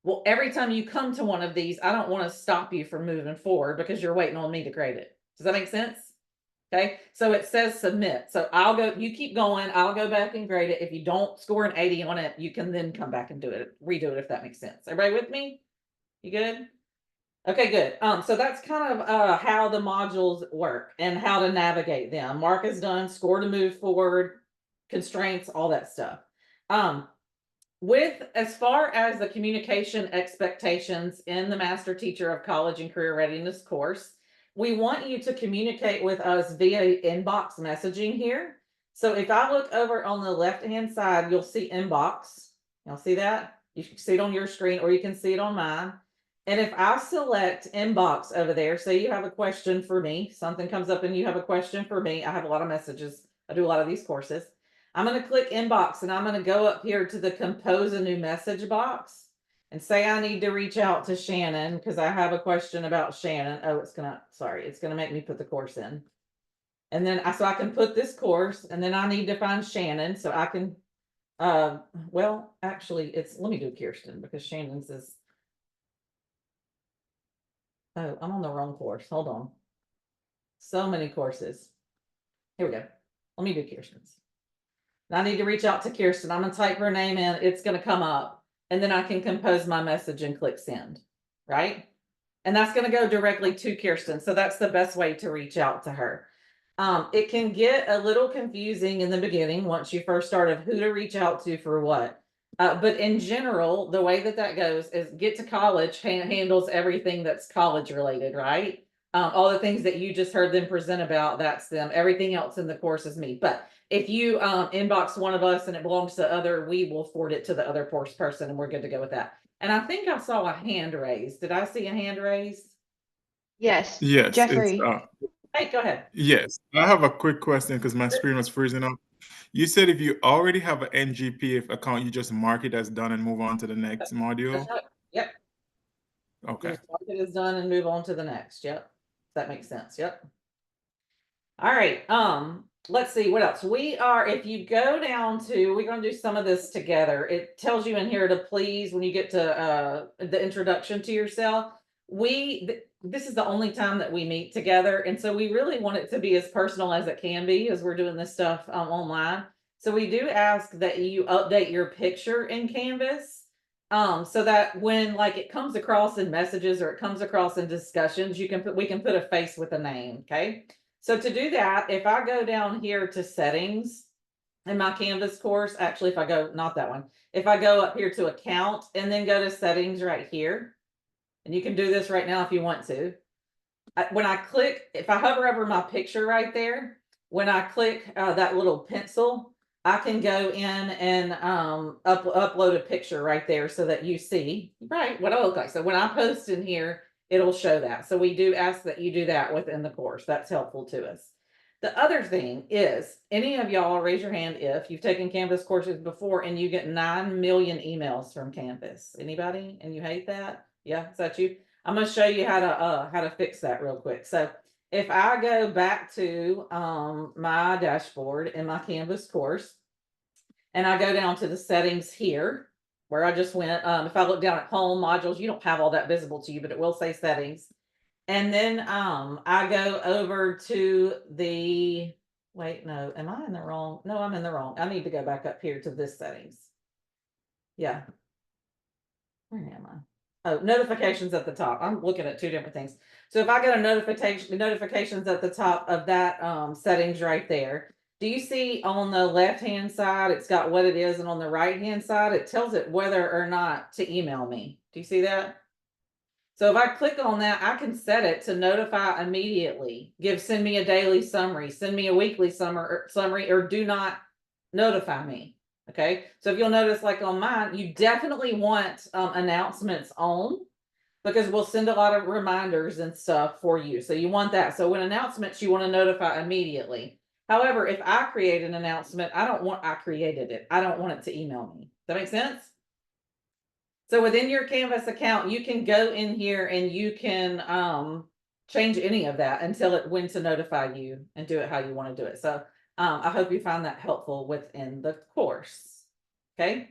Well, every time you come to one of these, I don't want to stop you from moving forward because you're waiting on me to grade it. Does that make sense? Okay, so it says submit. So you keep going, I'll go back and grade it. If you don't score an 80 on it, you can then come back and redo it if that makes sense. Everybody with me? You good? Okay, good. So that's kind of how the modules work and how to navigate them. Mark is done, score to move forward, constraints, all that stuff. With as far as the communication expectations in the Master Teacher of College and Career Readiness course, we want you to communicate with us via inbox messaging here. So if I look over on the left-hand side, you'll see inbox. You'll see that? You can see it on your screen or you can see it on mine. And if I select inbox over there, say you have a question for me, something comes up and you have a question for me. I have a lot of messages. I do a lot of these courses. I'm going to click inbox and I'm going to go up here to the compose a new message box and say I need to reach out to Shannon because I have a question about Shannon. Oh, it's going to make me put the course in. And then so I can put this course and then I need to find Shannon so I can, well, actually let me do Kirsten because Shannon's is, oh, I'm on the wrong course. Hold on. So many courses. Here we go. Let me do Kirsten's. I need to reach out to Kirsten. I'm going to type her name in. It's going to come up. And then I can compose my message and click send. Right? And that's going to go directly to Kirsten. So that's the best way to reach out to her. It can get a little confusing in the beginning once you first start of who to reach out to for what. But in general, the way that goes is Get to College handles everything that's college related, right? All the things that you just heard them present about, that's them. Everything else in the course is me. But if you inbox one of us and it belongs to the other, we will forward it to the other course person and we're good to go with that. And I think I saw a hand raised. Did I see a hand raised? Yes, Yes, it's Jeffrey. Hey, go ahead. yes. I have a quick question because my screen was freezing up. You said if you already have an NGPF account, you just mark it as done and move on to the next module. That's right. Yep. Okay. Just mark it as done and move on to the next. Yep. That makes sense. Yep. All right. Let's see what else. If you go down to, we're going to do some of this together. It tells you in here to please, when you get to the introduction to yourself, this is the only time that we meet together. And so we really want it to be as personal as it can be as we're doing this stuff online. So we do ask that you update your picture in Canvas. So that when like it comes across in messages or it comes across in discussions, we can put a face with a name. Okay. So to do that, if I go down here to settings in my Canvas course, actually, if I go, not that one, if I go up here to account and then go to settings right here, and you can do this right now if you want to. When I click, if I hover over my picture right there, when I click that little pencil, I can go in and upload a picture right there so that you see, right, what I look like. So when I post in here, it'll show that. So we do ask that you do that within the course. That's helpful to us. The other thing is, any of y'all raise your hand if you've taken Canvas courses before and you get 9 million emails from Canvas. Anybody? And you hate that? Yeah, is that you? I'm going to show you how to fix that real quick. So if I go back to my dashboard in my Canvas course, and I go down to the settings here, where I just went, if I look down at home modules, you don't have all that visible to you, but it will say settings. And then I go over to the, wait, no, am I in the wrong? No, I'm in the wrong. I need to go back up here to this settings. Yeah. Where am I? Oh, notifications at the top. I'm looking at two different things. So if I go to notifications at the top of that settings right there, do you see on the left-hand side, it's got what it is, and on the right-hand side, it tells it whether or not to email me. Do you see that? So if I click on that, I can set it to notify immediately. Send me a daily summary, send me a weekly summary, or do not notify me. Okay. So if you'll notice, like on mine, you definitely want announcements on, because we'll send a lot of reminders and stuff for you. So you want that. So when announcements, you want to notify immediately. However, if I create an announcement, I created it. I don't want it to email me. Does that make sense? So within your Canvas account, you can go in here and you can change any of that and tell it when to notify you and do it how you want to do it. So I hope you find that helpful within the course. Okay.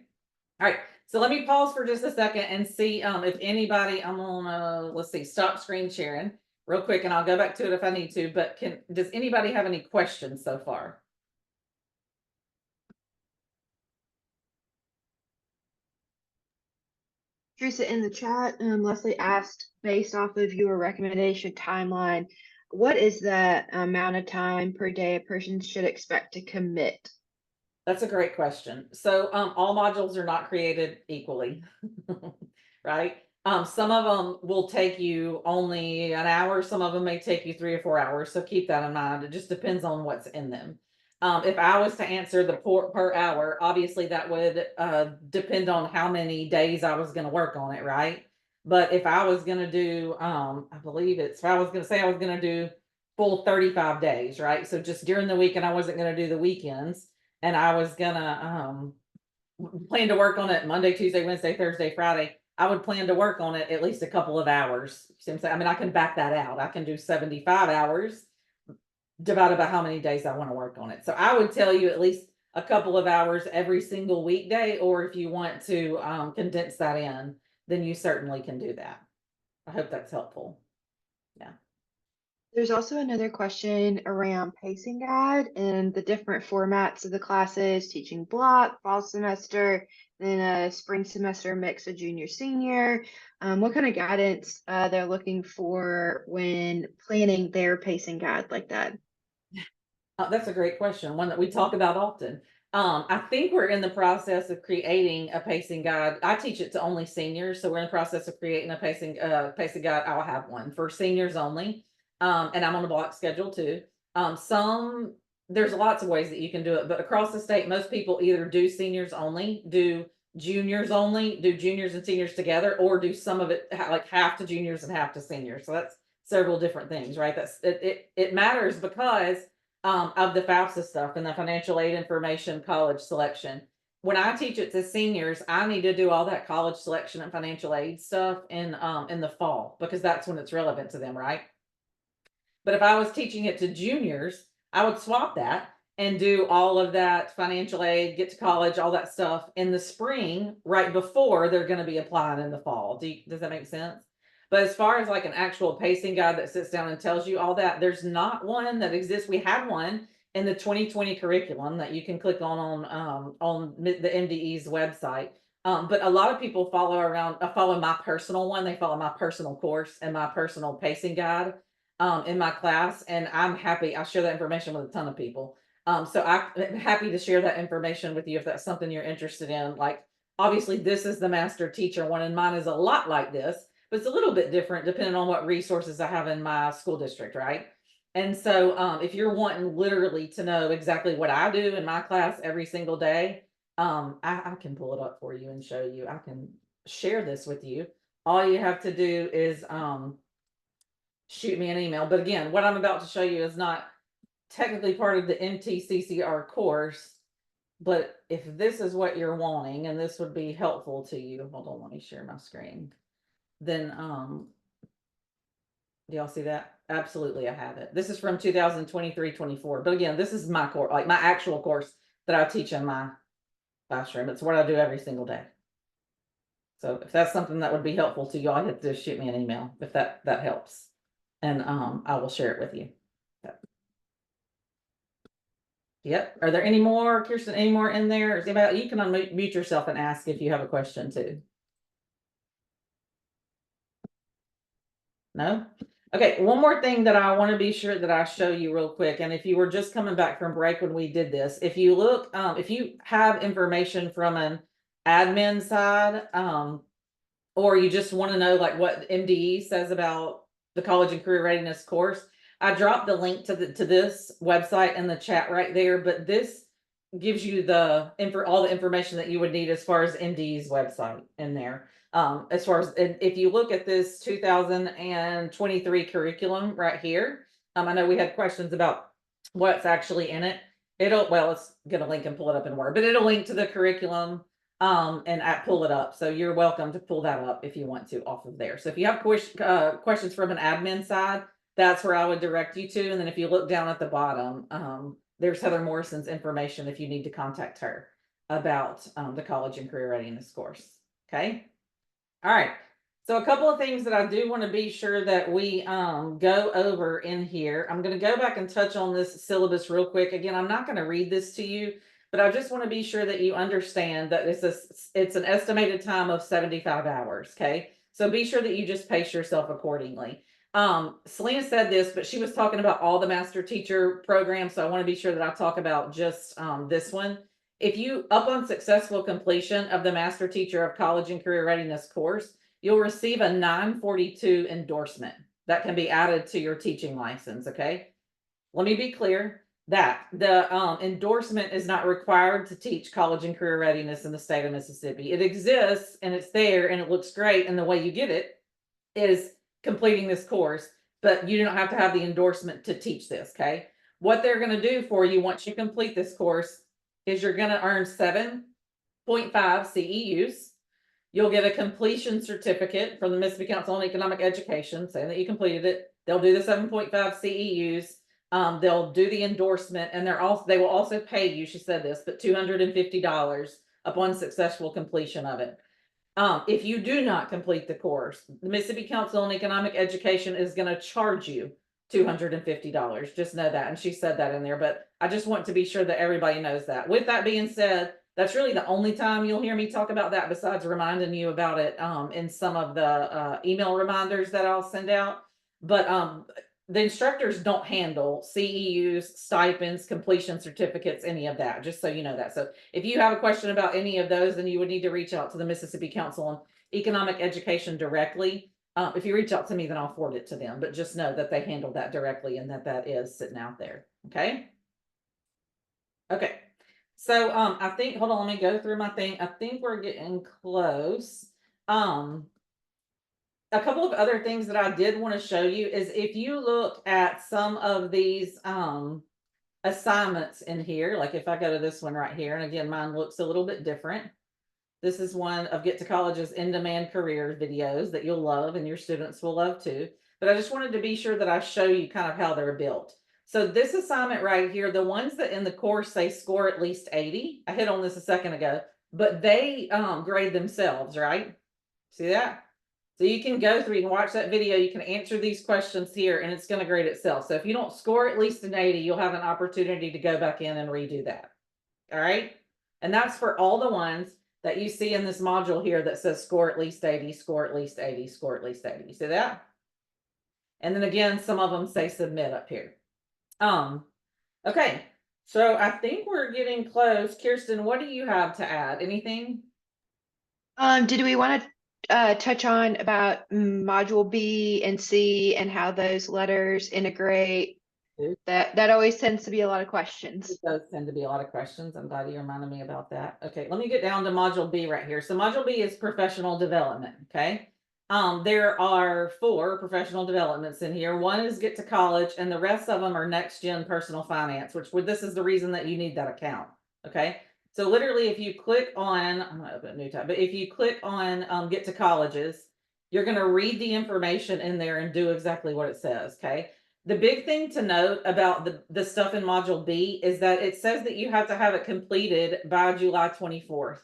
All right. So let me pause for just a second and see if anybody, I'm gonna, let's see, stop screen sharing real quick, and I'll go back to it if I need to, but does anybody have any questions so far? Teresa, in the chat, Leslie asked, based off of your recommendation timeline, what is the amount of time per day a person should expect to commit? That's a great question. So all modules are not created equally, right? Some of them will take you only an hour. Some of them may take you 3 or 4 hours. So keep that in mind. It just depends on what's in them. If I was to answer the per hour, obviously that would depend on how many days I was going to work on it, right? But if I was going to do, I believe if I was going to say I was going to do full 35 days, right? So just during the week, and I wasn't going to do the weekends, and I was gonna plan to work on it Monday, Tuesday, Wednesday, Thursday, Friday. I would plan to work on it at least a couple of hours. I mean, I can back that out. I can do 75 hours divided by how many days I want to work on it. So I would tell you at least a couple of hours every single weekday, or if you want to condense that in, then you certainly can do that. I hope that's helpful. Yeah. There's also another question around pacing guide and the different formats of the classes, teaching block, fall semester, then a spring semester mix of junior, senior. What kind of guidance they're looking for when planning their pacing guide like that? That's a great question, one that we talk about often. I think we're in the process of creating a pacing guide. I teach it to only seniors, so we're in the process of creating a pacing guide. I'll have one for seniors only. And I'm on a block schedule too. There's lots of ways that you can do it, but across the state, most people either do seniors only, do juniors only, do juniors and seniors together, or do some of it like half to juniors and half to seniors. So several different things, right? It matters because of the FAFSA stuff and the financial aid information college selection. When I teach it to seniors, I need to do all that college selection and financial aid stuff in the fall, because that's when it's relevant to them, right? But if I was teaching it to juniors, I would swap that and do all of that financial aid, get to college, all that stuff in the spring, right before they're going to be applying in the fall. Does that make sense? But as far as like an actual pacing guide that sits down and tells you all that, there's not one that exists. We had one in the 2020 curriculum that you can click on the MDE's website. But a lot of people follow my personal one. They follow my personal course and my personal pacing guide in my class, and I'm happy. I share that information with a ton of people. So I'm happy to share that information with you if that's something you're interested in. Like, obviously, this is the master teacher one, and mine is a lot like this, but it's a little bit different depending on what resources I have in my school district, right? And so if you're wanting literally to know exactly what I do in my class every single day, I can pull it up for you and show you. I can share this with you. All you have to do is shoot me an email. But again, what I'm about to show you is not technically part of the MTCCR course, but if this is what you're wanting and this would be helpful to you, hold on, let me share my screen. Then do y'all see that? Absolutely, I have it. This is from 2023-24. But again, this is my course, like my actual course that I teach in my classroom. It's what I do every single day. So if that's something that would be helpful to you, all you have to do is shoot me an email if that helps. And I will share it with you. Yep. Are there any more, Kirsten, any more in there? Is anybody, you can unmute yourself and ask if you have a question too. No? Okay, one more thing that I want to be sure that I show you real quick. And if you were just coming back from break when we did this, if you look, if you have information from an admin side, or you just want to know like what MDE says about the college and career readiness course, I dropped the link to this website in the chat right there, but this gives you all the information that you would need as far as MDE's website in there. As far as if you look at this 2023 curriculum right here, I know we had questions about what's actually in it. Let's get a link and pull it up in Word, but it'll link to the curriculum and pull it up. So you're welcome to pull that up if you want to off of there. So if you have questions from an admin side, that's where I would direct you to. And then if you look down at the bottom, there's Heather Morrison's information if you need to contact her about the college and career readiness course. Okay. All right. So a couple of things that I do want to be sure that we go over in here. I'm going to go back and touch on this syllabus real quick. Again, I'm not going to read this to you, but I just want to be sure that you understand that it's an estimated time of 75 hours. Okay. So be sure that you just pace yourself accordingly. Selena said this, but she was talking about all the master teacher programs. So I want to be sure that I talk about just this one. If you upon successful completion of the master teacher of college and career readiness course, you'll receive a 942 endorsement that can be added to your teaching license. Okay. Let me be clear that the endorsement is not required to teach college and career readiness in the state of Mississippi. It exists and it's there and it looks great. And the way you get it is completing this course, but you don't have to have the endorsement to teach this. Okay. What they're going to do for you once you complete this course is you're going to earn 7.5 CEUs. You'll get a completion certificate from the Mississippi Council on Economic Education saying that you completed it. They'll do the 7.5 CEUs. They'll do the endorsement, and they will also pay you, she said this, but $250 upon successful completion of it. If you do not complete the course, the Mississippi Council on Economic Education is going to charge you $250. Just know that. And she said that in there, but I just want to be sure that everybody knows that. With that being said, that's really the only time you'll hear me talk about that, besides reminding you about it in some of the email reminders that I'll send out. But the instructors don't handle CEUs, stipends, completion certificates, any of that, just so you know that. So if you have a question about any of those, then you would need to reach out to the Mississippi Council on Economic Education directly. If you reach out to me, then I'll forward it to them, but just know that they handle that directly and that is sitting out there. Okay. Okay. So I think, hold on, let me go through my thing. I think we're getting close. a couple of other things that I did want to show you is if you look at some of these assignments in here, like if I go to this one right here, and again, mine looks a little bit different. This is one of Get to College's in-demand career videos that you'll love and your students will love too. But I just wanted to be sure that I show you kind of how they're built. So this assignment right here, the ones that in the course say score at least 80, I hit on this a second ago, but they grade themselves, right? See that? So you can go through, you can watch that video, you can answer these questions here, and it's going to grade itself. So if you don't score at least an 80, you'll have an opportunity to go back in and redo that. All right? And that's for all the ones that you see in this module here that says score at least 80, score at least 80, score at least 80. You see that? And then again, some of them say submit up here. Okay, so I think we're getting close. Kirsten, what do you have to add? Anything? Did we want to touch on about module B and C and how those letters integrate? That always tends to be a lot of questions. It does tend to be a lot of questions. I'm glad you reminded me about that. Okay, let me get down to module B right here. So module B is professional development. Okay. There are 4 professional developments in here. One is Get to College, and the rest of them are next gen personal finance, which this is the reason that you need that account. Okay. So literally, if you click on, I'm gonna open a new tab, but if you click on Get to Colleges, you're going to read the information in there and do exactly what it says. Okay. The big thing to note about the stuff in module B is that it says that you have to have it completed by July 24th.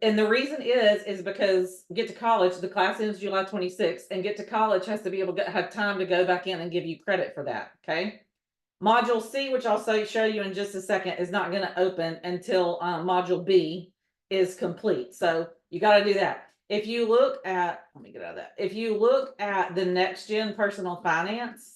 And the reason is because Get to College, the class ends July 26th, and Get to College has to be able to have time to go back in and give you credit for that. Okay. Module C, which I'll show you in just a second, is not going to open until module B is complete. So you got to do that. If you look at, let me get out of that. If you look at the next gen personal finance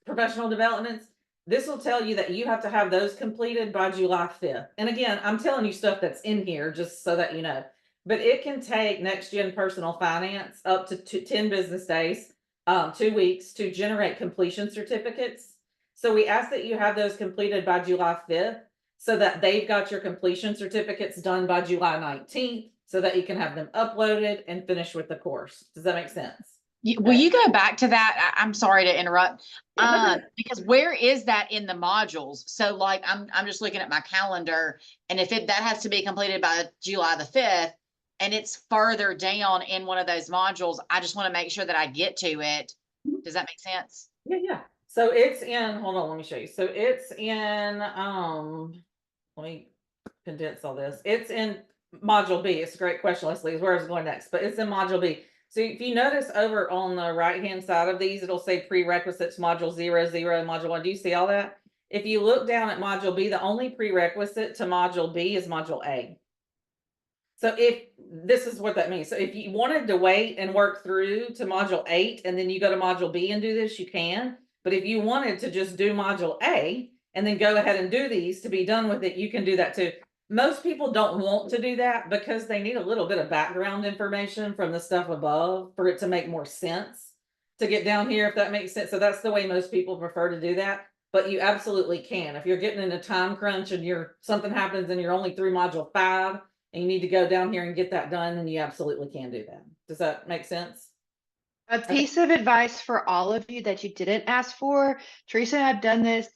professional developments, this will tell you that you have to have those completed by July 5th. And again, I'm telling you stuff that's in here just so that you know, but it can take next gen personal finance up to 10 business days, 2 weeks to generate completion certificates. So we ask that you have those completed by July 5th so that they've got your completion certificates done by July 19th so that you can have them uploaded and finish with the course. Does that make sense? Will you go back to that? I'm sorry to interrupt. Because where is that in the modules? So like, I'm just looking at my calendar, and if that has to be completed by July the 5th, and it's further down in one of those modules, I just want to make sure that I get to it. Does that make sense? Yeah. So it's in, hold on, let me show you. So it's in, let me condense all this. It's in module B. It's a great question, Leslie, is where I was going next, but it's in module B. So if you notice over on the right-hand side of these, it'll say prerequisites, module 0, 0, and module 1. Do you see all that? If you look down at module B, the only prerequisite to module B is module A. So if this is what that means. So if you wanted to wait and work through to module 8, and then you go to module B and do this, you can. But if you wanted to just do module A and then go ahead and do these to be done with it, you can do that too. Most people don't want to do that because they need a little bit of background information from the stuff above for it to make more sense to get down here, if that makes sense. So that's the way most people prefer to do that. But you absolutely can. If you're getting in a time crunch and something happens and you're only through module 5 and you need to go down here and get that done, then you absolutely can do that. Does that make sense? A piece of advice for all of you that you didn't ask for. Teresa and I've done this,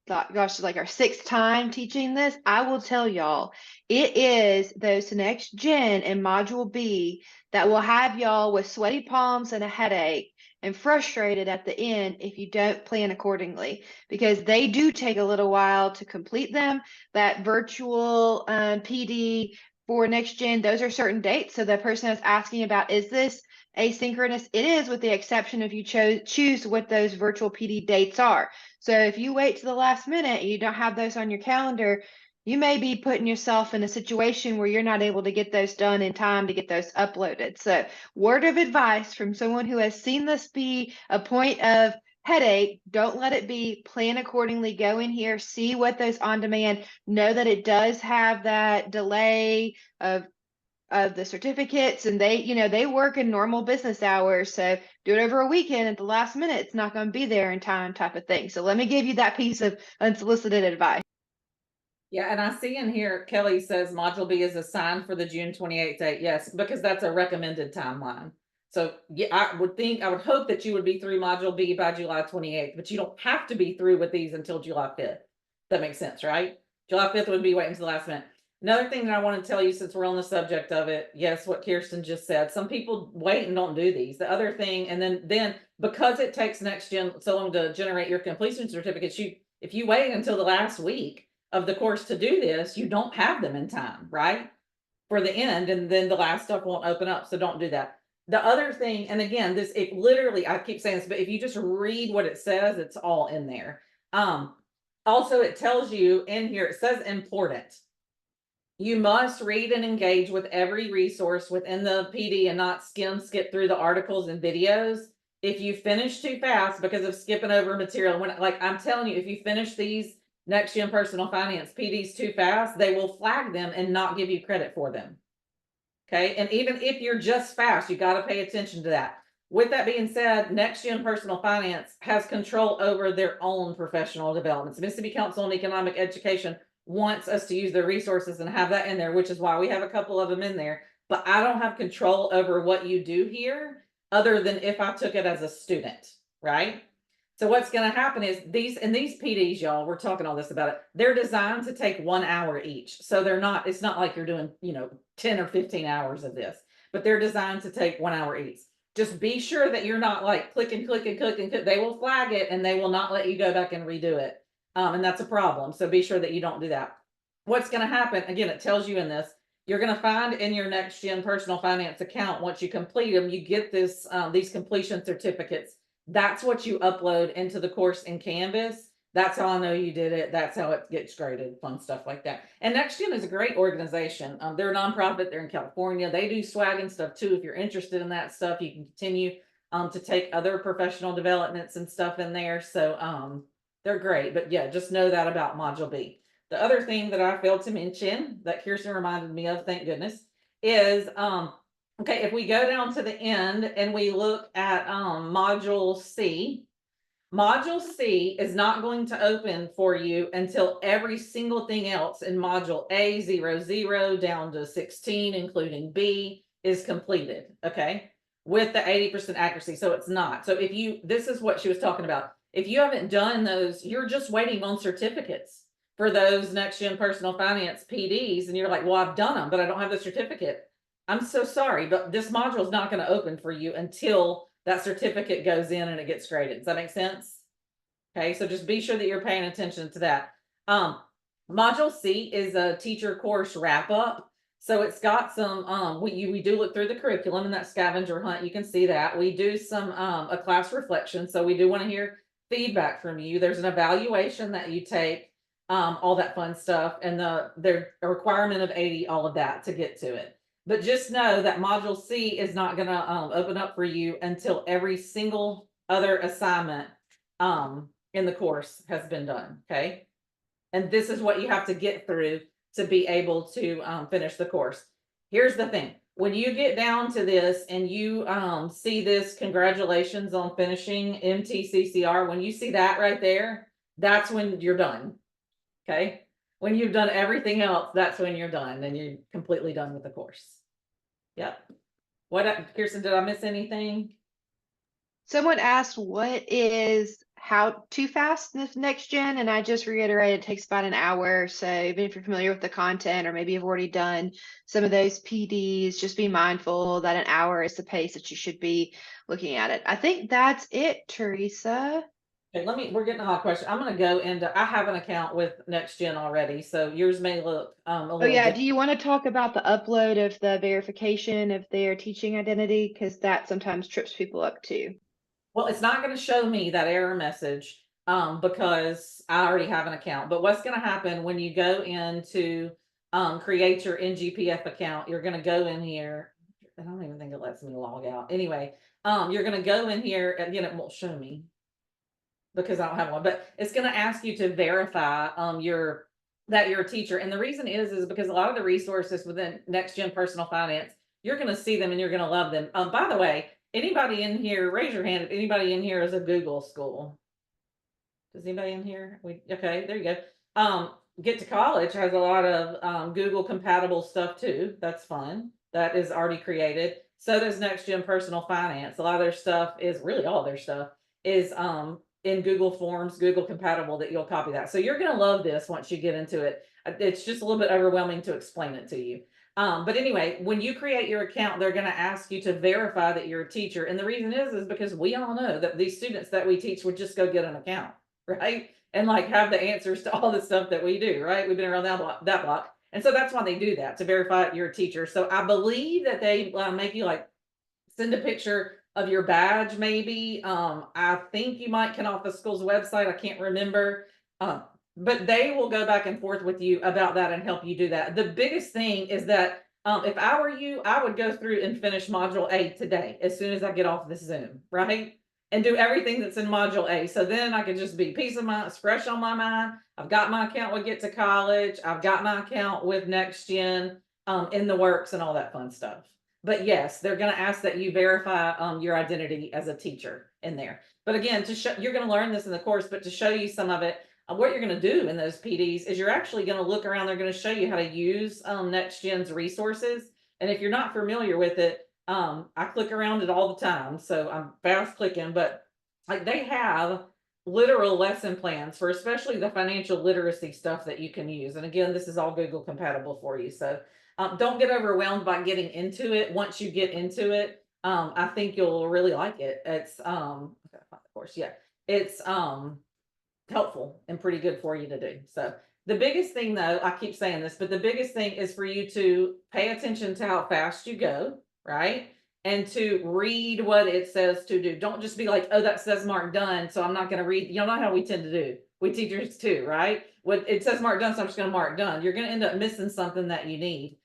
gosh, like our 6th time teaching this. I will tell y'all, it is those next gen in module B that will have y'all with sweaty palms and a headache and frustrated at the end if you don't plan accordingly, because they do take a little while to complete them. That virtual PD for next gen, those are certain dates. So the person is asking about, is this asynchronous? It is, with the exception if you choose what those virtual PD dates are. So if you wait to the last minute and you don't have those on your calendar, you may be putting yourself in a situation where you're not able to get those done in time to get those uploaded. So word of advice from someone who has seen this be a point of headache: don't let it be. Plan accordingly. Go in here, see what those on demand, know that it does have that delay of the certificates, and they work in normal business hours. So do it over a weekend at the last minute, it's not going to be there in time, type of thing. So let me give you that piece of unsolicited advice. Yeah, and I see in here, Kelly says module B is assigned for the June 28th date. Yes, because that's a recommended timeline. So yeah, I would hope that you would be through module B by July 28th, but you don't have to be through with these until July 5th. That makes sense, right? July 5th would be waiting until the last minute. Another thing that I want to tell you, since we're on the subject of it, yes, what Kirsten just said, some people wait and don't do these. The other thing, and then because it takes Next Gen so long to generate your completion certificates, if you wait until the last week of the course to do this, you don't have them in time, right? For the end, and then the last stuff won't open up. So don't do that. The other thing, and again, it literally, I keep saying this, but if you just read what it says, it's all in there. Also, it tells you in here, it says important. You must read and engage with every resource within the PD and not skip through the articles and videos. If you finish too fast because of skipping over material, like I'm telling you, if you finish these Next Gen Personal Finance PDs too fast, they will flag them and not give you credit for them. Okay. And even if you're just fast, you got to pay attention to that. With that being said, Next Gen Personal Finance has control over their own professional developments. Mississippi Council on Economic Education wants us to use their resources and have that in there, which is why we have a couple of them in there. But I don't have control over what you do here other than if I took it as a student, right? So what's going to happen is these PDs, y'all, we're talking all this about it. They're designed to take 1 hour each. So it's not like you're doing, 10 or 15 hours of this, but they're designed to take 1 hour each. Just be sure that you're not like click. They will flag it and they will not let you go back and redo it. And that's a problem. So be sure that you don't do that. What's going to happen, again, it tells you in this, you're going to find in your Next Gen Personal Finance account, once you complete them, you get these completion certificates. That's what you upload into the course in Canvas. That's how I know you did it. That's how it gets graded, fun stuff like that. And Next Gen is a great organization. They're a nonprofit. They're in California. They do swag and stuff too. If you're interested in that stuff, you can continue to take other professional developments and stuff in there. So they're great. But yeah, just know that about Module B. The other thing that I failed to mention that Kirsten reminded me of, thank goodness, is okay, if we go down to the end and we look at Module C, Module C is not going to open for you until every single thing else in Module A 00 down to 16, including B, is completed, okay, with the 80% accuracy. So it's not. So this is what she was talking about. If you haven't done those, you're just waiting on certificates for those Next Gen Personal Finance PDs. And you're like, well, I've done them, but I don't have the certificate. I'm so sorry, but this module is not going to open for you until that certificate goes in and it gets graded. Does that make sense? Okay, so just be sure that you're paying attention to that. Module C is a teacher course wrap up. So it's got some, we do look through the curriculum and that scavenger hunt. You can see that. We do some, a class reflection. So we do want to hear feedback from you. There's an evaluation that you take, all that fun stuff, and there's a requirement of 80, all of that to get to it. But just know that Module C is not going to open up for you until every single other assignment in the course has been done. Okay. And this is what you have to get through to be able to finish the course. Here's the thing. When you get down to this and you see this, congratulations on finishing MTCCR, when you see that right there, that's when you're done. Okay. When you've done everything else, that's when you're done and you're completely done with the course. Yep. Kirsten, did I miss anything? Someone asked how too fast this Next Gen, and I just reiterated it takes about an hour. So even if you're familiar with the content or maybe you've already done some of those PDs, just be mindful that an hour is the pace that you should be looking at it. I think that's it, Teresa. Okay, we're getting a hot question. I'm going to go into, I have an account with Next Gen already, so yours may look a little do you want to talk about the upload of the verification of their teaching identity? Because that sometimes trips people up too. Well, it's not going to show me that error message because I already have an account. But what's going to happen when you go into create your NGPF account, you're going to go in here. I don't even think it lets me log out. Anyway, you're going to go in here, and again, it won't show me because I don't have one, but it's going to ask you to verify that you're a teacher. And the reason is because a lot of the resources within Next Gen Personal Finance, you're going to see them and you're going to love them. By the way, anybody in here, raise your hand if anybody in here is a Google school. Does anybody in here? Okay, there you go. Get to College has a lot of Google compatible stuff too. That's fun. That is already created. So does Next Gen Personal Finance. A lot of their stuff is really all their stuff is in Google Forms, Google compatible, that you'll copy that. So you're gonna love this once you get into it. It's just a little bit overwhelming to explain it to you. But anyway, when you create your account, they're going to ask you to verify that you're a teacher. And the reason is because we all know that these students that we teach would just go get an account, right? And like have the answers to all the stuff that we do, right? We've been around that block. And so that's why they do that, to verify you're a teacher. So I believe that they make you like send a picture of your badge, maybe. I think you might get off the school's website. I can't remember. But they will go back and forth with you about that and help you do that. The biggest thing is that if I were you, I would go through and finish module A today as soon as I get off this Zoom, right? And do everything that's in module A. So then I could just be peace of mind, it's fresh on my mind. I've got my account with Get to College. I've got my account with Next Gen in the works and all that fun stuff. But yes, they're going to ask that you verify your identity as a teacher in there. But again, to show, you're going to learn this in the course, but to show you some of it, what you're going to do in those PDs is you're actually going to look around. They're going to show you how to use Next Gen's resources. And if you're not familiar with it, I click around it all the time. So I'm fast clicking, but like they have literal lesson plans for especially the financial literacy stuff that you can use. And again, this is all Google compatible for you. So don't get overwhelmed by getting into it. Once you get into it, I think you'll really like it. It's of course, yeah, it's helpful and pretty good for you to do. So the biggest thing, though, I keep saying this, but the biggest thing is for you to pay attention to how fast you go, right? And to read what it says to do. Don't just be like, oh, that says mark done, so I'm not going to read. You know how we tend to do. We teachers too, right? What it says mark done, so I'm just going to mark done. You're going to end up missing something that you need.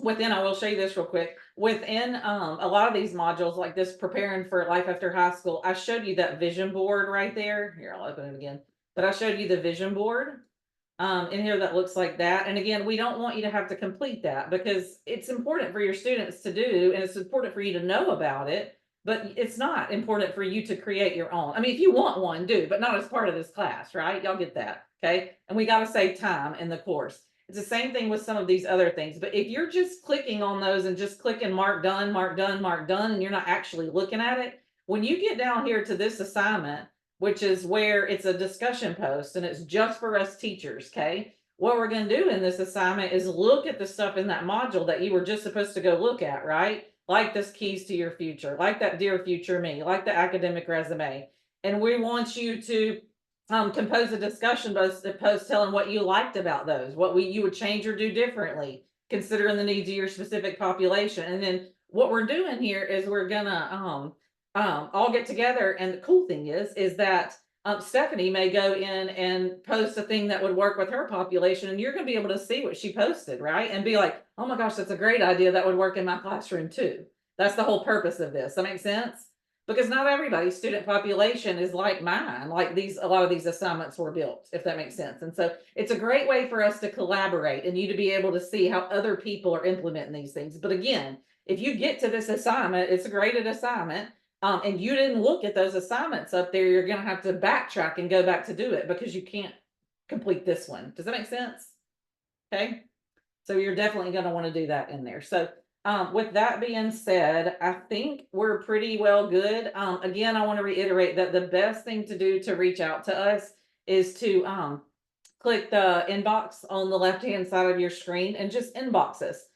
Within, I will show you this real quick. Within a lot of these modules like this, preparing for life after high school, I showed you that vision board right there. Here, I'll open it again. But I showed you the vision board in here that looks like that. And again, we don't want you to have to complete that because it's important for your students to do, and it's important for you to know about it, but it's not important for you to create your own. I mean, if you want one, do, but not as part of this class, right? Y'all get that, okay? And we got to save time in the course. It's the same thing with some of these other things, but if you're just clicking on those and just clicking mark done, mark done, mark done, and you're not actually looking at it, when you get down here to this assignment, which is where it's a discussion post and it's just for us teachers, okay? What we're going to do in this assignment is look at the stuff in that module that you were just supposed to go look at, right? Like this keys to your future, like that dear future me, like the academic resume. And we want you to compose a discussion post telling what you liked about those, what you would change or do differently, considering the needs of your specific population. And then what we're doing here is we're gonna all get together. And the cool thing is that Stephanie may go in and post a thing that would work with her population, and you're going to be able to see what she posted, right? And be like, oh my gosh, that's a great idea. That would work in my classroom too. That's the whole purpose of this. That makes sense? Because not everybody's student population is like mine, like a lot of these assignments were built, if that makes sense. And so it's a great way for us to collaborate and you to be able to see how other people are implementing these things. But again, if you get to this assignment, it's a graded assignment, and you didn't look at those assignments up there, you're going to have to backtrack and go back to do it because you can't complete this one. Does that make sense? Okay. So you're definitely going to want to do that in there. So with that being said, I think we're pretty well good. Again, I want to reiterate that the best thing to do to reach out to us is to click the inbox on the left-hand side of your screen and just inbox us.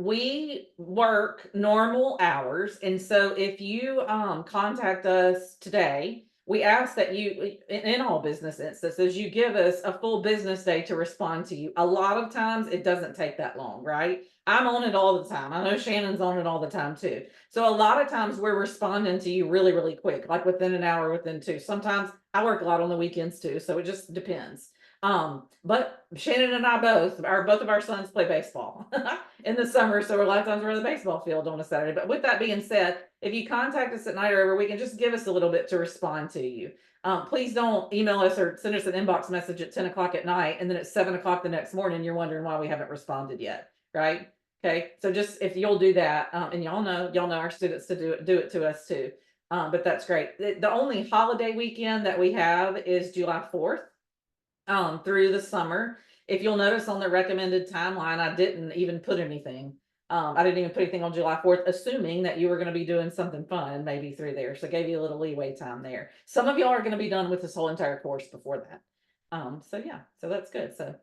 We work normal hours. And so if you contact us today, we ask that you, in all business instances, you give us a full business day to respond to you. A lot of times it doesn't take that long, right? I'm on it all the time. I know Shannon's on it all the time too. So a lot of times we're responding to you really, really quick, like within an hour, within two. Sometimes I work a lot on the weekends too. So it just depends. But Shannon and I both of our sons play baseball in the summer. So a lot of times we're in the baseball field on a Saturday. But with that being said, if you contact us at night or over weekend, just give us a little bit to respond to you. Please don't email us or send us an inbox message at 10 o'clock at night. And then at 7 o'clock the next morning, you're wondering why we haven't responded yet. Right. Okay. So just, if you'll do that, and y'all know our students to do it to us too. But that's great. The only holiday weekend that we have is July 4th. Through the summer. If you'll notice on the recommended timeline, I didn't even put anything. I didn't even put anything on July 4th, assuming that you were going to be doing something fun maybe through there. So gave you a little leeway time there. Some of y'all are going to be done with this whole entire course before that. So yeah, so that's good. So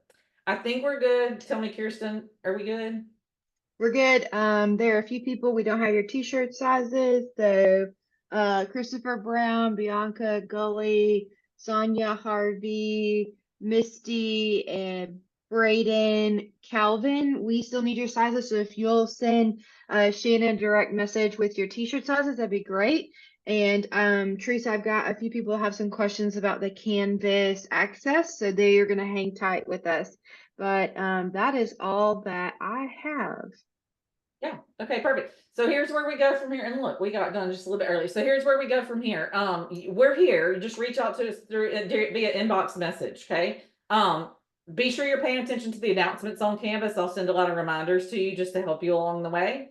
I think we're good. Tell me, Kirsten, are we good? We're good. There are a few people we don't have your t-shirt sizes. So Christopher Brown, Bianca Gully, Sonia Harvey, Misty, and Braden, Calvin, we still need your sizes. So if you'll send Shannon a direct message with your t-shirt sizes, that'd be great. And Teresa, I've got a few people who have some questions about the Canvas access, so they are going to hang tight with us. But that is all that I have. Yeah. Okay, perfect. So here's where we go from here. And look, we got done just a little bit early. So here's where we go from here. We're here. Just reach out to us through via inbox message. Okay. Be sure you're paying attention to the announcements on Canvas. I'll send a lot of reminders to you just to help you along the way.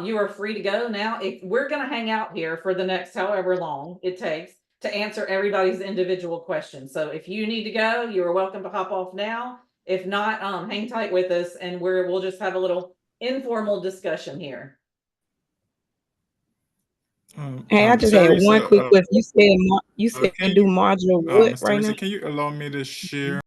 You are free to go now. If we're going to hang out here for the next however long it takes to answer everybody's individual questions. So if you need to go, you are welcome to hop off now. If not, hang tight with us and we'll just have a little informal discussion here. Hey, I just had one quick question. You said can do modular what Miss right Teresa, now? can you allow me to share